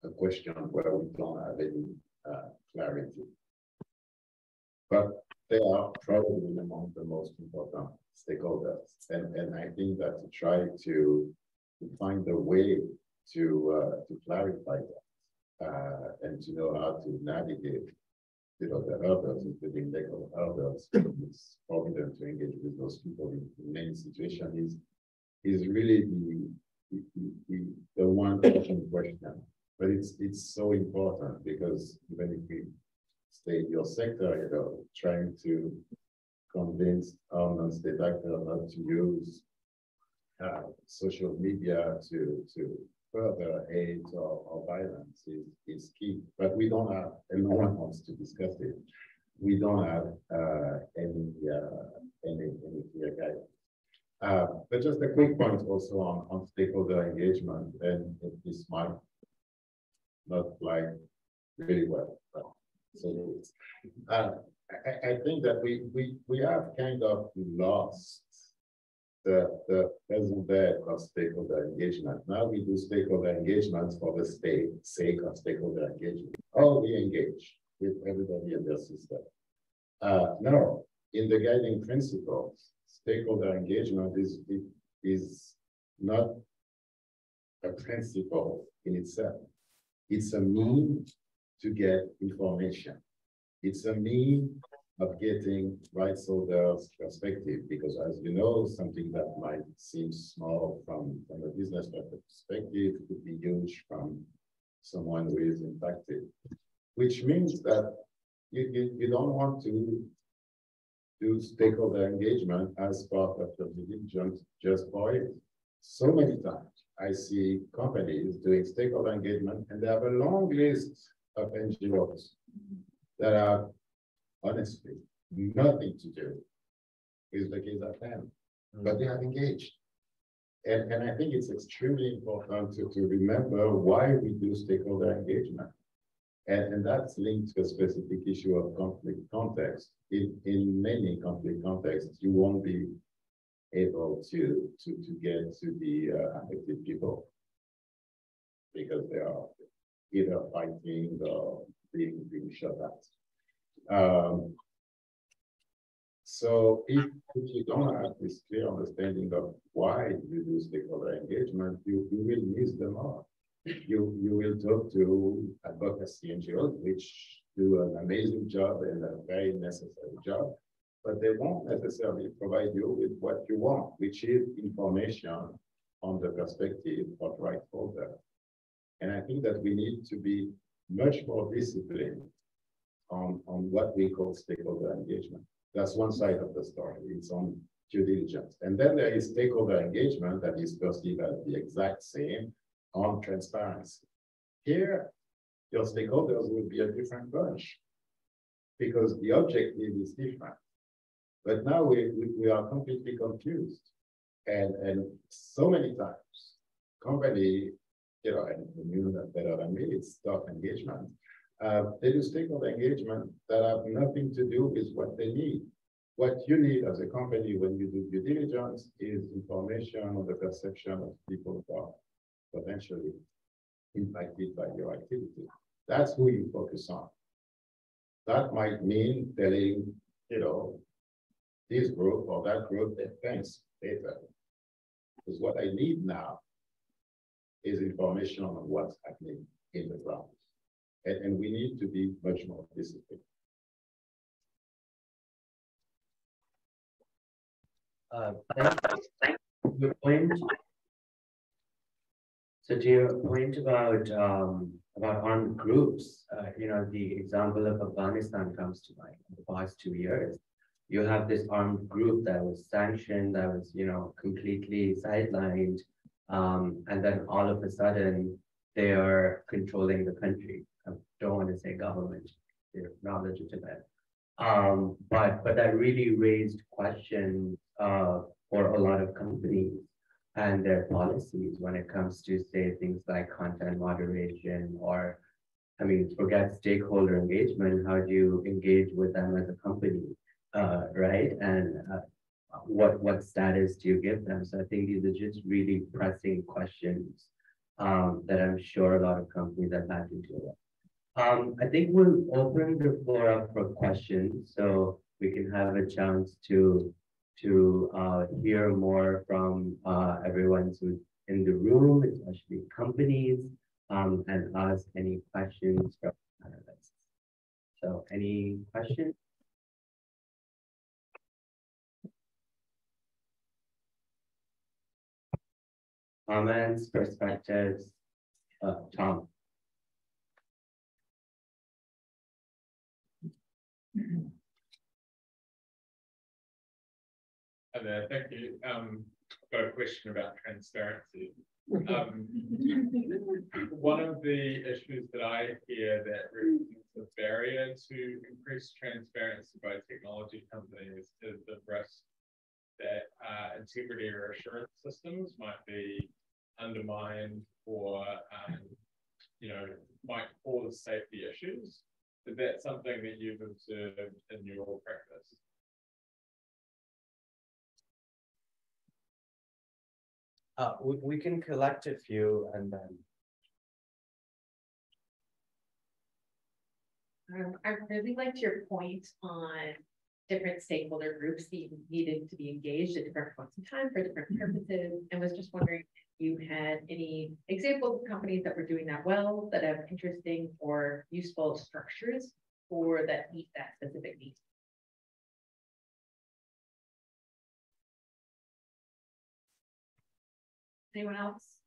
a question where we don't have any clarity. But they are probably among the most important stakeholders. And I think that to try to find a way to clarify that and to know how to navigate the hurdles, including legal hurdles, it's forbidden to engage with those people in many situations is really the one question. But it's so important because even if we stay in your sector, trying to convince our non-state actors not to use social media to further hate or violence is key. But we don't have, and no one wants to discuss it. We don't have any clear guidance. But just a quick point also on stakeholder engagement, and this might not fly really well. So I think that we have kind of lost the raison d'etre of stakeholder engagement. Now we do stakeholder engagements for the sake of stakeholder engagement. Oh, we engage with everybody in their system. No, in the guiding principles, stakeholder engagement is not a principle in itself. It's a means to get information. It's a means of getting rights holders' perspective, because as you know, something that might seem small from a business perspective could be huge from someone who is impacted, which means that you don't want to do stakeholder engagement as part of your due diligence just for it. So many times I see companies doing stakeholder engagement and they have a long list of NGOs that have honestly nothing to do with the case at hand, but they have engaged. And I think it's extremely important to remember why we do stakeholder engagement. And that's linked to a specific issue of conflict context. In many conflict contexts, you won't be able to get to the affected people because they are either fighting or being shot at. So if you don't have this clear understanding of why you do stakeholder engagement, you will miss the mark. You will talk to advocacy NGOs, which do an amazing job and a very necessary job, but they won't necessarily provide you with what you want, which is information on the perspective of rights holder. And I think that we need to be much more disciplined on what we call stakeholder engagement. That's one side of the story. It's on due diligence. And then there is stakeholder engagement that is perceived as the exact same on transparency. Here, your stakeholders will be a different bunch because the objective is different. But now we are completely confused. And so many times, company, you know, and you know that better than me, it's staff engagement. They do stakeholder engagement that have nothing to do with what they need. What you need as a company when you do due diligence is information on the perception of people who are potentially impacted by your activity. That's who you focus on. That might mean telling, you know, this group or that group that thanks data. Because what I need now is information on what's happening in the ground. And we need to be much more disciplined. Your point. So to your point about armed groups, you know, the example of Afghanistan comes to mind in the past 2 years. You have this armed group that was sanctioned, that was, you know, completely sidelined, and then all of a sudden they are controlling the country. I don't want to say government, they're not legitimate. But that really raised questions for a lot of companies and their policies when it comes to, say, things like content moderation, or, I mean, forget stakeholder engagement, how do you engage with them as a company, right? And what status do you give them? So I think these are just really pressing questions that I'm sure a lot of companies have had to deal with. I think we'll open the floor up for questions, so we can have a chance to hear more from everyone who's in the room, especially companies, and ask any questions from panelists. So any questions? Comments, perspectives, Tom. Hi there, thank you. I've got a question about transparency. One of the issues that I hear that represents a barrier to increased transparency by technology companies is the risk that integrity or assurance systems might be undermined, or you know, might cause safety issues. Is that something that you've observed in your practice? We can collect a few and then. I really liked your point on different stakeholder groups that needed to be engaged at different points in time for different purposes, and was just wondering if you had any examples of companies that were doing that well, that have interesting or useful structures for that meet that specific need. Anyone else?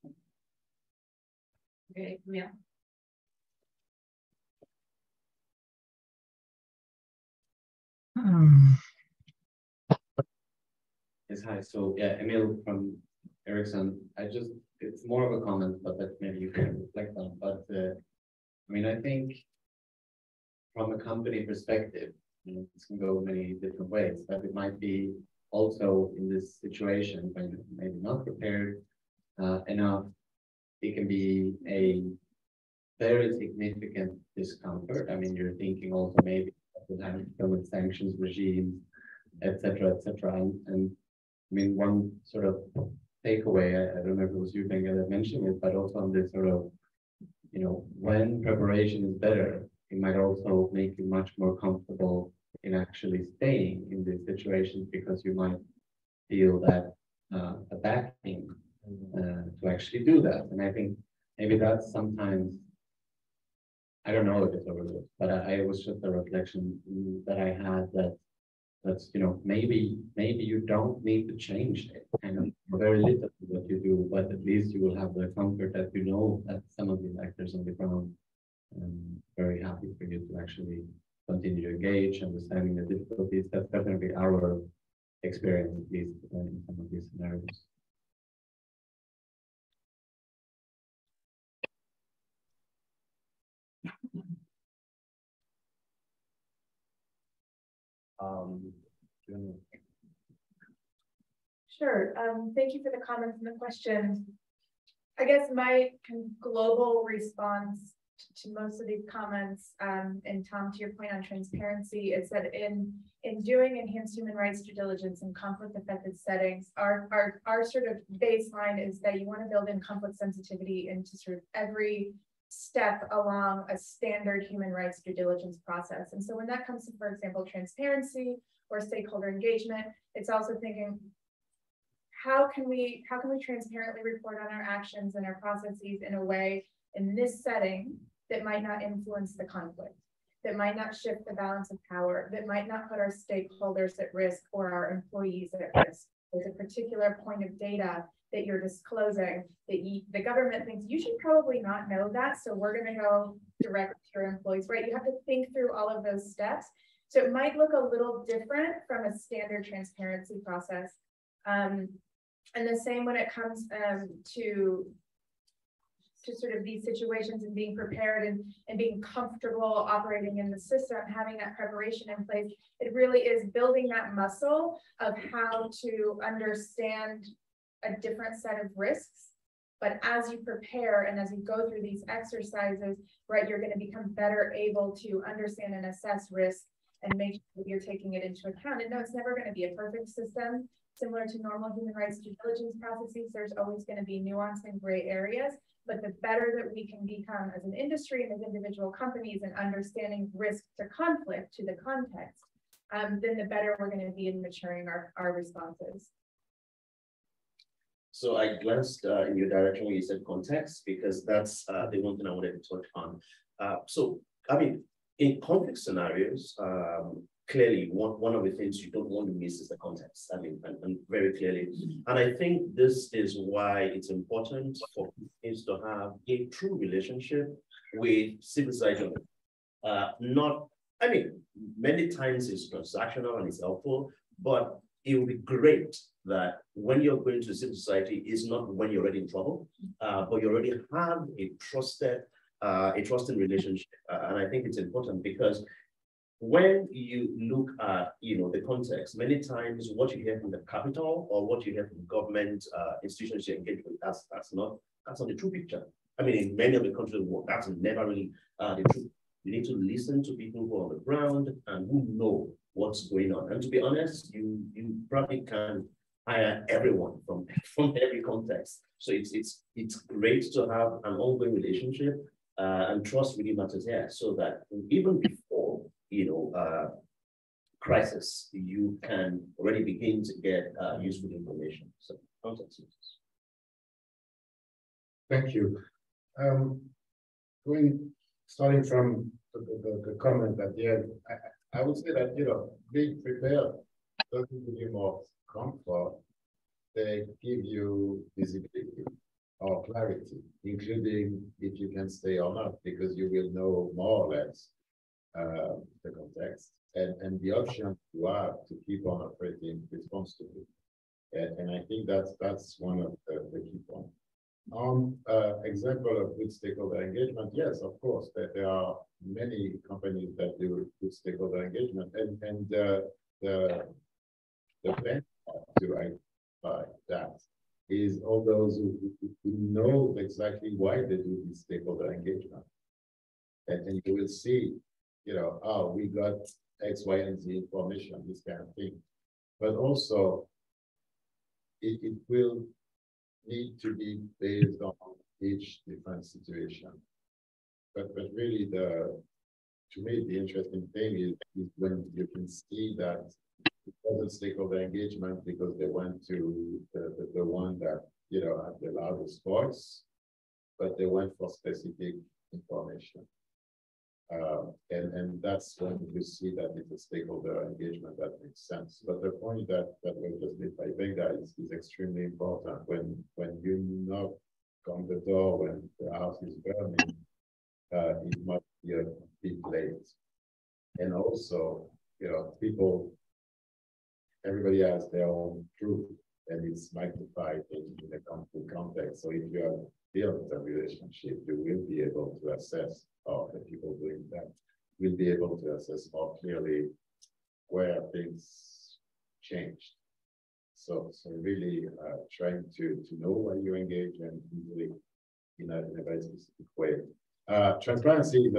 Okay, Camille. Yes, hi. So yeah, Emil from Ericsson. It's more of a comment, but that maybe you can reflect on. But I mean, I think from a company perspective, you know, this can go many different ways, but it might be also in this situation when you're maybe not prepared enough, it can be a very significant discomfort. I mean, you're thinking also maybe of the time with sanctions regimes, et cetera, et cetera. And I mean, one sort of takeaway, I don't know if it was you, Benga, that mentioned it, but also on this sort of, you know, when preparation is better, it might also make you much more comfortable in actually staying in these situations because you might feel that a backing to actually do that. And I think maybe that's sometimes, I don't know if it's overlooked, but I was just a reflection that I had that's, you know, maybe you don't need to change it kind of very little what you do, but at least you will have the comfort that you know that some of these actors on the ground very happy for you to actually continue to engage, understanding the difficulties. That's definitely our experience, at least in some of these scenarios. Sure. Thank you for the comments and the questions. I guess my global response to most of these comments, and Tom, to your point on transparency, is that in doing enhanced human rights due diligence in conflict affected settings, our sort of baseline is that you want to build in conflict sensitivity into sort of every step along a standard human rights due diligence process. And so when that comes to, for example, transparency or stakeholder engagement, it's also thinking, how can we transparently report on our actions and our processes in a way in this setting that might not influence the conflict, that might not shift the balance of power, that might not put our stakeholders at risk or our employees at risk. There's a particular point of data that you're disclosing that the government thinks you should probably not know that, so we're going to go direct to your employees, right? You have to think through all of those steps. So it might look a little different from a standard transparency process. And the same when it comes to sort of these situations and being prepared and being comfortable operating in the system, having that preparation in place. It really is building that muscle of how to understand a different set of risks. But as you prepare and as you go through these exercises, right, you're going to become better able to understand and assess risk and make sure that you're taking it into account. And no, it's never going to be a perfect system. Similar to normal human rights due diligence processes, there's always going to be nuance and gray areas. But the better that we can become as an industry and as individual companies in understanding risk to conflict, to the context, then the better we're going to be in maturing our responses. So I glanced in your direction when you said context, because that's the one thing I wanted to touch on. So, I mean, in conflict scenarios, clearly one of the things you don't want to miss is the context. I mean, and very clearly. And I think this is why it's important for companies to have a true relationship with civil society. I mean, many times it's transactional and it's helpful, but it would be great that when you're going to civil society is not when you're already in trouble, but you already have a trusted relationship. And I think it's important because when you look at, the context, many times what you hear from the capital or what you hear from government institutions you engage with, that's not the true picture. I mean, in many of the countries of the world, that's never really the truth. You need to listen to people who are on the ground and who know what's going on. And to be honest, you probably can hire everyone from every context. So it's great to have an ongoing relationship and trust really matters here, so that even before crisis, you can already begin to get useful information. So context. Thank you. Starting from the comment at the end, I would say that, being prepared doesn't give you more comfort. They give you visibility or clarity, including if you can stay or not, because you will know more or less the context and the option you have to keep on operating responsibly. And I think that's one of the key points. Example of good stakeholder engagement, yes, of course, there are many companies that do good stakeholder engagement, and the benefit to identify that is all those who know exactly why they do this stakeholder engagement. And you will see, we got X, Y, and Z information, this kind of thing. But also, it will need to be based on each different situation. but really to me, the interesting thing is when you can see that it wasn't stakeholder engagement because they went to the one that, you know, had the loudest voice, but they went for specific information. And that's when you see that it's a stakeholder engagement that makes sense. But the point that was just made by Vega is extremely important. When you knock on the door when the house is burning, it must be a bit late. And also, you know, everybody has their own truth, and it's magnified in the conflict context. So if you have built a relationship, you will be able to assess, or the people doing that will be able to assess more clearly where things changed. So really trying to know why you engage and usually in a very specific way. Transparency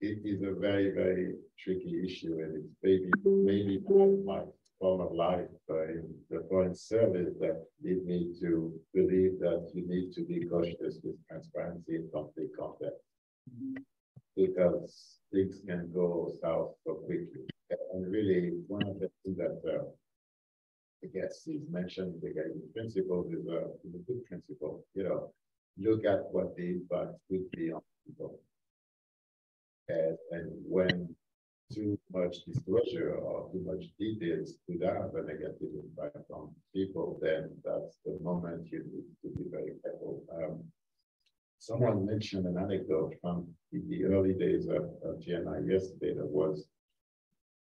is a very, very tricky issue, and it's maybe my form of life in the foreign service that lead me to believe that you need to be cautious with transparency in conflict context, because things can go south so quickly. And really, one of the things that I guess is mentioned in the guiding principles is a good principle. You know, look at what the impact would be on people. And when too much disclosure or too much details could have a negative impact on people, then that's the moment you need to be very careful. Someone mentioned an anecdote from the early days of GNI yesterday that was,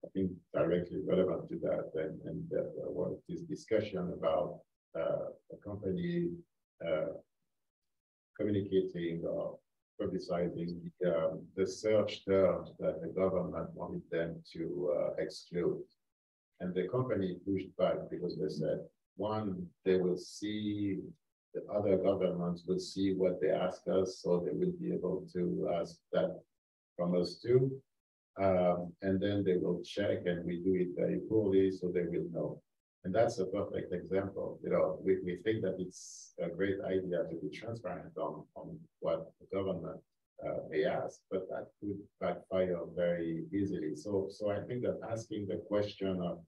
I think, directly relevant to that, and that was this discussion about a company communicating or publicizing the search terms that the government wanted them to exclude. And the company pushed back because they said, one, they will see, the other governments will see what they ask us, so they will be able to ask that from us too. And then they will check, and we do it very poorly, so they will know. And that's a perfect example. You know, we think that it's a great idea to be transparent on what the government may ask, but that could backfire very easily. So I think that asking the question of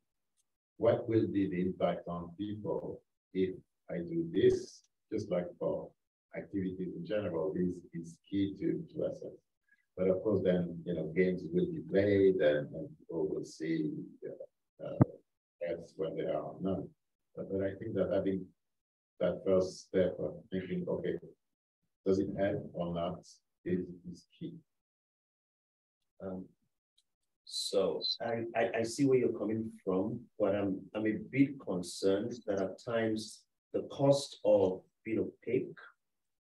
what will be the impact on people if I do this, just like for activities in general, is key to assess. But of course, then, you know, games will be played and people will see ads when there are none. But I think that having that first step of thinking, okay, does it help or not, is key. So I see where you're coming from, but I'm a bit concerned that at times the cost of being opaque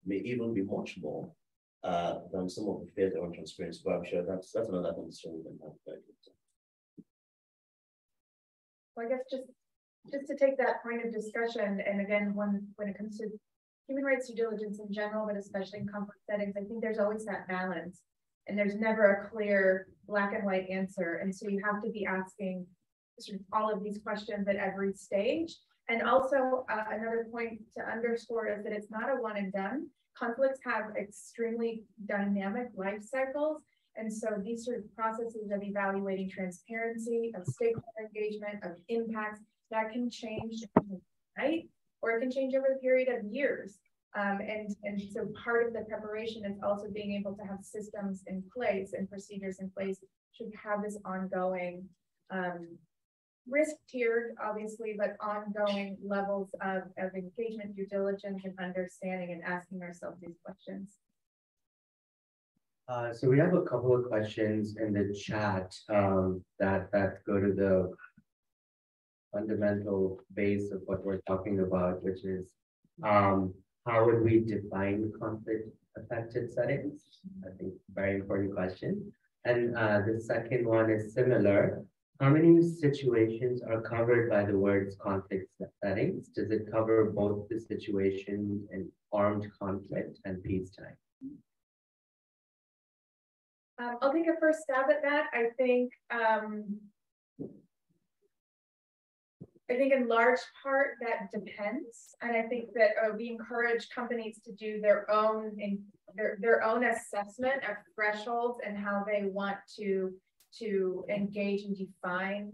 may even be much more than some of the fears around transparency. But I'm sure that's another concern we can have. Well, I guess just to take that point of discussion, and again, when it comes to human rights due diligence in general, but especially in conflict settings, I think there's always that balance, and there's never a clear black and white answer. And so you have to be asking sort of all of these questions at every stage. And also another point to underscore is that it's not a one and done. Conflicts have extremely dynamic life cycles. And so these sort of processes of evaluating transparency, of stakeholder engagement, of impacts, that can change overnight, or it can change over the period of years. And so part of the preparation is also being able to have systems in place and procedures in place to have this ongoing risk tiered, obviously, but ongoing levels of engagement, due diligence, and understanding, and asking ourselves these questions. So we have a couple of questions in the chat that go to the fundamental base of what we're talking about, which is how would we define conflict affected settings? I think very important question. And the second one is similar. How many situations are covered by the words conflict settings? Does it cover both the situation in armed conflict and peacetime? I'll take a first stab at that. I think I think in large part that depends, and I think that we encourage companies to do their own assessment of thresholds and how they want to engage and define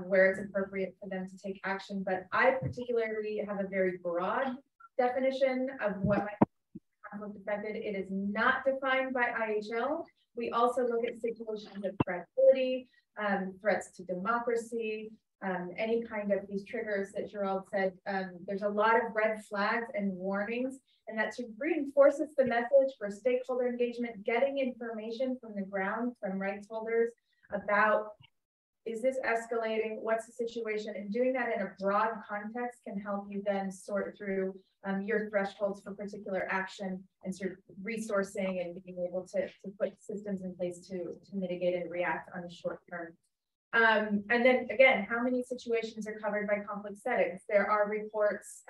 where it's appropriate for them to take action. But I particularly have a very broad definition of what might be conflict affected. It is not defined by IHL. We also look at situations of credibility, threats to democracy, any kind of these triggers that Gerald said. There's a lot of red flags and warnings, and that reinforces the message for stakeholder engagement, getting information from the ground, from rights holders about, is this escalating? What's the situation? And doing that in a broad context can help you then sort through your thresholds for particular action and sort of resourcing and being able to put systems in place to mitigate and react on the short term. And then again, how many situations are covered by conflict settings? There are reports,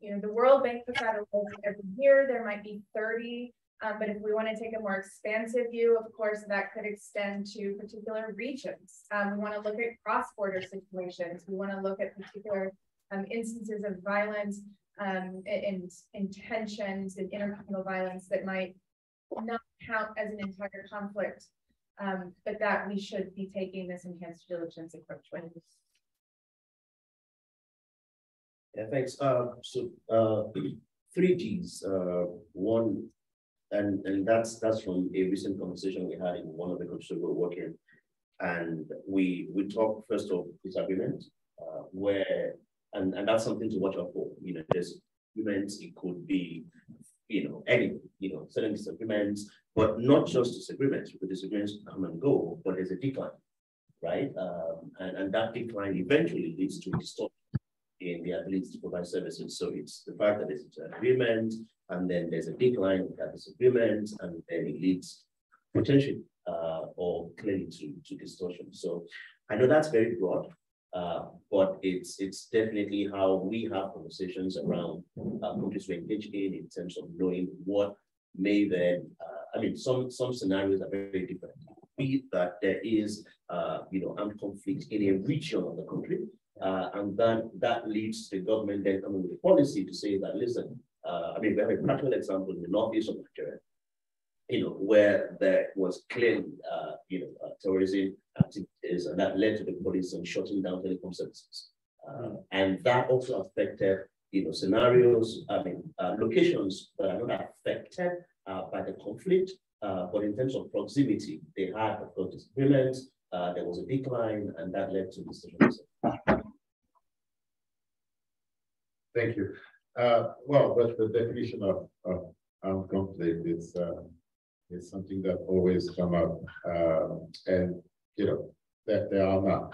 you know, the World Bank puts out a list every year. There might be 30. But if we want to take a more expansive view, of course, that could extend to particular regions. We want to look at cross-border situations. We want to look at particular instances of violence and intentions and intercommunal violence that might not count as an entire conflict, but that we should be taking this enhanced diligence approach with. Yeah, thanks. So 3 Gs. One, and that's from a recent conversation we had in one of the countries we're working, and we talked first of disagreement, where and that's something to watch out for. You know, there's disagreements. It could be, you know, any, you know, certain disagreements, but not just disagreements. Because disagreements come and go, but there's a decline, right? And that decline eventually leads to distortion in the ability to provide services. So it's the fact that there's an agreement, and then there's a decline in that disagreement, and then it leads potentially or clearly to distortion. So I know that's very broad, but it's definitely how we have conversations around countries we engage in terms of knowing what may then, I mean, some scenarios are very different. Be that there is, you know, armed conflict in a region of the country, and then that leads the government then coming with a policy to say that, listen, I mean, we have a practical example in the northeast of Nigeria, you know, where there was clearly, you know, terrorism activities, and that led to the police and shutting down telecom services. And that also affected, you know, scenarios, I mean, locations that are not affected by the conflict, but in terms of proximity, they had, of course, disagreements, there was a decline, and that led to this. Thank you. Well, but the definition of armed conflict is something that always come up, and you know that there are not.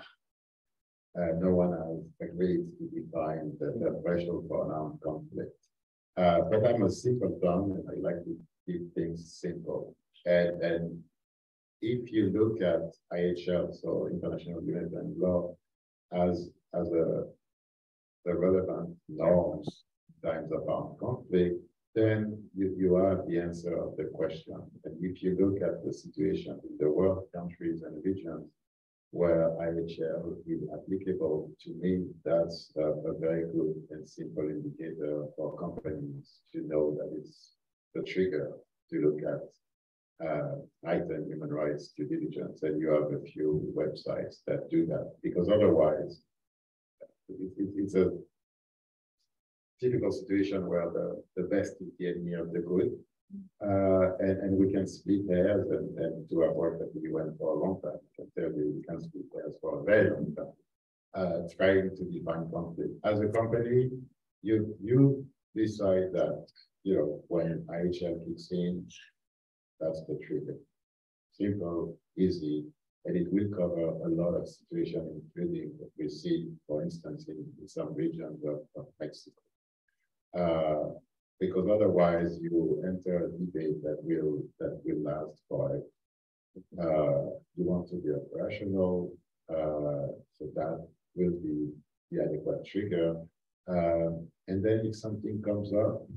No one has agreed to define the threshold for an armed conflict. But I'm a simpleton, and I like to keep things simple. And if you look at IHL, so International Humanitarian Law, as the relevant norms in times of armed conflict, then you have the answer of the question. And if you look at the situation in the world, countries and regions where IHL is applicable, to me, that's a very good and simple indicator for companies to know that it's the trigger to look at heightened human rights due diligence. And you have a few websites that do that, because otherwise, it's a typical situation where the best is the enemy of the good. And we can split hairs and do our work at the UN for a long time. I can tell you, we can split hairs for a very long time, trying to define conflict. As a company, you decide that, you know, when IHL kicks in, that's the trigger. Simple, easy, and it will cover a lot of situations, including what we see, for instance, in some regions of Mexico. Because otherwise you enter a debate that will last forever. You want to be operational, so that will be the adequate trigger. And then if something comes up,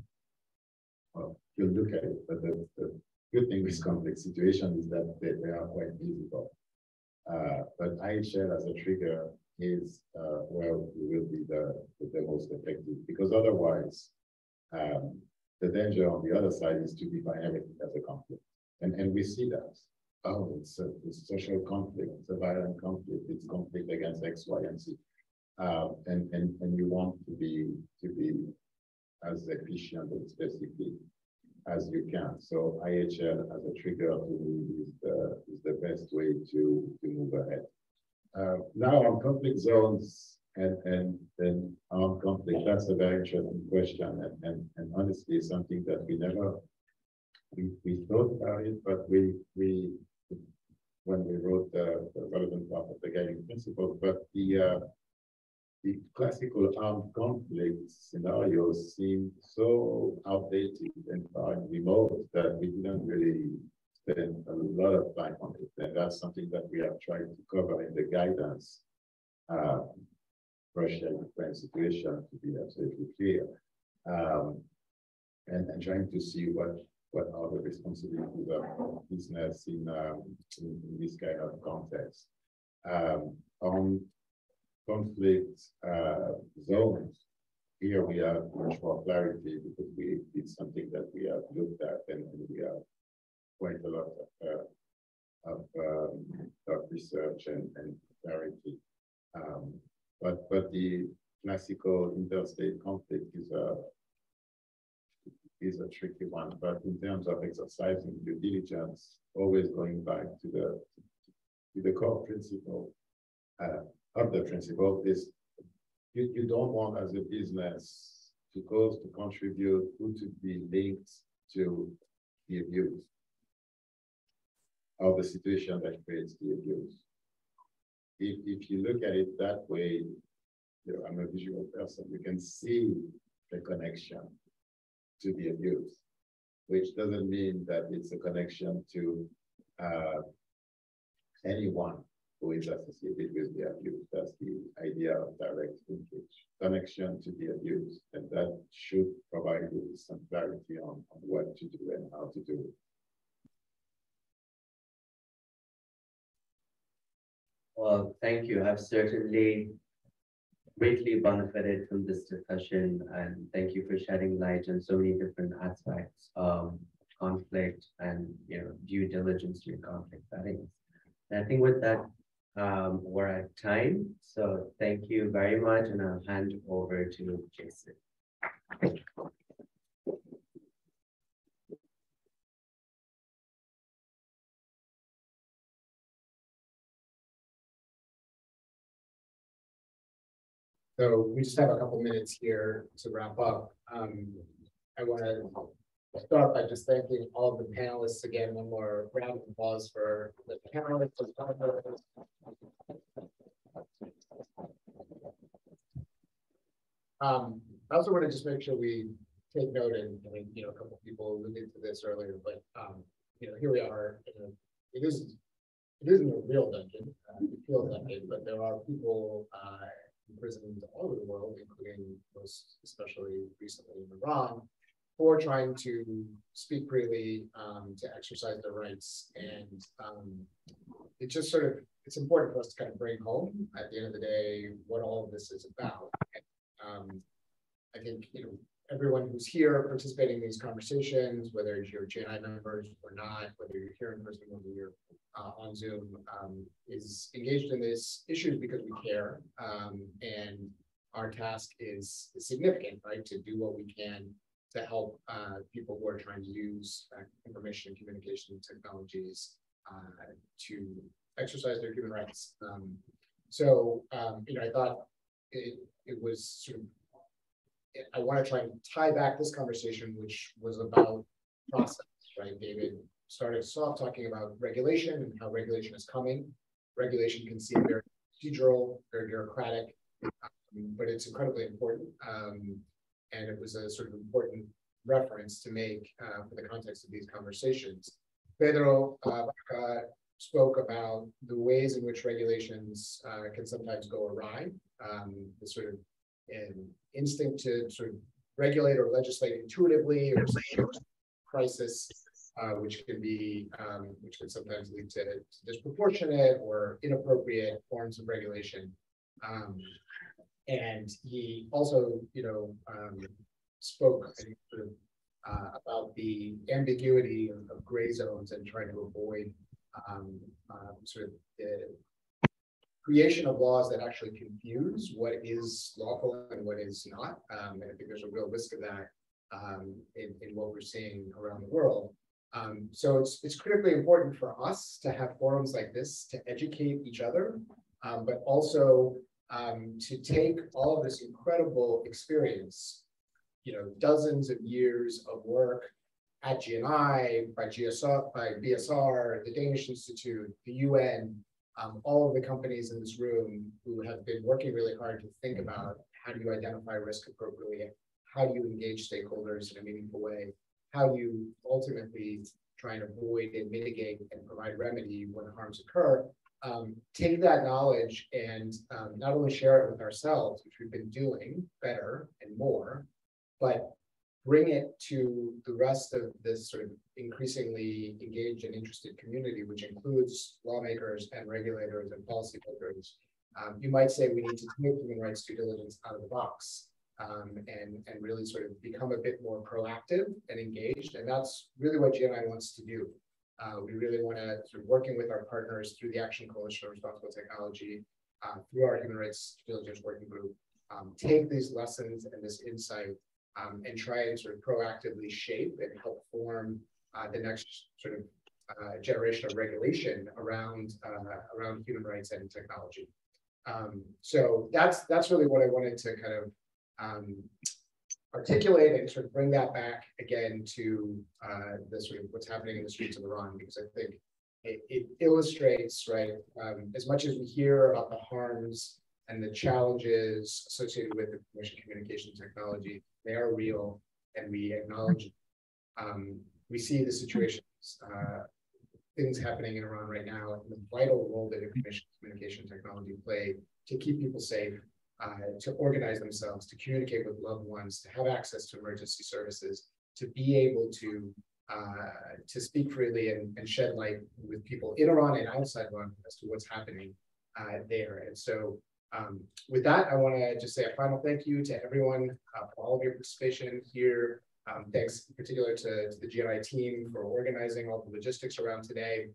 well, you'll look at it. But the good thing with complex situations is that they are quite visible. But IHL as a trigger is where we will be the most effective, because otherwise the danger on the other side is to define everything as a conflict. And we see that. Oh, it's a social conflict, it's a violent conflict, it's conflict against X, Y, and Z. And you want to be as efficient and specific as you can. So IHL as a trigger to me is the best way to move ahead. Now on conflict zones and armed conflict, that's a very interesting question. And honestly, something that we never, we thought about it, but we when we wrote the relevant part of the guiding principles, but the classical armed conflict scenarios seem so outdated and far and remote that we didn't really spend a lot of time on it. And that's something that we have tried to cover in the guidance, Russia-Ukraine situation, to be absolutely clear. And trying to see what are the responsibilities of business in this kind of context. On conflict zones, here we have much more clarity because it's something that we have looked at, and we have quite a lot of research and clarity. But the classical interstate conflict is a tricky one. But in terms of exercising due diligence, always going back to the core principle of the principle is you don't want as a business to contribute or to be linked to the abuse or the situation that creates the abuse. If you look at it that way, I'm a visual person, you can see the connection to the abuse, which doesn't mean that it's a connection to anyone who is associated with the abuse. That's the idea of direct linkage, connection to the abuse, and that should provide you with some clarity on what to do and how to do it. Well, thank you. I've certainly greatly benefited from this discussion, and thank you for shedding light on so many different aspects of conflict and due diligence in conflict settings. And I think with that, we're at time. So thank you very much, and I'll hand over to Jason. So we just have a couple minutes here to wrap up. I want to start by just thanking all of the panelists again. One more round of applause for the panelists. I also want to just make sure we take note, and I mean, a couple people alluded to this earlier, but here we are. It isn't a real dungeon. It feels that way, but there are people imprisoned all over the world, including most, especially recently in Iran, who are trying to speak freely, to exercise their rights. And it just it's important for us to kind of bring home at the end of the day what all of this is about. And, I think everyone who's here participating in these conversations, whether you're GNI members or not, whether you're here in person, whether you're on Zoom, is engaged in these issues because we care. And our task is significant, right? To do what we can to help people who are trying to use information and communication technologies to exercise their human rights. I thought it was sort of, I want to try and tie back this conversation, which was about process, right? David started us off talking about regulation and how regulation is coming. Regulation can seem very procedural, very bureaucratic, but it's incredibly important. And it was a sort of important reference to make for the context of these conversations. Pedro spoke about the ways in which regulations can sometimes go awry, the sort of an instinct to sort of regulate or legislate intuitively or crisis which can sometimes lead to disproportionate or inappropriate forms of regulation. And he also, spoke about the ambiguity of gray zones and trying to avoid sort of the creation of laws that actually confuse what is lawful and what is not. And I think there's a real risk of that in what we're seeing around the world. So it's critically important for us to have forums like this to educate each other, but also to take all of this incredible experience, dozens of years of work at GNI, by BSR, the Danish Institute, the UN, all of the companies in this room who have been working really hard to think about how do you identify risk appropriately, how do you engage stakeholders in a meaningful way, how you ultimately try and avoid and mitigate and provide remedy when harms occur. Take that knowledge and not only share it with ourselves, which we've been doing better and more, but bring it to the rest of this sort of increasingly engaged and interested community, which includes lawmakers and regulators and policymakers. You might say we need to take human rights due diligence out of the box and really sort of become a bit more proactive and engaged. And that's really what GNI wants to do. We really want to sort of working with our partners through the Action Coalition on Responsible Technology, through our Human Rights Due Diligence Working Group, take these lessons and this insight and try and sort of proactively shape and help form the next sort of generation of regulation around human rights and technology. So that's really what I wanted to kind of articulate and sort of bring that back again to the sort of what's happening in the streets of Iran, because I think it illustrates, right, as much as we hear about the harms and the challenges associated with information communication technology, they are real, and we acknowledge. We see the situations, things happening in Iran right now, and the vital role that information communication technology play to keep people safe, to organize themselves, to communicate with loved ones, to have access to emergency services, to be able to speak freely and shed light with people in Iran and outside Iran as to what's happening there. And so with that, I want to just say a final thank you to everyone for all of your participation here. Thanks in particular to the GNI team for organizing all the logistics around today.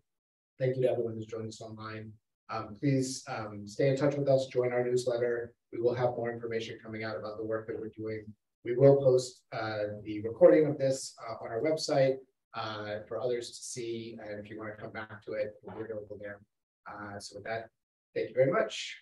Thank you to everyone who's joined us online. Please stay in touch with us, join our newsletter. We will have more information coming out about the work that we're doing. We will post the recording of this on our website for others to see. And if you want to come back to it, we'll be available there. So with that, thank you very much.